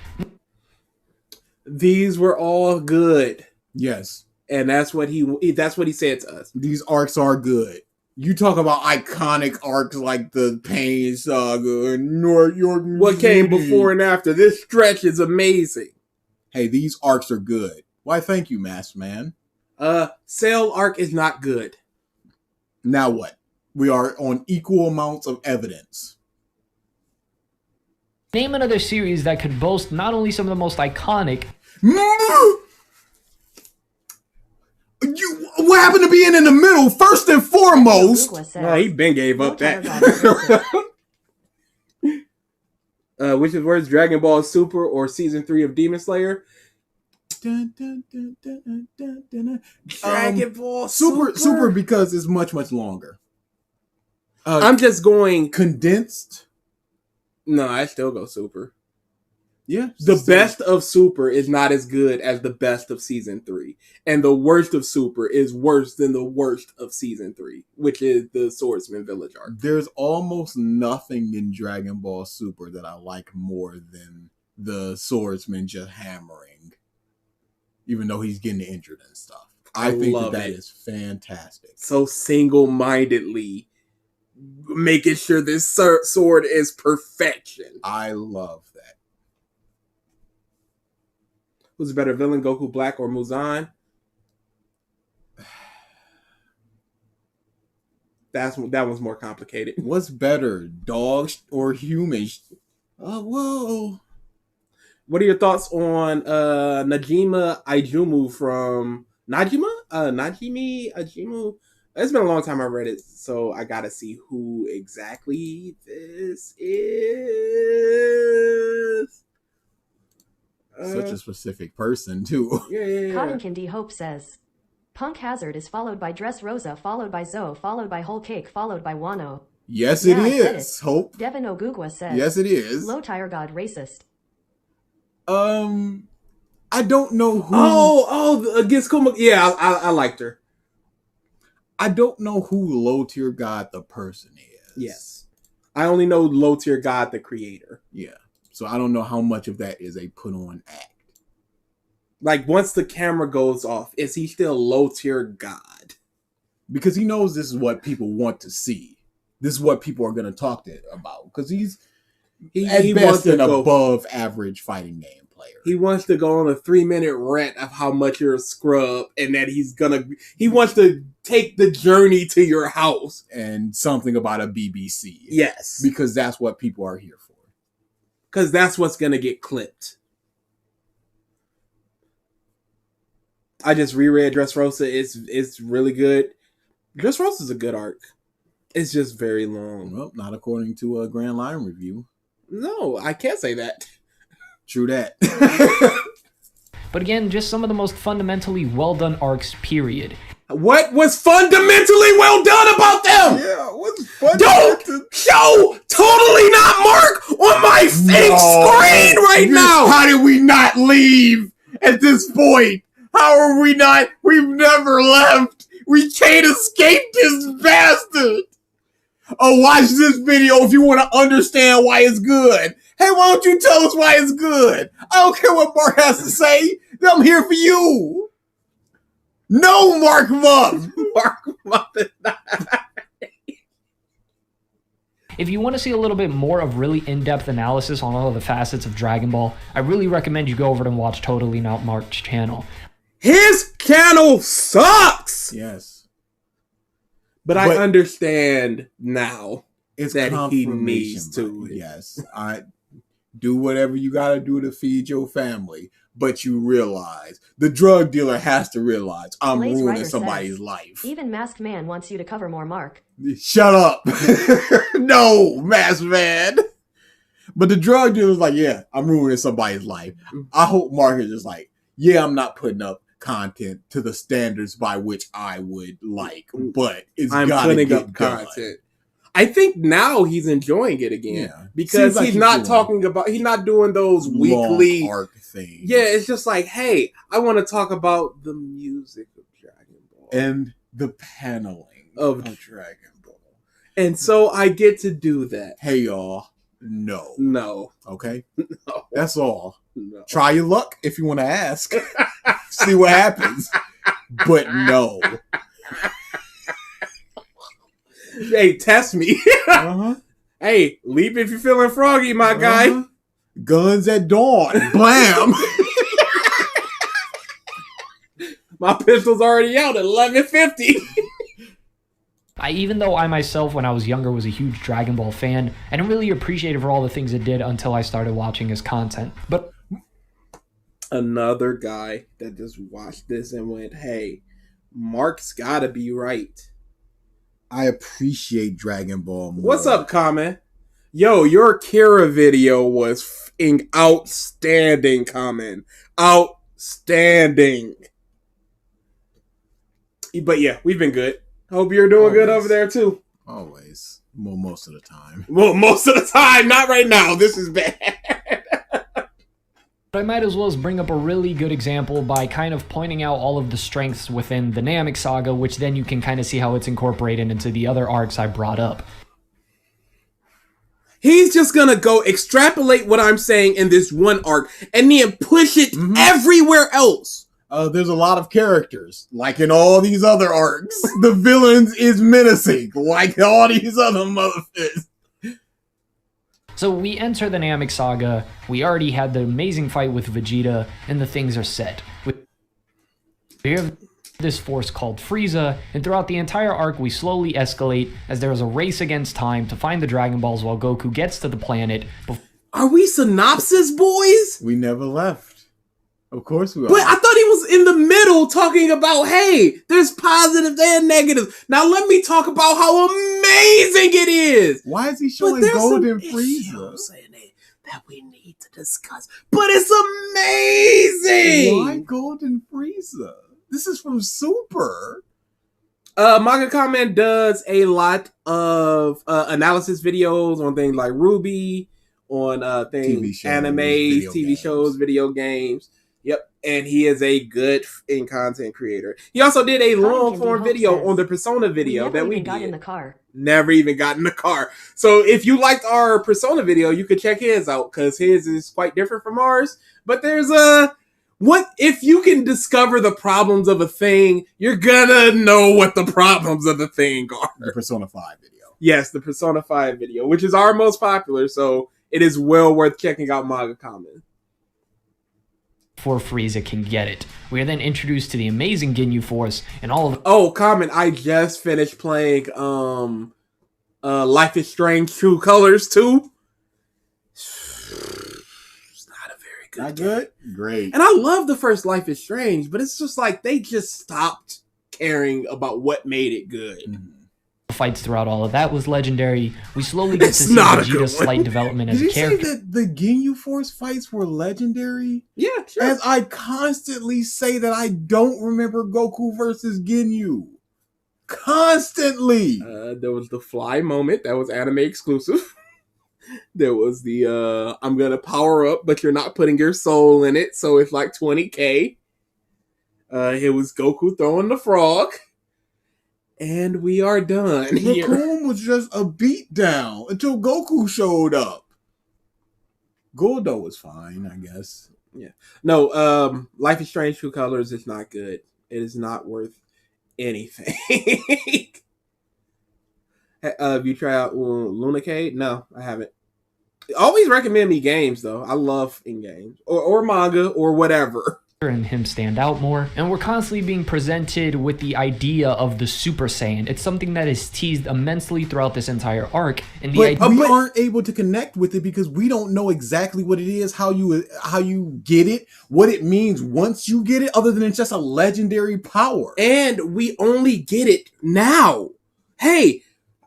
These were all good. Yes. And that's what he said to us. These arcs are good. You talk about iconic arcs like the Pain Saga and North York. What came before and after? This stretch is amazing. Hey, these arcs are good. Why, thank you, Masked Man. Cell arc is not good. Now what? We are on equal amounts of evidence. Name another series that could boast not only some of the most iconic... What happened to being in the middle? First and foremost. No, he been gave up that. Which is worse, Dragon Ball Super or Season 3 of Demon Slayer? Dragon Ball Super because it's much, much longer. I'm just going... Condensed? No, I still go Super. Yeah. The best of Super is not as good as the best of Season 3. And the worst of Super is worse than the worst of Season 3, which is the Swordsman Village arc. There's almost nothing in Dragon Ball Super that I like more than the Swordsman just hammering. Even though he's getting injured and stuff. I think that is fantastic. So single-mindedly making sure this sword is perfection. I love that. Who's a better villain, Goku Black or Muzan? That one's more complicated. What's better, dogs or humans? Whoa. What are your thoughts on Najima Ijumu from... Najimi Ijumu? It's been a long time I read it, so I gotta see who exactly this is. Such a specific person, too. Yeah. Cotton Candy Hope says, Punk Hazard is followed by Dress Rosa, followed by Zoe, followed by Whole Cake, followed by Wano. Yes, it is. Hope. Devin Ogugwa says, yes, it is. Low Tire God racist. I don't know who. Against Kuma. Yeah, I liked her. I don't know who Low Tier God the person is. Yes. I only know Low Tier God the creator. Yeah. So I don't know how much of that is a put on act. Like, once the camera goes off, is he still Low Tier God? Because he knows this is what people want to see. This is what people are going to talk about. Because he's at best an above average fighting game player. He wants to go on a 3-minute rant of how much you're a scrub and that he wants to take the journey to your house. And something about a BBC. Yes. Because that's what people are here for. Because that's what's going to get clipped. I just reread Dressrosa. It's really good. Dressrosa is a good arc. It's just very long. Well, not according to a Grand Line review. No, I can't say that. True that. But again, just some of the most fundamentally well-done arcs, period. What was fundamentally well done about them? Yeah, what's fundamentally... Don't show totally not Mark on my fake screen right now. How did we not leave at this point? How are we not? We've never left. We can't escape this bastard. Oh, watch this video if you want to understand why it's good. Hey, why don't you tell us why it's good? I don't care what Mark has to say. I'm here for you. No, Mark Muff. Mark Muff is not. If you want to see a little bit more of really in-depth analysis on all of the facets of Dragon Ball, I really recommend you go over and watch Totally Not Mark's channel. His channel sucks. Yes. But I understand now it's that he confirmation needs to. bias. Yes. I do whatever you gotta do to feed your family. But you realize, the drug dealer has to realize, I'm Blaze ruining Rider somebody's says, life. Even Masked Man wants you to cover more, Mark. Shut up. No, Masked Man. But the drug dealer's like, yeah, I'm ruining somebody's life. I hope Mark is just like, yeah, I'm not putting up content to the standards by which I would like, but I'm putting up content. I think now he's enjoying it again because like he's not talking about, he's not doing those weekly arc things. Yeah, it's just like, hey, I want to talk about the music of Dragon Ball and the paneling of Dragon Ball. And so I get to do that. Hey, y'all. No. Okay? No. That's all. No. Try your luck if you want to ask. See what happens. But no. Hey, test me. Hey, leap if you're feeling froggy, my guy. Guns at dawn. Blam. My pistol's already out at 11:50. Even though I myself, when I was younger, was a huge Dragon Ball fan, I didn't really appreciate it for all the things it did until I started watching his content. But another guy that just watched this and went, hey, Mark's gotta be right. I appreciate Dragon Ball more. What's up, Comment? Yo, your Kira video was outstanding, Comment. Outstanding. But yeah, we've been good. Hope you're doing good over there, too. Always. Well, most of the time. Well, most of the time. Not right now. This is bad. But I might as well bring up a really good example by kind of pointing out all of the strengths within the Namek saga, which then you can kind of see how it's incorporated into the other arcs I brought up. He's just gonna go extrapolate what I'm saying in this one arc and then push it everywhere else. There's a lot of characters, like in all these other arcs. The villains is menacing, like all these other motherfuckers. So we enter the Namek saga, we already had the amazing fight with Vegeta, and the things are set. We have this force called Frieza, and throughout the entire arc we slowly escalate as there is a race against time to find the Dragon Balls while Goku gets to the planet. Are we synopsis boys? We never left. Of course we are. But I thought he was in the middle talking about, hey, there's positives and negatives. Now let me talk about how amazing it is. Why is he showing Golden Frieza? That we need to discuss. But it's amazing. Why Golden Frieza? This is from Super. Manga Comment does a lot of analysis videos on things like Ruby, on things, animes, TV shows, video games. Yep, and he is a good content creator. He also did a long form video on the Persona video that we got in the car. Never even got in the car. So if you liked our Persona video, you could check his out because his is quite different from ours. But there's what if you can discover the problems of a thing, you're gonna know what the problems of the thing are. The Persona 5 video. Yes, the Persona 5 video, which is our most popular, so it is well worth checking out Manga Comment. Before Frieza can get it. We are then introduced to the amazing Ginyu Force and all of... Oh, Comment, I just finished playing Life is Strange True Colors 2. It's not a very good Not good? Great. And I love the first Life is Strange, but it's just like they just stopped caring about what made it good. Fights throughout all of that was legendary. We slowly get to see Vegeta's slight development as a character. Did you say that the Ginyu Force fights were legendary? Yeah, sure. As I constantly say that I don't remember Goku versus Ginyu. Constantly. There was the fly moment. That was anime exclusive. There was the I'm gonna power up, but you're not putting your soul in it, so it's like 20k. It was Goku throwing the frog. And we are done here. Raccoon was just a beatdown until Goku showed up. Goldo was fine, I guess. Yeah. No, Life is Strange True Colors is not good. It is not worth anything. Have you tried out Lunacade? No, I haven't. Always recommend me games, though. I love in games. Or manga or whatever. and him stand out more. And we're constantly being presented with the idea of the Super Saiyan. It's something that is teased immensely throughout this entire arc. And we aren't able to connect with it because we don't know exactly what it is, how you get it, what it means once you get it, other than it's just a legendary power. And we only get it now. Hey,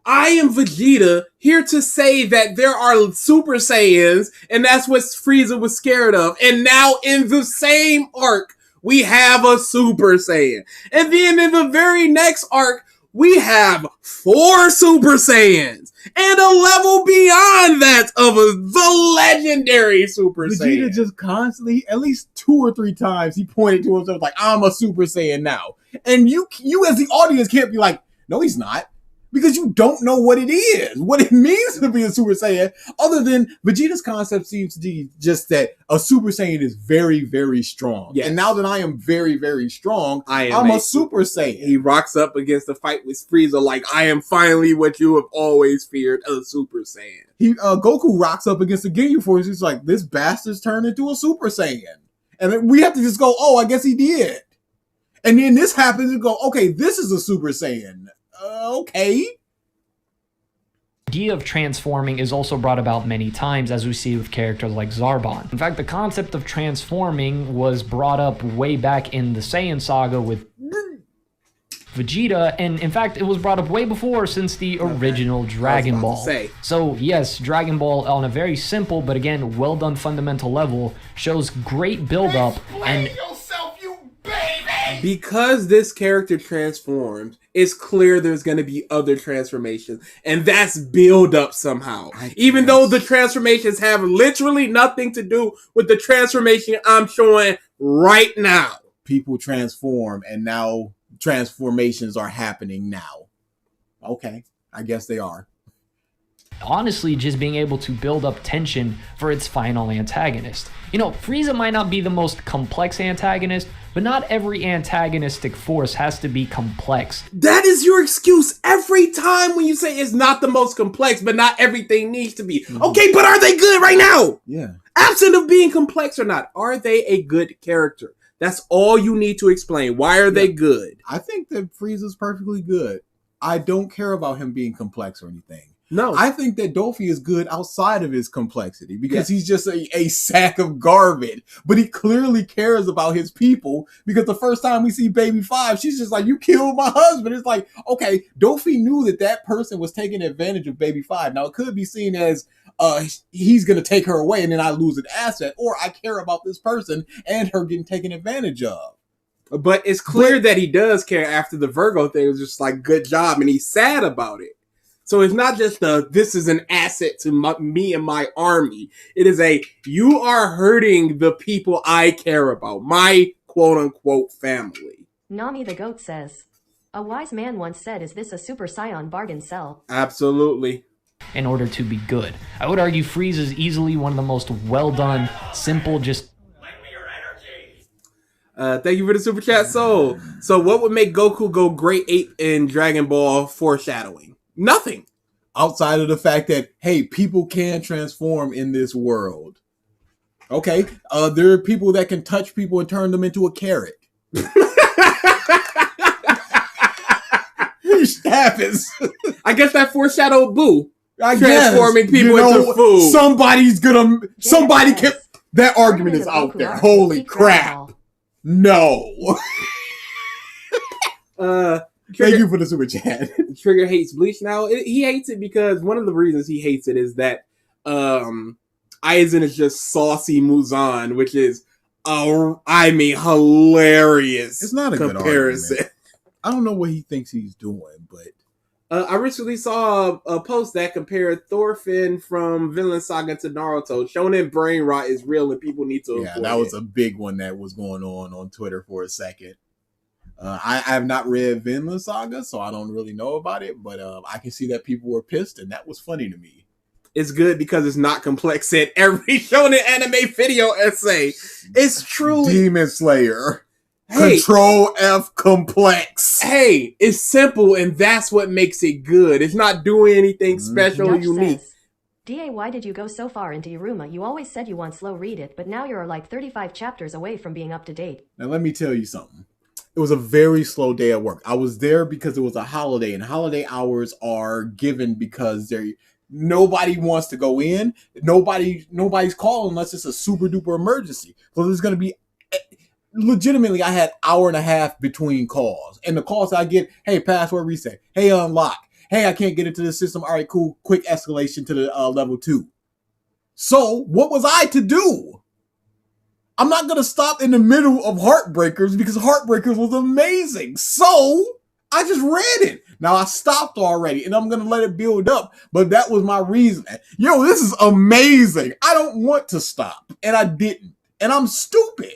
I am Vegeta, here to say that there are Super Saiyans, and that's what Frieza was scared of. And now in the same arc, we have a Super Saiyan. And then in the very next arc, we have 4 Super Saiyans. And a level beyond that of the legendary Super Saiyan. Vegeta just constantly, at least 2 or 3 times, he pointed to himself like, I'm a Super Saiyan now. And you as the audience can't be like, no, he's not. Because you don't know what it is, what it means to be a Super Saiyan, other than Vegeta's concept seems to be just that a Super Saiyan is very, very strong. Yes. And now that I am very, very strong, I'm a Super Saiyan. He rocks up against the fight with Frieza like, I am finally what you have always feared, a Super Saiyan. Goku rocks up against the Ginyu Force. He's like, this bastard's turned into a Super Saiyan. And then we have to just go, oh, I guess he did. And then this happens and go, okay, this is a Super Saiyan. Okay. The idea of transforming is also brought about many times, as we see with characters like Zarbon. In fact, the concept of transforming was brought up way back in the Saiyan saga with Vegeta, and in fact, it was brought up way before, since the original Dragon Ball. So yes, Dragon Ball on a very simple, but again, well done fundamental level, shows great build up and because this character transformed, it's clear there's going to be other transformations, and that's build up somehow. Even though the transformations have literally nothing to do with the transformation I'm showing right now. People transform, and now transformations are happening now. Okay, I guess they are. Honestly, just being able to build up tension for its final antagonist. You know, Frieza might not be the most complex antagonist, but not every antagonistic force has to be complex. That is your excuse every time when you say it's not the most complex, but not everything needs to be. Mm-hmm. Okay, but are they good right now? Yeah. Absent of being complex or not, are they a good character? That's all you need to explain. Why are they good? I think that Frieza's perfectly good. I don't care about him being complex or anything. No. I think that Dofi is good outside of his complexity because he's just a sack of garbage. But he clearly cares about his people because the first time we see Baby 5, she's just like, you killed my husband. It's like, okay, Dofi knew that person was taking advantage of Baby 5. Now, it could be seen as he's going to take her away and then I lose an asset, or I care about this person and her getting taken advantage of. But it's clear that he does care after the Virgo thing. It was just like, good job. And he's sad about it. So it's not just this is an asset to me and my army. It is you are hurting the people I care about. My quote-unquote family. Nami the Goat says, a wise man once said, is this a Super Saiyan bargain sell? Absolutely. In order to be good. I would argue Frieza is easily one of the most well-done, simple, just... Lend me your energy! Thank you for the super chat, Soul. So what would make Goku go great ape in Dragon Ball foreshadowing? Nothing. Outside of the fact that, hey, people can transform in this world. Okay, there are people that can touch people and turn them into a carrot. Happens. I guess that foreshadowed Boo. Transforming people into food. Somebody can. That argument is out there. Holy crap. No. Thank you for the super chat. Trigger hates Bleach now. He hates it because one of the reasons he hates it is that Aizen is just saucy Muzan, which is, hilarious. It's not a comparison. Good argument. I don't know what he thinks he's doing, but... I recently saw a post that compared Thorfinn from Vinland Saga to Naruto. Shonen brain rot is real and people need to avoid it. Yeah, that was a big one that was going on Twitter for a second. I have not read Vinland Saga, so I don't really know about it, but I can see that people were pissed, and that was funny to me. It's good because it's not complex in every shonen anime video essay. It's truly... Demon Slayer. Hey, Control F complex. Hey, it's simple, and that's what makes it good. It's not doing anything special or unique. DA, why did you go so far into Iruma? You always said you want slow read it, but now you're like 35 chapters away from being up to date. Now let me tell you something. It was a very slow day at work. I was there because it was a holiday, and holiday hours are given because nobody wants to go in. Nobody's calling unless it's a super duper emergency. So there's going to be legitimately, I had hour and a half between calls, and the calls I get, hey, password reset, hey, unlock, hey, I can't get into the system. All right, cool, quick escalation to the level 2. So what was I to do? I'm not going to stop in the middle of Heartbreakers because Heartbreakers was amazing. So I just read it. Now I stopped already and I'm going to let it build up. But that was my reason. Yo, this is amazing. I don't want to stop. And I didn't. And I'm stupid.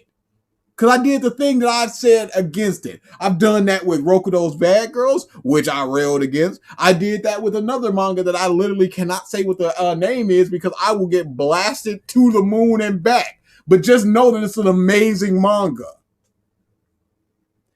Because I did the thing that I said against it. I've done that with Rokudo's Bad Girls, which I railed against. I did that with another manga that I literally cannot say what the name is because I will get blasted to the moon and back. But just know that it's an amazing manga.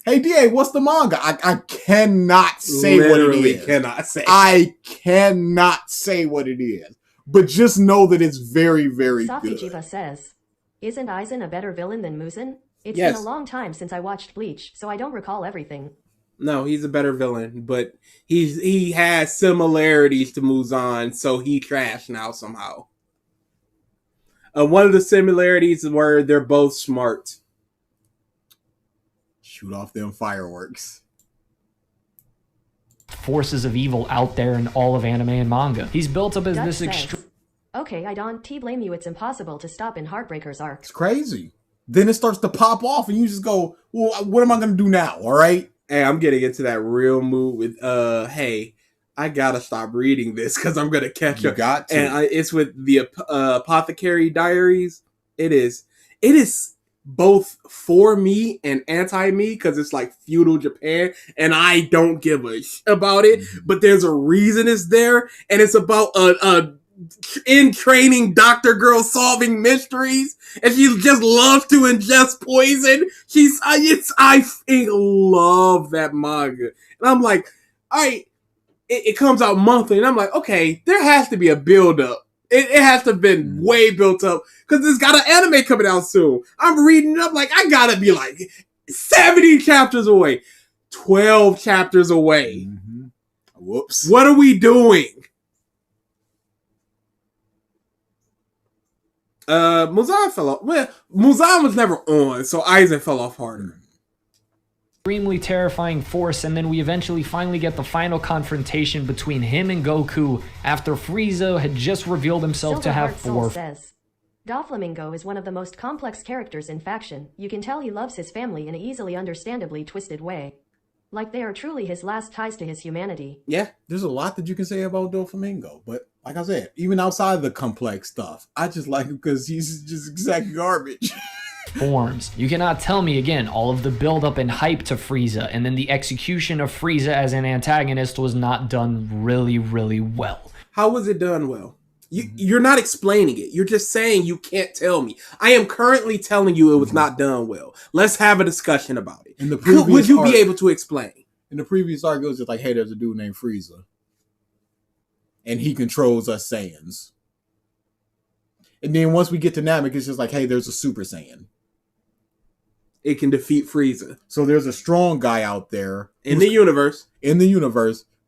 Hey, DA, what's the manga? I cannot say Literally what it is. cannot say. I cannot say what it is. But just know that it's very, very good. Safijiva says, isn't Aizen a better villain than Muzan? It's Yes. been a long time since I watched Bleach, so I don't recall everything. No, he's a better villain, but he has similarities to Muzan, so he trash now somehow. One of the similarities is where they're both smart. Shoot off them fireworks. Forces of evil out there in all of anime and manga. He's built up as Dutch this says, extreme. okay, I don't blame you. It's impossible to stop in Heartbreakers arc. It's crazy. Then it starts to pop off and you just go, well, what am I going to do now? All right. Hey, I'm getting into that real mood with, hey, I gotta stop reading this because I'm gonna catch You up. got to. And it's with the Apothecary Diaries. It is both for me and anti me because it's like feudal Japan, and I don't give a about it. But there's a reason it's there, and it's about a in training doctor girl solving mysteries, and she just loves to ingest poison. I love that manga, and I'm like, all right. It comes out monthly, and I'm like, okay, there has to be a build-up. It has to have been way built up, because it's got an anime coming out soon. I'm reading it up like, I gotta be like 70 chapters away. 12 chapters away. Mm-hmm. Whoops. What are we doing? Muzan fell off. Well, Muzan was never on, so Aizen fell off harder. Extremely terrifying force, and then we eventually finally get the final confrontation between him and Goku after Frieza had just revealed himself to have Silverheart Soul 4. says, Doflamingo is one of the most complex characters in Faction. You can tell he loves his family in an easily understandably twisted way. Like they are truly his last ties to his humanity. Yeah. There's a lot that you can say about Doflamingo, but like I said, even outside of the complex stuff, I just like him because he's just exact garbage. Forms. You cannot tell me again all of the build up and hype to Frieza, and then the execution of Frieza as an antagonist was not done really, really well. How was it done well? You're not explaining it. You're just saying you can't tell me. I am currently telling you it was not done well. Let's have a discussion about it. In the previous Would you arc, be able to explain? In the previous arc, it was just like, hey, there's a dude named Frieza. And he controls us Saiyans. And then once we get to Namek, it's just like, hey, there's a Super Saiyan. It can defeat Frieza. So there's a strong guy out there In the universe.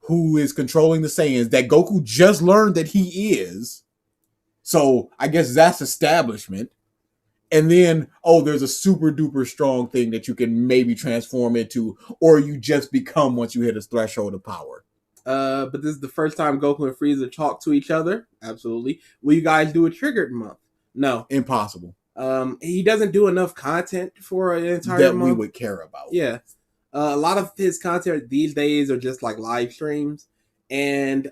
Who is controlling the Saiyans that Goku just learned that he is. So I guess that's establishment. And then, there's a super duper strong thing that you can maybe transform into, or you just become once you hit a threshold of power. But this is the first time Goku and Frieza talk to each other. Absolutely. Will you guys do a triggered month? No. Impossible. He doesn't do enough content for an entire that month. we would care about. Yeah. A lot of his content these days are just like live streams, and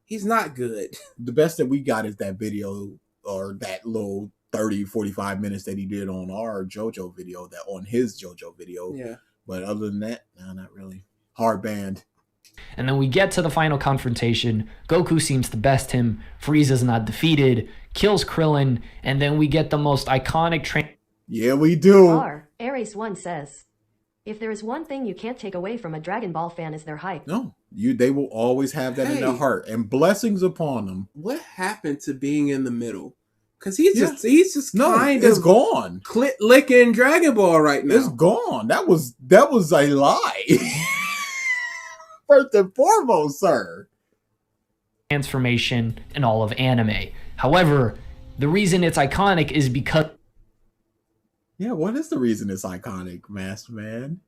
he's not good. The best that we got is that video, or that little 30, 45 minutes that he did on our JoJo video, that on his JoJo video. Yeah. But other than that, no, not really. Hard band. And then we get to the final confrontation. Goku seems to best him. Frieza's not defeated. Kills Krillin. And then we get the most iconic Yeah, we do. Ares1 says, if there is one thing you can't take away from a Dragon Ball fan is their hype. No. They will always have that in their Hey. heart, and blessings upon them. What happened to being in the middle? Because he's Yeah. just No, kind it's of gone. clit licking Dragon Ball right now. It's gone. That was a lie. First and foremost, sir. Transformation in all of anime. However, the reason it's iconic is because Yeah, what is the reason it's iconic, Master Man?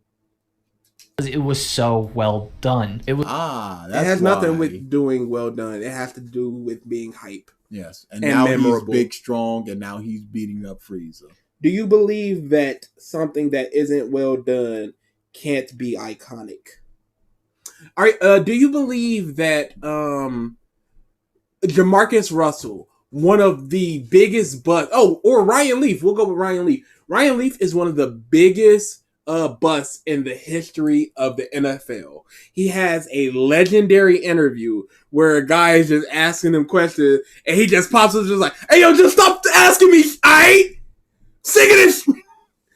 it was so well done. It was That's It has why. nothing with doing well done. It has to do with being hype. Yes, and now memorable. he's big, strong, and now he's beating up Frieza. Do you believe that something that isn't well done can't be iconic? All right, do you believe that Jamarcus Russell, one of the biggest or Ryan Leaf, we'll go with Ryan Leaf. Ryan Leaf is one of the biggest busts in the history of the NFL. He has a legendary interview where a guy is just asking him questions and he just pops up just like, "Hey, yo, just stop asking me, alright? Sick of this."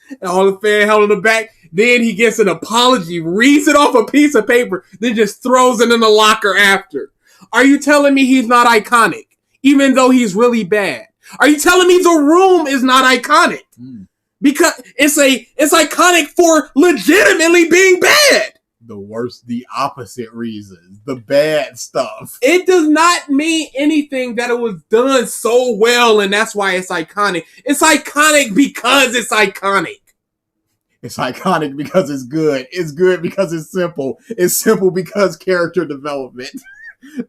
And all the fan held in the back. Then he gets an apology, reads it off a piece of paper, then just throws it in the locker after. Are you telling me he's not iconic, even though he's really bad? Are you telling me The Room is not iconic? Because it's iconic for legitimately being bad. The opposite reasons, the bad stuff. It does not mean anything that it was done so well, and that's why it's iconic. It's iconic because it's iconic. It's iconic because it's good. It's good because it's simple. It's simple because character development.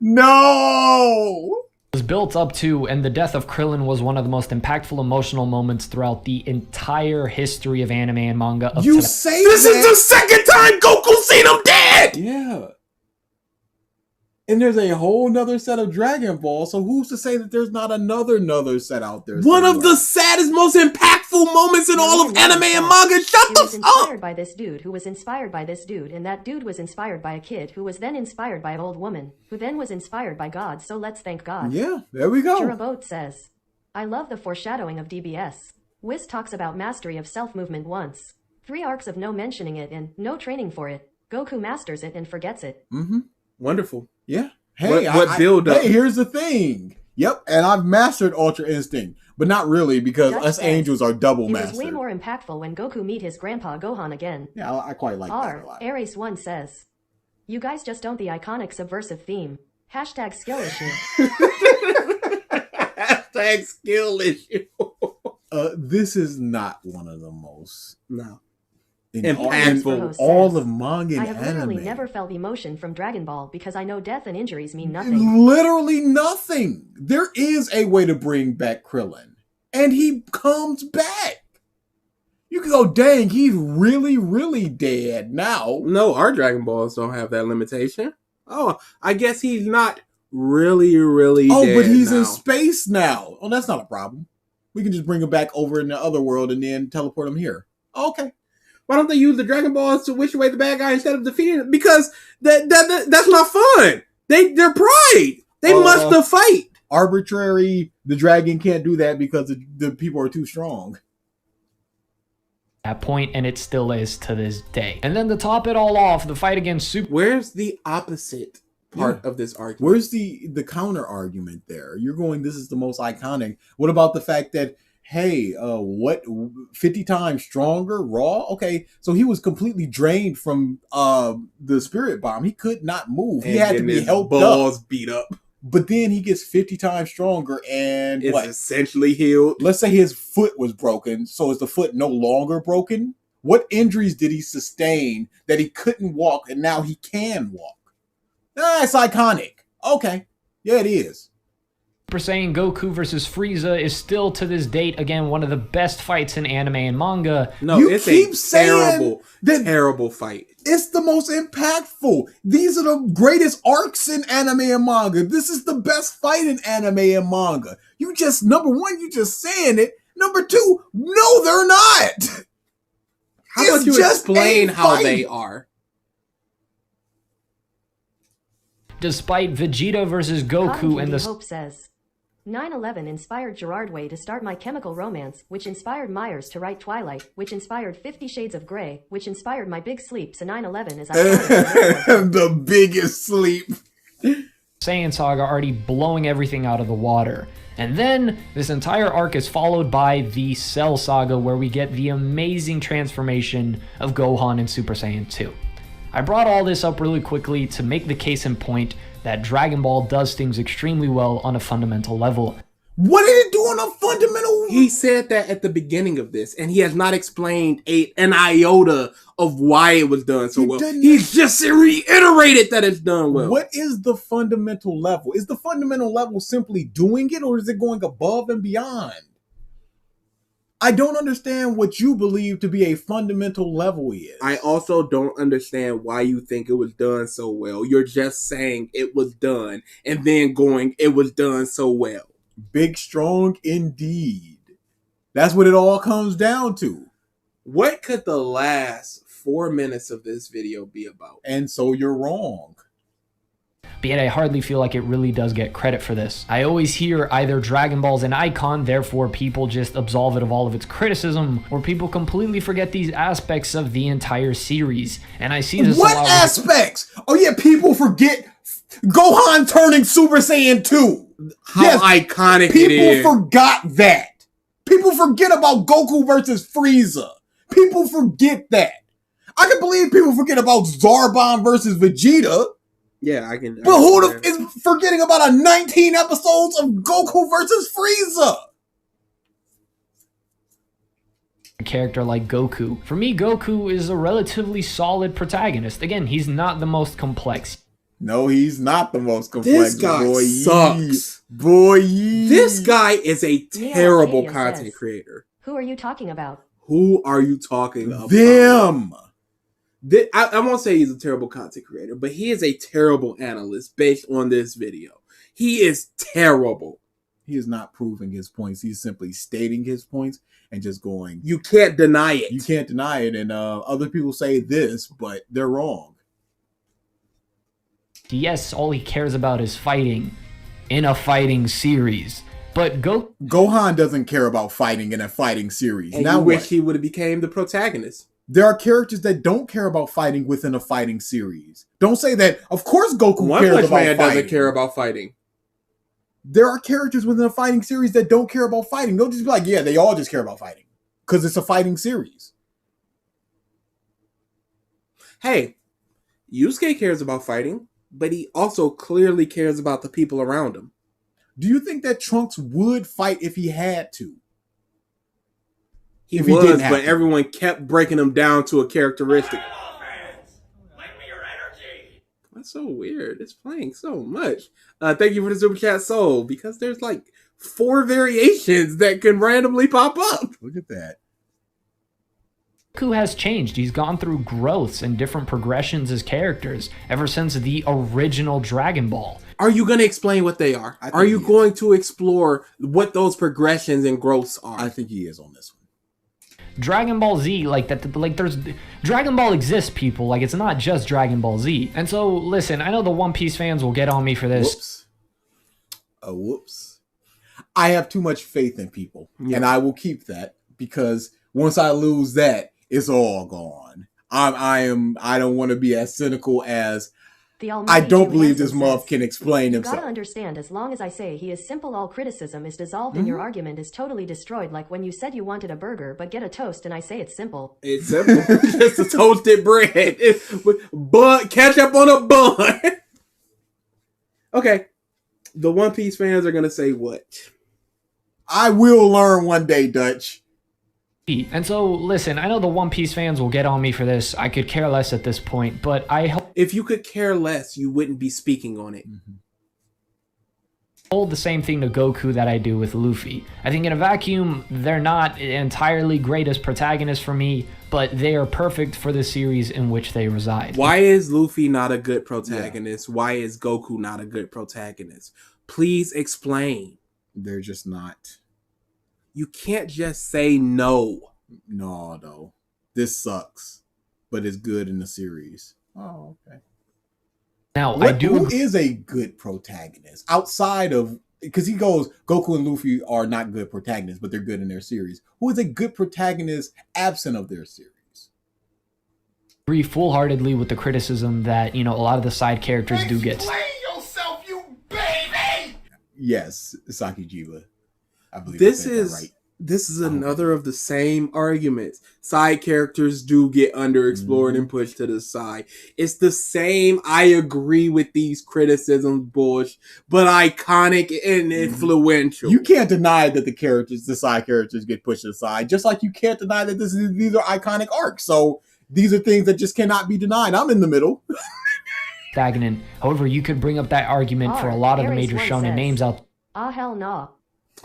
No! was built up to, and the death of Krillin was one of the most impactful emotional moments throughout the entire history of anime and manga. You say This is the second time Goku's seen him dead! Yeah. And there's a whole nother set of Dragon Ball, so who's to say that there's not another set out there? One of the saddest, most impactful moments in all of anime and manga. Shut It the was fuck up! inspired by this dude who was inspired by this dude, and that dude was inspired by a kid who was then inspired by an old woman, who then was inspired by God, so let's thank God. Yeah, there we go. Jirabot says, I love the foreshadowing of DBS. Whis talks about mastery of self-movement once. 3 arcs of no mentioning it and no training for it. Goku masters it and forgets it. Mm-hmm. Wonderful. Yeah. Hey, what build up? Hey, here's the thing. Yep, and I've mastered Ultra Instinct, but not really because Just us says, angels are double It was mastered. way more impactful when Goku meet his grandpa Gohan again. Yeah, I quite like that a lot. Ares 1 says, you guys just don't the iconic subversive theme. Hashtag skill issue. Hashtag skill issue. This is not one of the most No. impactful all of manga and I have literally anime. never felt emotion from Dragon Ball because I know death and injuries mean nothing. Literally nothing. There is a way to bring back Krillin, and he comes back. You can go, dang, he's really, really dead now. No, our Dragon Balls don't have that limitation. Oh, I guess he's not really, really dead But he's now. in space now. Oh, that's not a problem. We can just bring him back over in the other world and then teleport him here. Okay. Why don't they use the Dragon Balls to wish away the bad guy instead of defeating him? Because that's not fun. They're pride. They must to fight. Arbitrary. The dragon can't do that because the people are too strong. That point, and it still is to this day. And then to top it all off, the fight against Super. Where's the opposite part of this argument? Where's the counter argument there? You're going, this is the most iconic. What about the fact that, hey, 50 times stronger, raw? Okay, so he was completely drained from the spirit bomb. He could not move. He had to be helped balls up. beat up. But then he gets 50 times stronger and It's essentially healed. Let's say his foot was broken. So is the foot no longer broken? What injuries did he sustain that he couldn't walk and now he can walk? It's iconic. Okay. Yeah, it is. Super Saiyan Goku versus Frieza is still to this date, again, one of the best fights in anime and manga. No, You it's keep a saying terrible fight. It's the most impactful. These are the greatest arcs in anime and manga. This is the best fight in anime and manga. You just, number one, you just saying it. Number two, no, they're not. How about you explain how they are? Despite Vegeta versus Goku Cotton and Candy the Hope says, 9/11 inspired Gerard Way to start My Chemical Romance, which inspired Myers to write Twilight, which inspired 50 Shades of Grey, which inspired My Big Sleep, so 9/11 is iconic. The biggest sleep. Saiyan Saga already blowing everything out of the water. And then this entire arc is followed by the Cell Saga, where we get the amazing transformation of Gohan in Super Saiyan 2. I brought all this up really quickly to make the case in point that Dragon Ball does things extremely well on a fundamental level. What did it do on a fundamental? He said that at the beginning of this, and he has not explained an iota of why it was done so well. He's just reiterated that it's done well. What is the fundamental level? Is the fundamental level simply doing it, or is it going above and beyond? I don't understand what you believe to be a fundamental level is. I also don't understand why you think it was done so well. You're just saying it was done, and then going, it was done so well. Big, strong indeed. That's what it all comes down to. What could the last 4 minutes of this video be about? And so you're wrong. But yet I hardly feel like it really does get credit for this. I always hear either Dragon Ball's an icon, therefore people just absolve it of all of its criticism, or people completely forget these aspects of the entire series. And I see this What a lot aspects? Oh yeah, people forget Gohan turning Super Saiyan 2. How iconic it is. People forgot that. People forget about Goku versus Frieza. People forget that. I can believe people forget about Zarbon versus Vegeta. Yeah, I can. But who is forgetting about a 19 episodes of Goku versus Frieza? A character like Goku. For me, Goku is a relatively solid protagonist. Again, he's not the most complex. No, he's not the most complex. This guy boy. sucks. Boy. This guy is a terrible Mia content says, creator. Who are you talking about? Who are you talking about? Them. I won't say he's a terrible content creator, but he is a terrible analyst based on this video. He is terrible. He is not proving his points. He's simply stating his points and just going. You can't deny it. You can't deny it. And other people say this, but they're wrong. Yes, all he cares about is fighting in a fighting series. But Gohan doesn't care about fighting in a fighting series. And now you wish what? he would have became the protagonist. There are characters that don't care about fighting within a fighting series. Don't say that. Of course, Goku One cares Punch about Man fighting. doesn't care about fighting. There are characters within a fighting series that don't care about fighting. They'll just be like, yeah, they all just care about fighting because it's a fighting series. Hey, Yusuke cares about fighting, but he also clearly cares about the people around him. Do you think that Trunks would fight if he had to? He If he was, didn't have but to. everyone kept breaking him down to a characteristic. Lend me your energy. That's so weird. It's playing so much. Thank you for the super chat, Soul, because there's like 4 variations that can randomly pop up. Look at that. Goku has changed. He's gone through growths and different progressions as characters ever since the original Dragon Ball. Are you going to explain what they are? I think Are you he is. going to explore what those progressions and growths are? I think he is on this one. Dragon Ball Z, there's Dragon Ball exists, people. Like, it's not just Dragon Ball Z. And so, listen, I know the One Piece fans will get on me for this. Whoops. I have too much faith in people, and I will keep that because once I lose that, it's all gone. I don't want to be as cynical as The I Almighty don't Jim believe Henson this muff says, can explain You gotta himself. understand, as long as I say he is simple, all criticism is dissolved and your argument is totally destroyed, like when you said you wanted a burger but get a toast and I say it's simple. It's simple. Just a toasted bread. But ketchup on a bun. Okay. The One Piece fans are going to say what? I will learn one day, Dutch. And so, listen, I know the One Piece fans will get on me for this. I could care less at this point, but If you could care less, you wouldn't be speaking on it. hold the same thing to Goku that I do with Luffy. I think in a vacuum, they're not entirely great as protagonists for me, but they are perfect for the series in which they reside. Why is Luffy not a good protagonist? Why is Goku not a good protagonist? Please explain. They're just not. You can't just say no. No. This sucks, but it's good in the series. Oh, okay. Now, Who I do... is a good protagonist outside of because he goes, Goku and Luffy are not good protagonists, but they're good in their series. Who is a good protagonist absent of their series? Agree full-heartedly with the criticism that, a lot of the side characters do get. Explain yourself, you baby! Yes, Sakijiwa. I believe This I said that is right. this is another of the same arguments. Side characters do get underexplored and pushed to the side. It's the same. I agree with these criticisms, Bush, but iconic and influential. You can't deny that the side characters get pushed to the side, just like you can't deny that these are iconic arcs. So these are things that just cannot be denied. I'm in the middle. Stagnant. However, you could bring up that argument for a lot of the major shonen names out. Ah, hell no.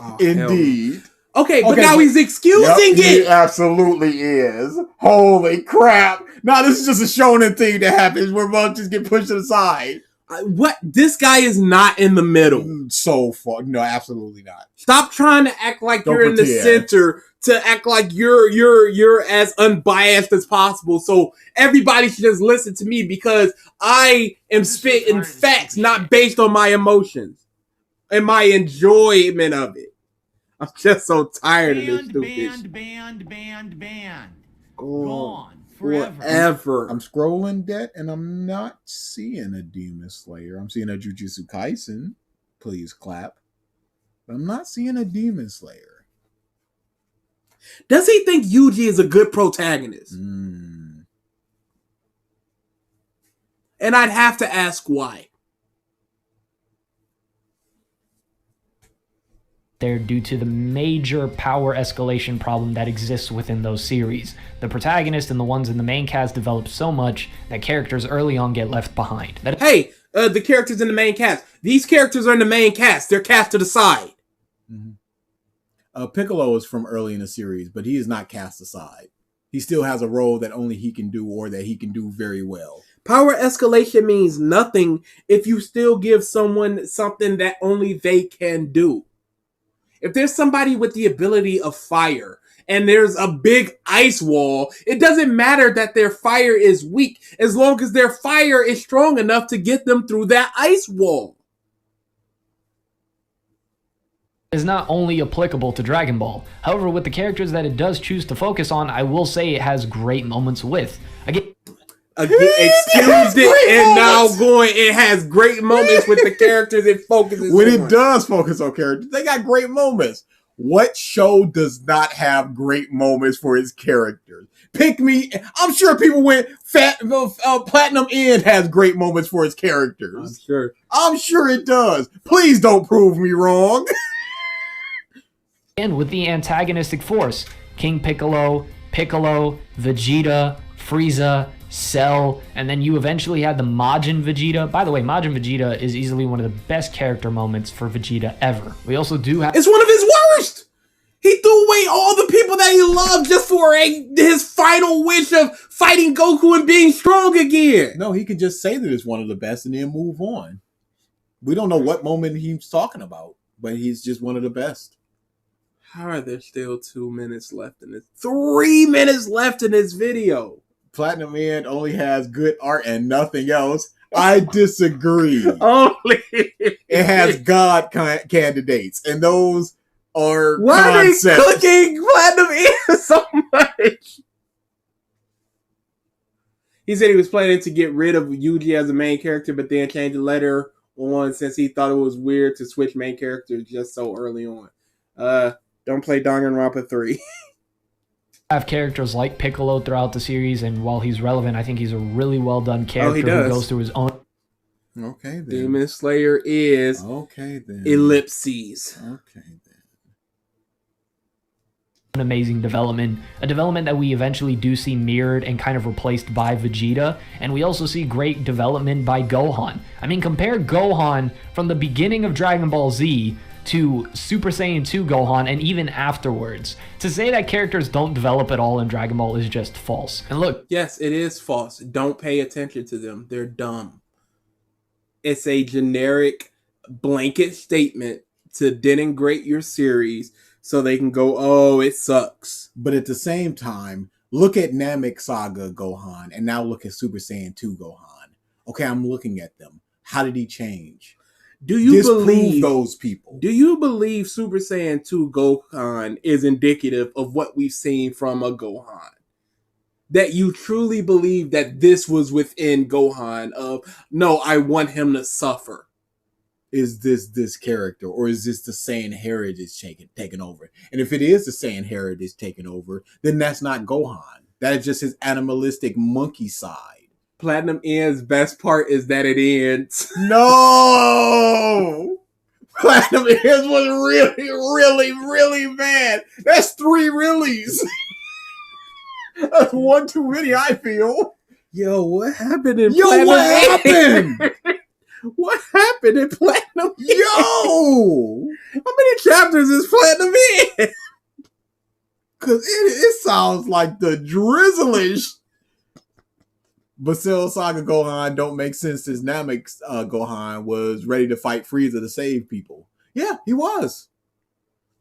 Oh, Indeed. Okay, but Okay, now he's excusing He it. absolutely is. Holy crap. Now this is just a shonen thing that happens where monsters get pushed to the side. What? This guy is not in the middle. So far. No, absolutely not. Stop trying to act like Don't you're in the pretend. center, to act like you're as unbiased as possible. So everybody should just listen to me because I am spitting facts, not based on my emotions and my enjoyment of it. I'm just so tired of this stupid shit. Banned. Oh, Gone. Forever. forever. I'm scrolling that and I'm not seeing a Demon Slayer. I'm seeing a Jujutsu Kaisen. Please clap. But I'm not seeing a Demon Slayer. Does he think Yuji is a good protagonist? And I'd have to ask why. There due to the major power escalation problem that exists within those series. The protagonists and the ones in the main cast develop so much that characters early on get left behind. Hey, the characters in the main cast. These characters are in the main cast. They're cast to the side. Piccolo is from early in the series, but he is not cast aside. He still has a role that only he can do or that he can do very well. Power escalation means nothing if you still give someone something that only they can do. If there's somebody with the ability of fire and there's a big ice wall, it doesn't matter that their fire is weak as long as their fire is strong enough to get them through that ice wall. Is not only applicable to Dragon Ball. However, with the characters that it does choose to focus on, I will say it has great moments with. Again, Excused it and now going, it has great moments with the characters it focuses When on. it does focus on characters, they got great moments. What show does not have great moments for its characters? Pick me. I'm sure people went Platinum End has great moments for its characters. I'm sure it does. Please don't prove me wrong. with the antagonistic force, King Piccolo, Vegeta, Frieza, Cell, and then you eventually had the Majin Vegeta. By the way, Majin Vegeta is easily one of the best character moments for Vegeta ever. We also do have... It's one of his worst! He threw away all the people that he loved just for his final wish of fighting Goku and being strong again. No, he can just say that it's one of the best and then move on. We don't know what moment he's talking about, but he's just one of the best. How are there still 2 minutes left in this? 3 minutes left in this video. Platinum End only has good art and nothing else. I disagree. Only it has God candidates, and those are why concepts. are they cooking Platinum End so much? He said he was planning to get rid of Yuji as a main character, but then change the letter on since he thought it was weird to switch main characters just so early on. Don't play Danganronpa 3. have characters like Piccolo throughout the series, and while he's relevant, I think he's a really well done character who goes through his own. Okay, then. Demon Slayer is ellipses. Okay, then. An amazing development, a development that we eventually do see mirrored and kind of replaced by Vegeta, and we also see great development by Gohan. I mean, compare Gohan from the beginning of Dragon Ball Z to Super Saiyan 2 Gohan, and even afterwards. To say that characters don't develop at all in Dragon Ball is just false. And look, yes, it is false. Don't pay attention to them. They're dumb. It's a generic blanket statement to denigrate your series so they can go, oh, it sucks. But at the same time, look at Namek Saga Gohan, and now look at Super Saiyan 2 Gohan. Okay, I'm looking at them. How did he change? Do you disprove believe those people? Do you believe Super Saiyan 2 Gohan is indicative of what we've seen from a Gohan? That you truly believe that this was within Gohan of, no, I want him to suffer. Is this character, or is this the Saiyan heritage taking over? And if it is the Saiyan heritage taking over, then that's not Gohan. That is just his animalistic monkey side. Platinum End's best part is that it ends. No! Platinum Ends was really, really, really bad. That's 3 reallys. That's one too many, I feel. Yo, what happened in Yo, Platinum what End? happened? What happened in Platinum End? Yo! How many chapters is Platinum End? Because it sounds like the drizzlish. But Cell Saga Gohan don't make sense since Namek Gohan was ready to fight Frieza to save people. Yeah, he was.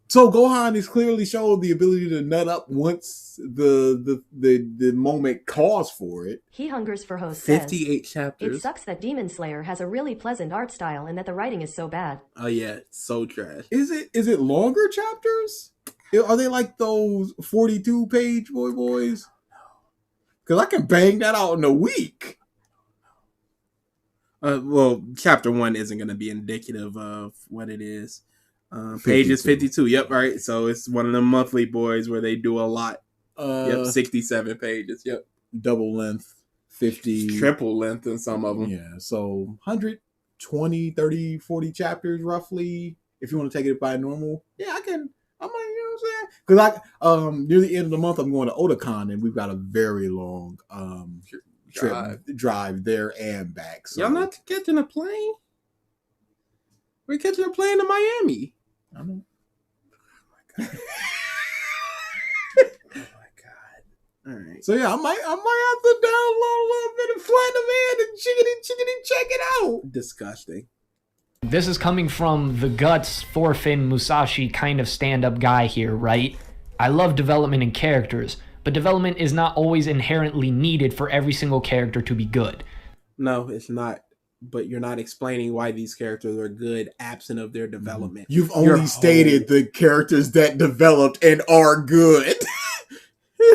So Gohan is clearly showed the ability to nut up once the moment calls for it. He hungers for host says, 58 chapters. it sucks that Demon Slayer has a really pleasant art style and that the writing is so bad. Oh yeah, it's so trash. Is it longer chapters? Are they like those 42-page boys? Because I can bang that out in a week. Well, chapter 1 isn't going to be indicative of what it is. Page is 52. Yep, right. So it's one of the monthly boys where they do a lot. Yep, 67 pages. Yep. Double length, 50. Triple length in some of them. Yeah, so 120, 30, 40 chapters roughly. If you want to take it by normal. Yeah, I might, you know what I'm saying? Because near the end of the month, I'm going to Otakon, and we've got a very long drive there and back. So. Y'all not catching a plane? We're catching a plane to Miami. I know. Oh my god. All right. So yeah, I might have to download a little bit of Platinum End and chickity check it out. Disgusting. This is coming from the guts, Thorfinn Musashi kind of stand-up guy here, right? I love development in characters, but development is not always inherently needed for every single character to be good. No, it's not. But you're not explaining why these characters are good absent of their development. You've only stated the characters that developed and are good.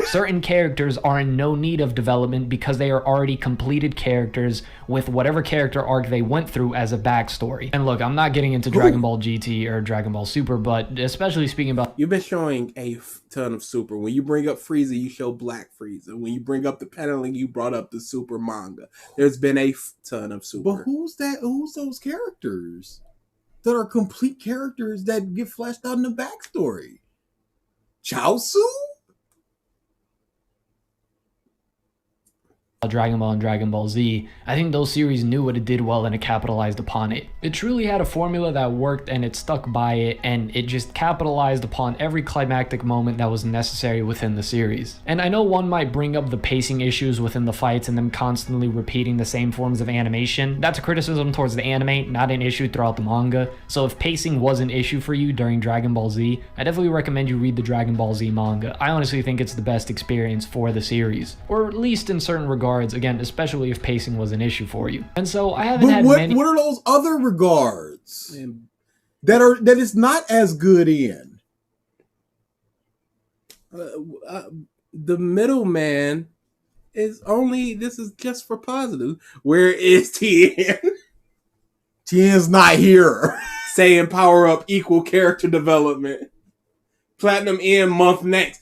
Certain characters are in no need of development because they are already completed characters with whatever character arc they went through as a backstory. And look, I'm not getting into Dragon Ball GT or Dragon Ball Super, but especially speaking about... You've been showing a ton of Super. When you bring up Frieza, you show Black Frieza. When you bring up the pedaling, you brought up the Super manga. There's been a ton of Super. But who's those characters that are complete characters that get fleshed out in the backstory? Chaozu? Dragon Ball and Dragon Ball Z, I think those series knew what it did well and it capitalized upon it. It truly had a formula that worked and it stuck by it, and it just capitalized upon every climactic moment that was necessary within the series. And I know one might bring up the pacing issues within the fights and them constantly repeating the same forms of animation. That's a criticism towards the anime, not an issue throughout the manga. So if pacing was an issue for you during Dragon Ball Z, I definitely recommend you read the Dragon Ball Z manga. I honestly think it's the best experience for the series, or at least in certain regards. Again, especially if pacing was an issue for you. And so I haven't had many... What are those other regards that is not as good in? The middleman is only... This is just for positive. Where is Tien? Tien's not here. Saying power up equal character development. Platinum End month next.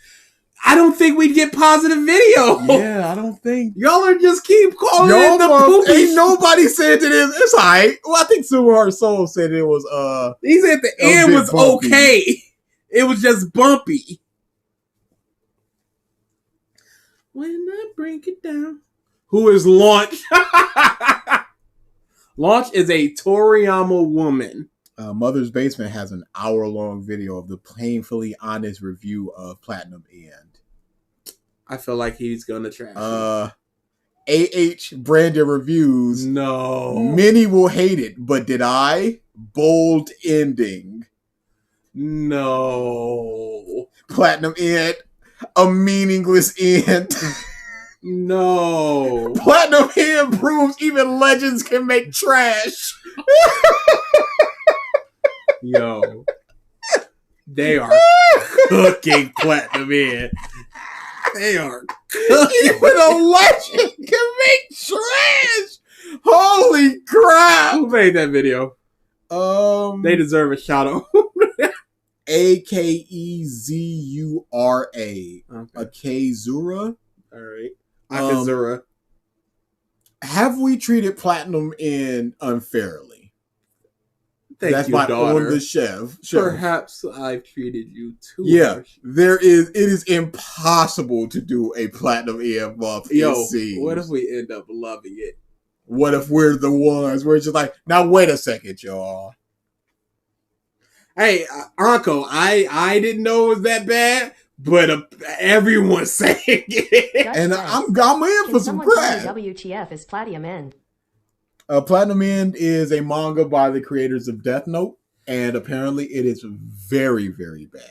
I don't think we'd get positive video. Yeah, I don't think. Y'all are just keep calling it the poopy. Ain't nobody said that it's alright. Well, I think Super Heart Soul said it was he said the end was bumpy. Okay. It was just bumpy. When I break it down. Who is Launch? Launch is a Toriyama woman. Mother's Basement has an hour-long video of the painfully honest review of Platinum End. I feel like he's gonna trash it. Branded reviews. No. Many will hate it, but did I? Bold ending. No. Platinum End. A meaningless end. No. Platinum End proves even legends can make trash. Yo, they are cooking Platinum in. They are cooking. Even a legend can make trash. Holy crap! Who made that video? They deserve a shout out. Akezura. Okay. Akezura. All right. Akazura. Have we treated Platinum in unfairly? That's my daughter. on the shelf. Perhaps I've treated you too harsh. It is impossible to do a Platinum EF buff. What if we end up loving it? What if we're the ones where it's just like, now wait a second, y'all. Hey, Anko, I didn't know it was that bad, but everyone's saying it. Dutch And says, I'm in "Can for some someone tell me crap. WTF is Platinum End?" Platinum End is a manga by the creators of Death Note, and apparently it is very, very bad.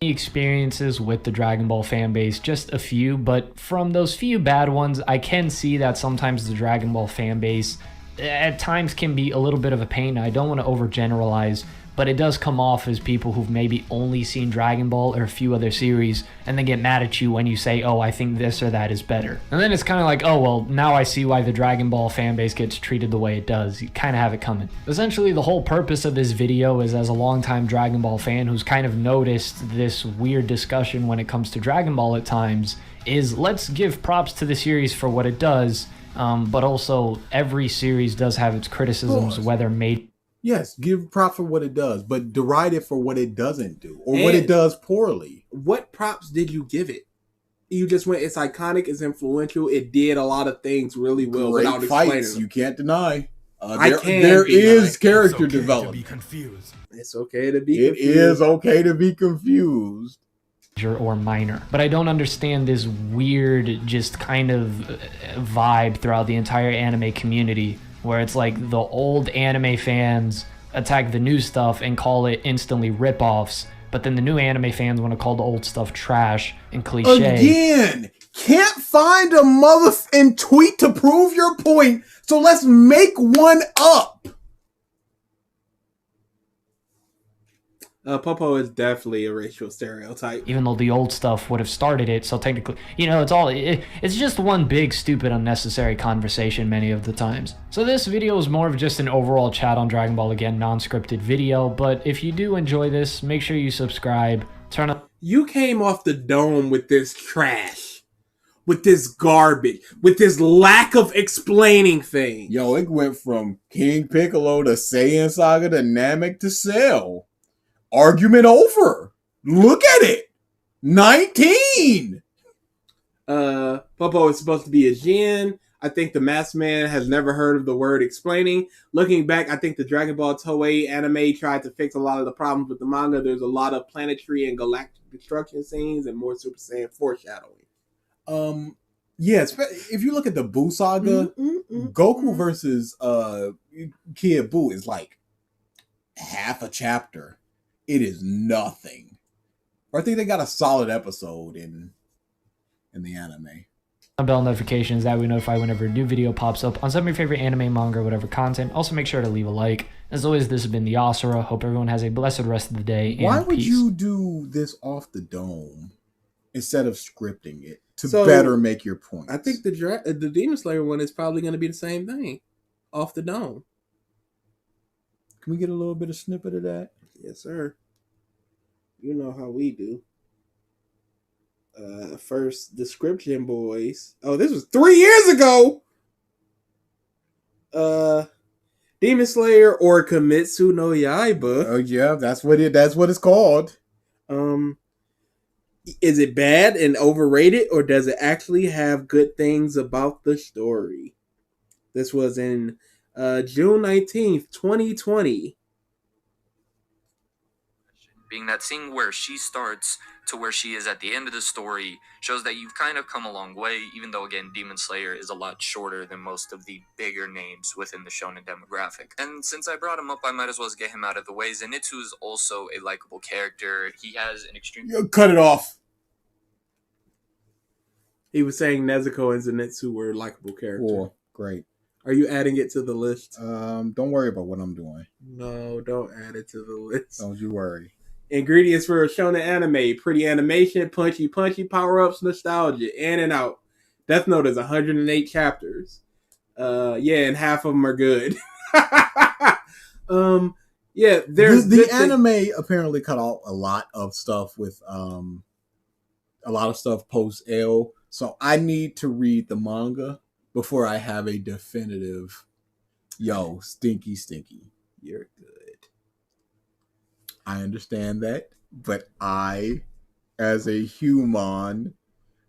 Experiences with the Dragon Ball fan base, just a few, but from those few bad ones, I can see that sometimes the Dragon Ball fan base at times can be a little bit of a pain. I don't want to overgeneralize, but it does come off as people who've maybe only seen Dragon Ball or a few other series and then get mad at you when you say, oh, I think this or that is better. And then it's kind of like, oh, well, now I see why the Dragon Ball fan base gets treated the way it does. You kind of have it coming. Essentially, the whole purpose of this video is, as a longtime Dragon Ball fan who's kind of noticed this weird discussion when it comes to Dragon Ball at times, is let's give props to the series for what it does, but also every series does have its criticisms, whether made... Yes, give props for what it does, but deride it for what it doesn't do or what it does poorly. What props did you give it? You just went, it's iconic, it's influential, it did a lot of things really well. Great without fights, explaining you can't deny. there is character To be development. confused. It's okay to be It confused. is okay to be confused. or minor. But I don't understand this weird just kind of vibe throughout the entire anime community where it's like the old anime fans attack the new stuff and call it instantly ripoffs, but then the new anime fans want to call the old stuff trash and cliche. Again, can't find a motherfucking tweet to prove your point, so let's make one up. Popo is definitely a racial stereotype. Even though the old stuff would have started it, so technically, you know, it's just one big, stupid, unnecessary conversation many of the times. So this video is more of just an overall chat on Dragon Ball, again, non-scripted video, but if you do enjoy this, make sure you subscribe, turn on... You came off the dome with this trash, with this garbage, with this lack of explaining things. Yo, it went from King Piccolo to Saiyan Saga to Namek to Cell. Argument over. Look at it. 19. Popo is supposed to be a Jin. I think the masked man has never heard of the word explaining. Looking back, I think the Dragon Ball Toei anime tried to fix a lot of the problems with the manga. There's a lot of planetary and galactic destruction scenes and more Super Saiyan foreshadowing. Yes, if you look at the Buu saga, Goku versus Kid Buu is like half a chapter. It is nothing. Or I think they got a solid episode in the anime. bell notifications, that we notify whenever a new video pops up on some of your favorite anime, manga, or whatever content. Also make sure to leave a like. As always, this has been the Asura. Hope everyone has a blessed rest of the day. Why and would peace. you do this off the dome instead of scripting it to So, better make your point? I think the Demon Slayer one is probably going to be the same thing, off the dome. Can we get a little bit of snippet of that? Yes, sir. You know how we do. First description, boys. Oh, this was 3 years ago. Demon Slayer or Kimetsu no Yaiba. Oh yeah, that's what it's called. Is it bad and overrated, or does it actually have good things about the story? This was in June 19th, 2020. Being that seeing where she starts to where she is at the end of the story shows that you've kind of come a long way, even though, again, Demon Slayer is a lot shorter than most of the bigger names within the shonen demographic. And since I brought him up, I might as well get him out of the way. Zenitsu is also a likable character. He has an extreme... Cut it off. He was saying Nezuko and Zenitsu were likable characters. Cool. Great. Are you adding it to the list? Don't worry about what I'm doing. No, don't add it to the list. Don't you worry. Ingredients for a shonen anime: pretty animation, punchy, power-ups, nostalgia, in and out. Death Note is 108 chapters. And half of them are good. There's the anime apparently cut out a lot of stuff with a lot of stuff post L. So I need to read the manga before I have a definitive, stinky. You're good. I understand that, but I, as a human,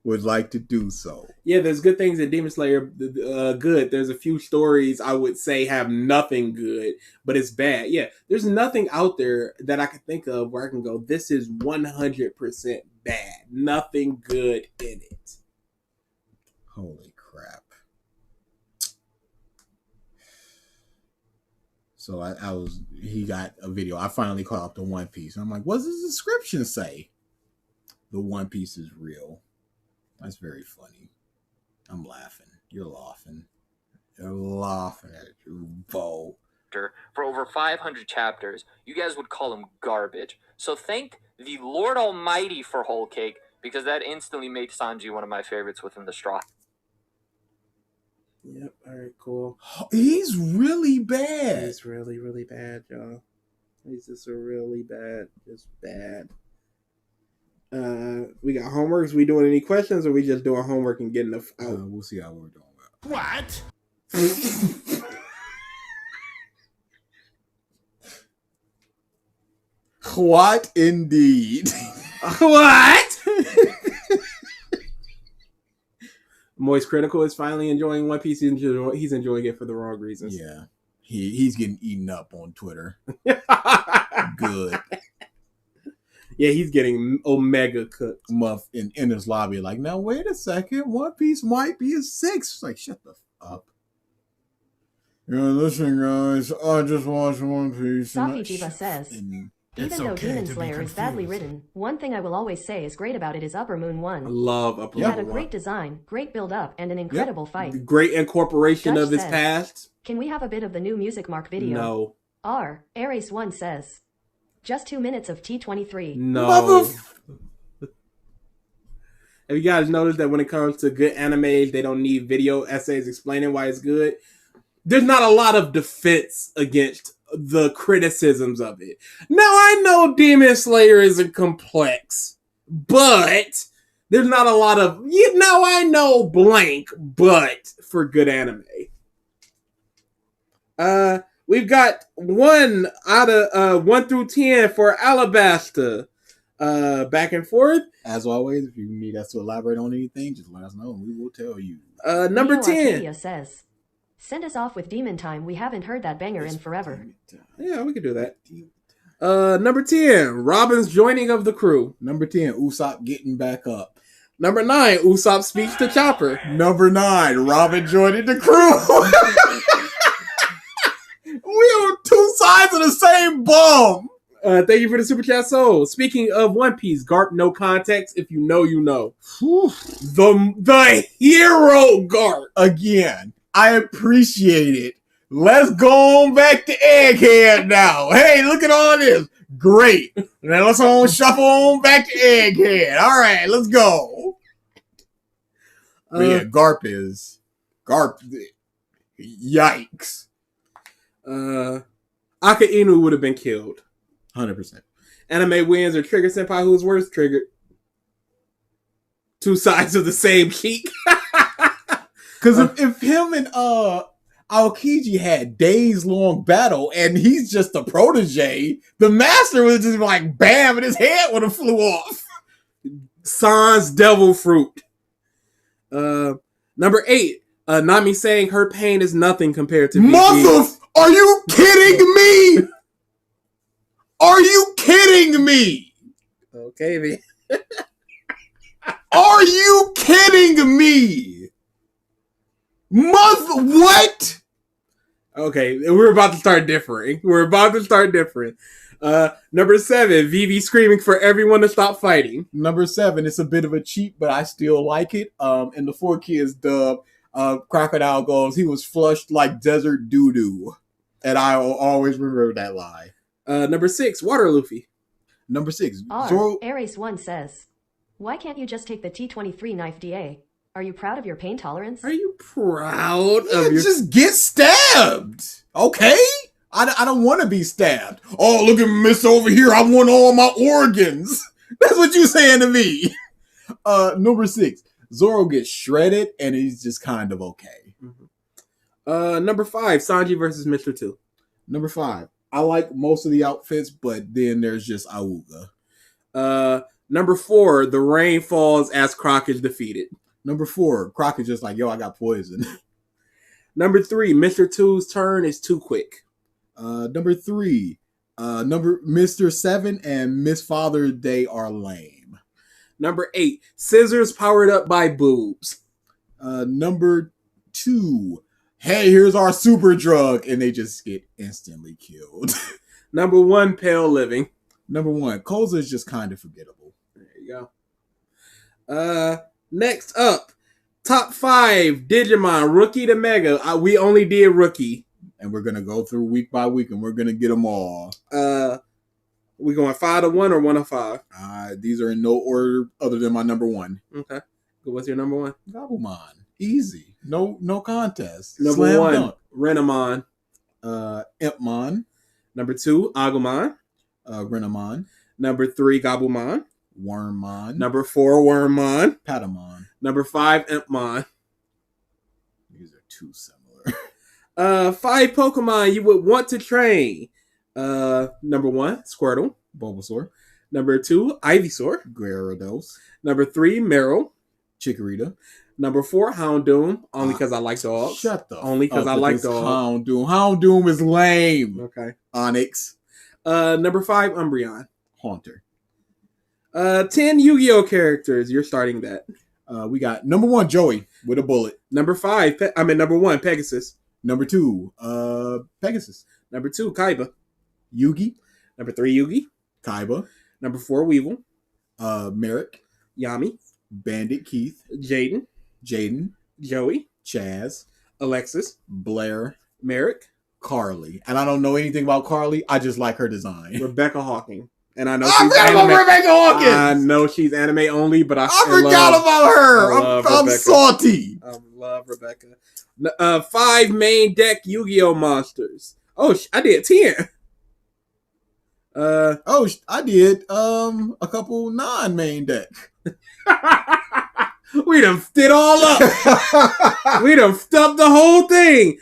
would like to do so. Yeah, there's good things in Demon Slayer. Good. There's a few stories I would say have nothing good, but it's bad. Yeah, there's nothing out there that I can think of where I can go, this is 100% bad. Nothing good in it. Holy crap. So he got a video. I finally caught up to One Piece. I'm like, what does the description say? The One Piece is real. That's very funny. I'm laughing. You're laughing. You're laughing at you, Bo. For over 500 chapters, you guys would call him garbage. So thank the Lord Almighty for Whole Cake, because that instantly made Sanji one of my favorites within the Straw. Yep, alright, cool. He's really bad. He's really, really bad, y'all. He's just really bad. Just bad. We got homeworks. We doing any questions, or we just doing homework and getting the out? We'll see how we're doing. What? What indeed? What? Moist Critical is finally enjoying One Piece. He's enjoying it for the wrong reasons. Yeah. He's getting eaten up on Twitter. Good. Yeah, he's getting Omega cooked. Muff in his lobby, like, now wait a second, One Piece might be a 6. Like, shut the up. Yeah, listen, guys, I just watched One Piece. Safijiba says, even though Demon Slayer is badly written, one thing I will always say is great about it is Upper Moon 1. I love Upper Moon 1. It had a great design, great build-up, and an incredible fight. Great incorporation Dutch of his says, past. Can we have a bit of the new Music Mark video? No. Ares 1 says, just 2 minutes of T23. No. Have you guys noticed that when it comes to good anime, they don't need video essays explaining why it's good? There's not a lot of defense against the criticisms of it. Now, I know Demon Slayer isn't complex, but there's not a lot of, I know blank, but for good anime. We've got 1 out of 1 through 10 for Alabasta. Back and forth. As always, if you need us to elaborate on anything, just let us know and we will tell you. Number 10. Arcadia says, send us off with Demon Time. We haven't heard that banger in forever. Yeah, we can do that. Number 10, Robin's joining of the crew. Number 10, Usopp getting back up. Number 9, Usopp speaks to Chopper. Number 9, Robin joining the crew. We on 2 sides of the same bomb. Thank you for the super chat soul. Speaking of One Piece, Garp, no context. If you know, you know. The hero Garp. Again, I appreciate it. Let's go on back to Egghead now. Hey, look at all this. Great. Now let's on shuffle on back to Egghead. All right, let's go. But yeah, Garp. Yikes. Aka Inu would have been killed. 100%. Anime wins or Trigger Senpai, who's worse? Triggered. 2 sides of the same cheek. Because if him and Aokiji had days-long battle and he's just a protege, the master would just be like, bam, and his head would have flew off. Sans Devil Fruit. Number 8. Nami saying her pain is nothing compared to Mother, are you kidding me? Are you kidding me? Okay, man. Are you kidding me? What? Okay, we're about to start differing. Number 7, Vivi screaming for everyone to stop fighting. Number 7, it's a bit of a cheat, but I still like it. In the 4Kids dub, Crocodile goes, he was flushed like desert doo-doo. And I will always remember that lie. Number 6, Water Luffy. Number 6, R. Zoro. Ares1 says, why can't you just take the T23 knife DA? Are you proud of your pain tolerance? Are you proud Yeah, of your... just get stabbed. Okay? I don't want to be stabbed. Oh, look at Miss over here. I want all my organs. That's what you saying to me. Number 6, Zoro gets shredded and he's just kind of okay. Number 5, Sanji versus Mr. 2. Number 5, I like most of the outfits, but then there's just Auga. Number 4, the rain falls as Croc is defeated. Number 4, Croc is just like, yo, I got poison. Number 3, Mr. 2's turn is too quick. Number 3, Mr. 7 and Miss Father's Day are lame. Number 8, Scissors powered up by boobs. Number 2, hey, here's our super drug, and they just get instantly killed. Number 1, Pale Living. Number 1, Koza is just kind of forgettable. There you go. Next up, top 5 Digimon, Rookie to Mega. We only did Rookie. And we're going to go through week by week, and we're going to get them all. We going 5 to 1 or 1 to 5? These are in no order other than my number 1. Okay. What's your number 1? Gabumon. Easy. No contest. Number Slam 1, dunk. Renamon. Impmon. Number 2, Agumon. Renamon. Number 3, Gabumon. Wormmon. Number 4, Wormmon. Patamon. Number 5, Impmon. These are too similar. 5 Pokemon you would want to train. Number 1, Squirtle. Bulbasaur. Number 2, Ivysaur. Gyarados. Number 3, Meryl. Chikorita. Number 4, Houndoom. Only because I like dogs. Shut the Only because I like dogs. Houndoom. Houndoom is lame. Okay. Onyx. Number 5, Umbreon. Haunter. 10 Yu-Gi-Oh characters. You're starting that. We got number 1, Joey with a bullet. Number 1, Pegasus. Number 2, Pegasus. Number 2, Kaiba. Yugi. Number 3, Yugi. Kaiba. Number 4, Weevil. Merrick. Yami. Bandit Keith. Jaden. Joey. Chaz. Alexis. Blair. Merrick. Carly. And I don't know anything about Carly. I just like her design. Rebecca Hawking. And I know I she's forgot anime. about Rebecca Hawkins. I know she's anime only, but I forgot about her. I'm Rebecca. salty. I love Rebecca. 5 main deck Yu-Gi-Oh monsters. Oh, I did 10. I did a couple non-main deck. We done did all up. We done stuffed the whole thing.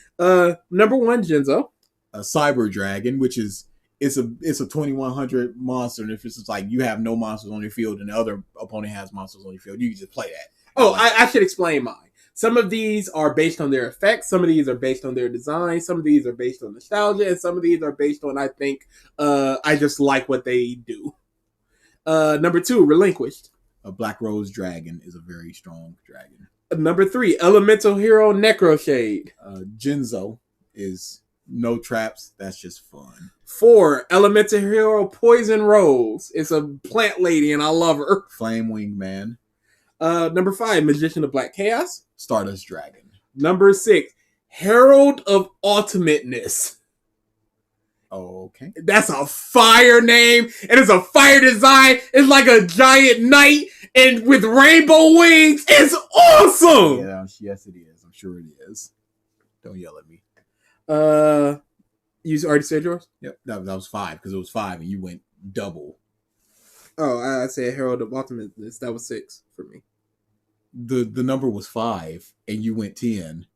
Number 1, Jinzo. A Cyber Dragon, which is it's a 2100 monster, and if it's just like you have no monsters on your field and the other opponent has monsters on your field, you can just play that. Oh, I should explain mine. Some of these are based on their effects. Some of these are based on their design. Some of these are based on nostalgia. And some of these are based on, I think, I just like what they do. Number 2, Relinquished. A Black Rose Dragon is a very strong dragon. Number 3, Elemental Hero Necroshade. Jinzo is no traps. That's just fun. 4, Elemental Hero Poison Rose. It's a plant lady and I love her. Flame Winged Man. Number 5, Magician of Black Chaos. Stardust Dragon. Number 6, Herald of Ultimateness. Oh, okay. That's a fire name, and it's a fire design. It's like a giant knight, and with rainbow wings. It's awesome. Yeah, yes, it is. I'm sure it is. Don't yell at me. You already said yours? Yep, that was 5 because it was 5, and you went double. Oh, I said Herald of Ultimateness. That was 6 for me. The number was 5, and you went 10.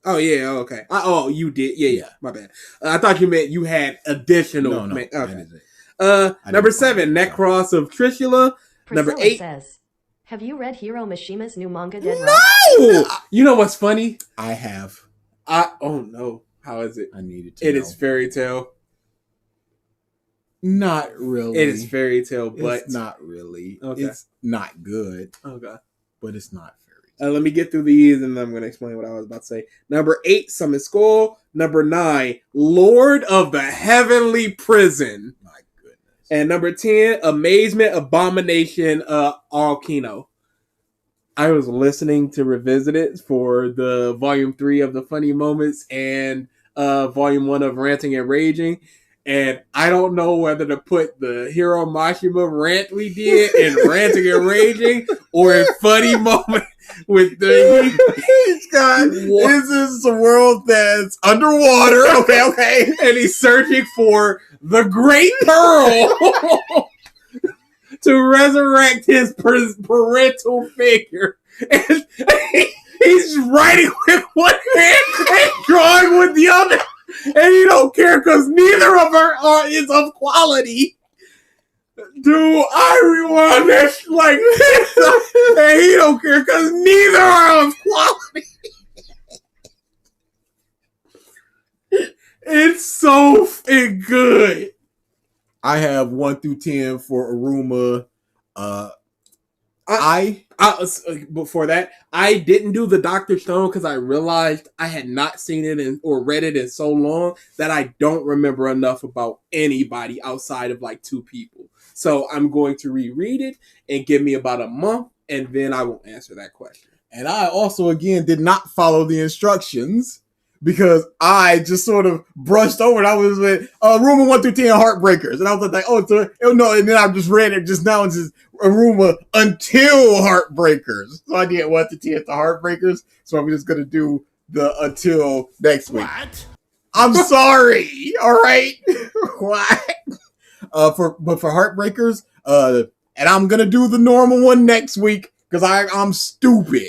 Oh, yeah, okay. You did. Yeah. My bad. I thought you meant you had additional. No. Okay. That is it. Number 7, Necros of Trishula. Number Priscilla 8. says, have you read Hiro Mishima's new manga, Dead Rock? No! You know what's funny? I have. Oh, no. How is it? I needed to It know. is fairy tale. Not really. It is fairy tale, but it's not really. Okay. It's not good, okay. but it's not fairy tale. Let me get through these, and then I'm going to explain what I was about to say. Number 8, Summon Skull. Number 9, Lord of the Heavenly Prison. My goodness. And number 10, Amazement Abomination Aokino. I was listening to Revisit It for the volume 3 of the funny moments and volume 1 of Ranting and Raging. And I don't know whether to put the Hiro Mashima rant we did in Ranting and Raging or in Funny Moment with the... God, this is a world that's underwater. Okay. And he's searching for the Great Pearl to resurrect his parental figure. And he's writing with one hand and drawing with the other. And he don't care because neither of them is of quality. Do I rewind this like this? And he don't care because neither are of quality. It's so good. I have 1 through 10 for Aruma. Before that, I didn't do the Dr. Stone because I realized I had not seen it or read it in so long that I don't remember enough about anybody outside of like 2 people. So I'm going to reread it and give me about a month, and then I will answer that question. And I also, again, did not follow the instructions because I just sort of brushed over it. I was with Aruma 1 through 10 Heartbreakers. And I was like, oh no. And then I just read it just now. It's just Aruma until Heartbreakers. So I did 1 to 10 to Heartbreakers. So I'm just going to do the until next week. What? I'm sorry. All right. What? But for Heartbreakers, and I'm going to do the normal one next week because I'm stupid.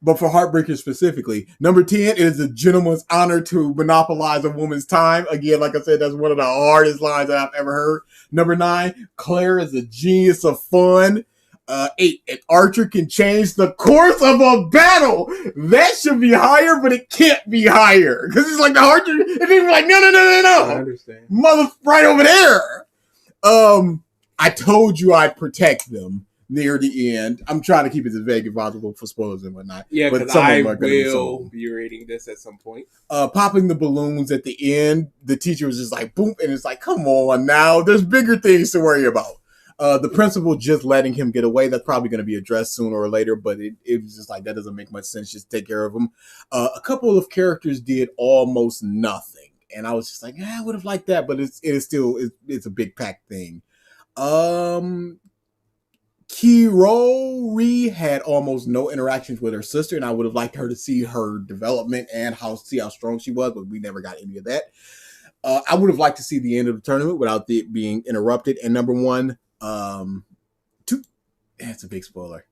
But for Heartbreakers specifically, number 10 is a gentleman's honor to monopolize a woman's time. Again, like I said, that's one of the hardest lines that I've ever heard. Number 9, Claire is a genius of fun. 8, an archer can change the course of a battle. That should be higher, but it can't be higher. Because it's like the archer, and then you're like, no. I understand. Mother, right over there. I told you I'd protect them near the end. I'm trying to keep it as vague as possible for spoilers and whatnot. Yeah, because I will be reading this at some point. Popping the balloons at the end, the teacher was just like, boom, and it's like, come on now, there's bigger things to worry about. The principal just letting him get away, that's probably going to be addressed sooner or later, but it was just like, that doesn't make much sense, just take care of him. A couple of characters did almost nothing, and I was just like, I would have liked that, but it's a big pack thing. Kirori had almost no interactions with her sister, and I would have liked her to see her development and see how strong she was, but we never got any of that. I would have liked to see the end of the tournament without it being interrupted. And number 1, it's a big spoiler.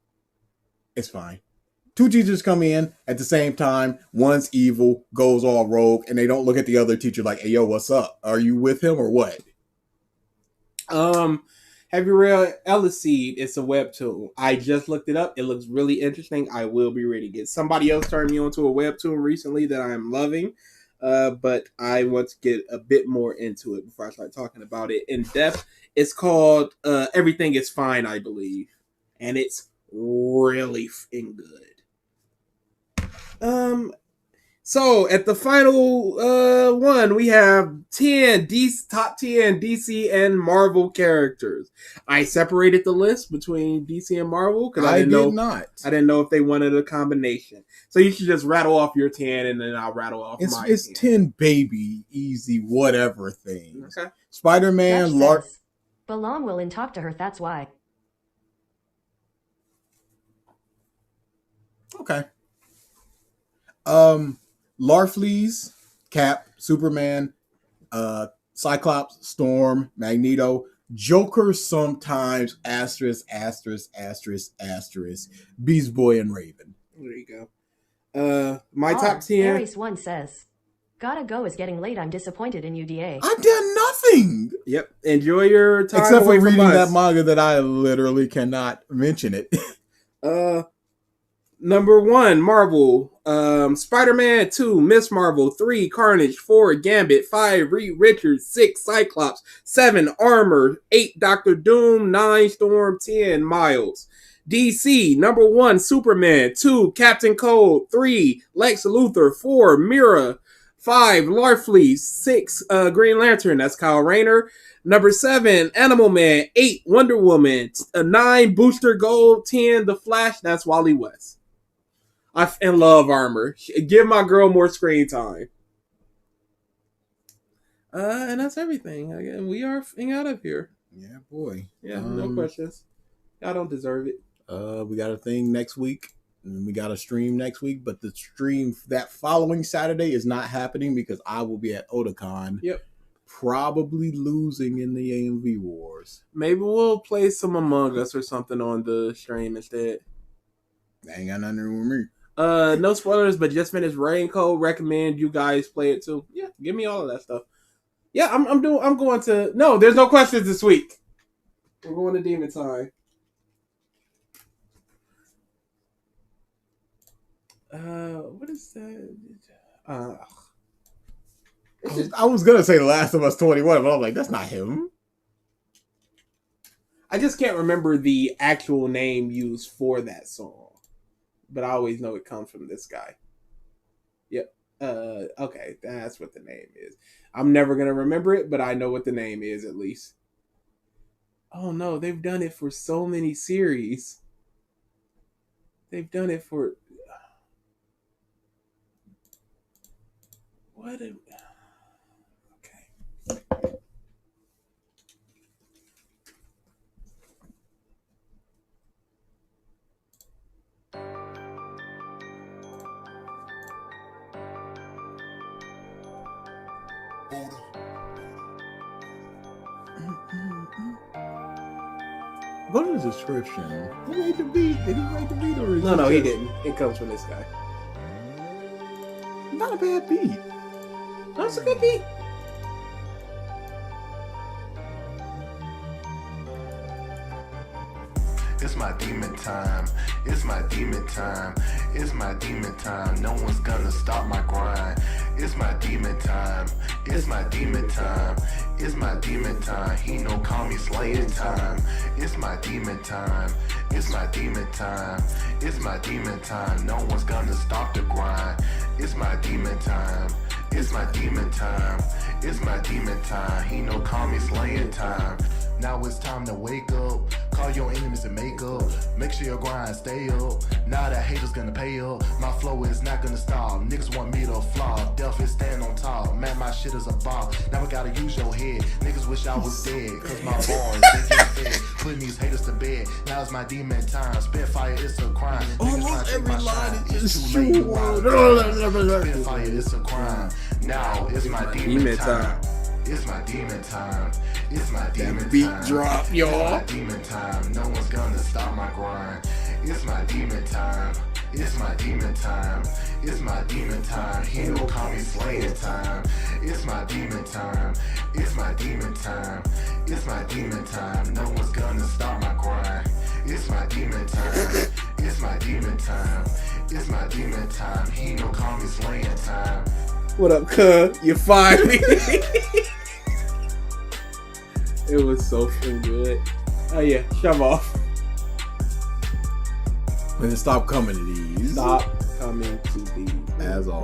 It's fine. 2 teachers come in at the same time. One's evil, goes all rogue, and they don't look at the other teacher like, hey, yo, what's up? Are you with him or what? Have you read Eliseed? It's a webtoon. I just looked it up. It looks really interesting. I will be reading it. Somebody else turned me onto a webtoon recently that I'm loving, but I want to get a bit more into it before I start talking about it in depth. It's called Everything is Fine, I believe, and it's really good. So at the final one, we have top 10 DC and Marvel characters. I separated the list between DC and Marvel because I didn't know if they wanted a combination. So you should just rattle off your 10 and then I'll rattle off my 10. It's 10 baby, easy, whatever things. Okay. Spider-Man, Belong will and talk to her, that's why. Okay. Larfleeze, Cap, Superman, Cyclops, Storm, Magneto, Joker sometimes, asterisk, Beast Boy, and Raven. There you go. My top 10. Aries 1 says, gotta go, it's getting late, I'm disappointed in you, DA. I've done nothing! Yep. Enjoy your time except away for reading from us. that manga that I literally cannot mention it. Number 1, Marvel. Spider-Man 2, Miss Marvel. 3, Carnage. 4, Gambit. 5, Reed Richards. 6, Cyclops. 7, Armor. 8, Doctor Doom. 9, Storm. 10, Miles. DC, number 1, Superman. 2, Captain Cold. 3, Lex Luthor. 4, Mira. 5, Larfleeze. 6, Green Lantern. That's Kyle Rayner. Number 7, Animal Man. 8, Wonder Woman. 9, Booster Gold. 10, The Flash. That's Wally West. And love Armor. Give my girl more screen time. And that's everything. Again, we are out of here. Yeah, boy. Yeah, no questions. Y'all don't deserve it. We got a thing next week. And we got a stream next week, but the stream that following Saturday is not happening because I will be at Otakon. Yep. Probably losing in the AMV wars. Maybe we'll play some Among Us or something on the stream instead. That ain't got nothing to do with me. No spoilers, but just finished Raincoat. Recommend you guys play it too. Yeah, give me all of that stuff. Yeah, I'm going to. No, there's no questions this week. We're going to Demon Time. What is that? I was gonna say The Last of Us 21, but I'm like, that's not him. I just can't remember the actual name used for that song, but I always know it comes from this guy. Yep. Okay, that's what the name is. I'm never gonna remember it, but I know what the name is at least. Oh no, they've done it for so many series. They've done it for what? Okay. Go to the description. Who made the beat? Did he make the beat or is No, he didn't. It comes from this guy. Not a bad beat. That's a good beat. It's my demon time. It's my demon time. It's my demon time. No one's gonna stop my grind. It's my demon time. It's my demon time. It's my demon time. He no call me slaying time. It's my demon time. It's my demon time. It's my demon time. No one's gonna stop the grind. It's my demon time. It's my demon time. It's my demon time. He no call me slaying time. Now it's time to wake up. Call your enemies and make up. Make sure your grind stay up. Now that haters gonna pay up. My flow is not gonna stop. Niggas want me to flop. Delph is stand on top. Man, my shit is a bop. Now I gotta use your head. Niggas wish I was dead. Cause my bars, they get fed. Putting these haters to bed. Now it's my demon time. Spitfire, it's a crime. Almost every line is too late. true. Spitfire, it's a crime. Now it's my demon time. It's my demon time. It's my demon time. Beat drop, y'all. It's my demon time. No one's gonna stop my grind. It's my demon time. It's my demon time. It's my demon time. He don't call me slaying time. It's my demon time. It's my demon time. It's my demon time. No one's gonna stop my grind. It's my demon time. It's my demon time. It's my demon time. He don't call me slaying time. What up, cuz? You fired me. It was so good. Oh yeah, shove off. Man, stop coming to these. Stop coming to these. As always.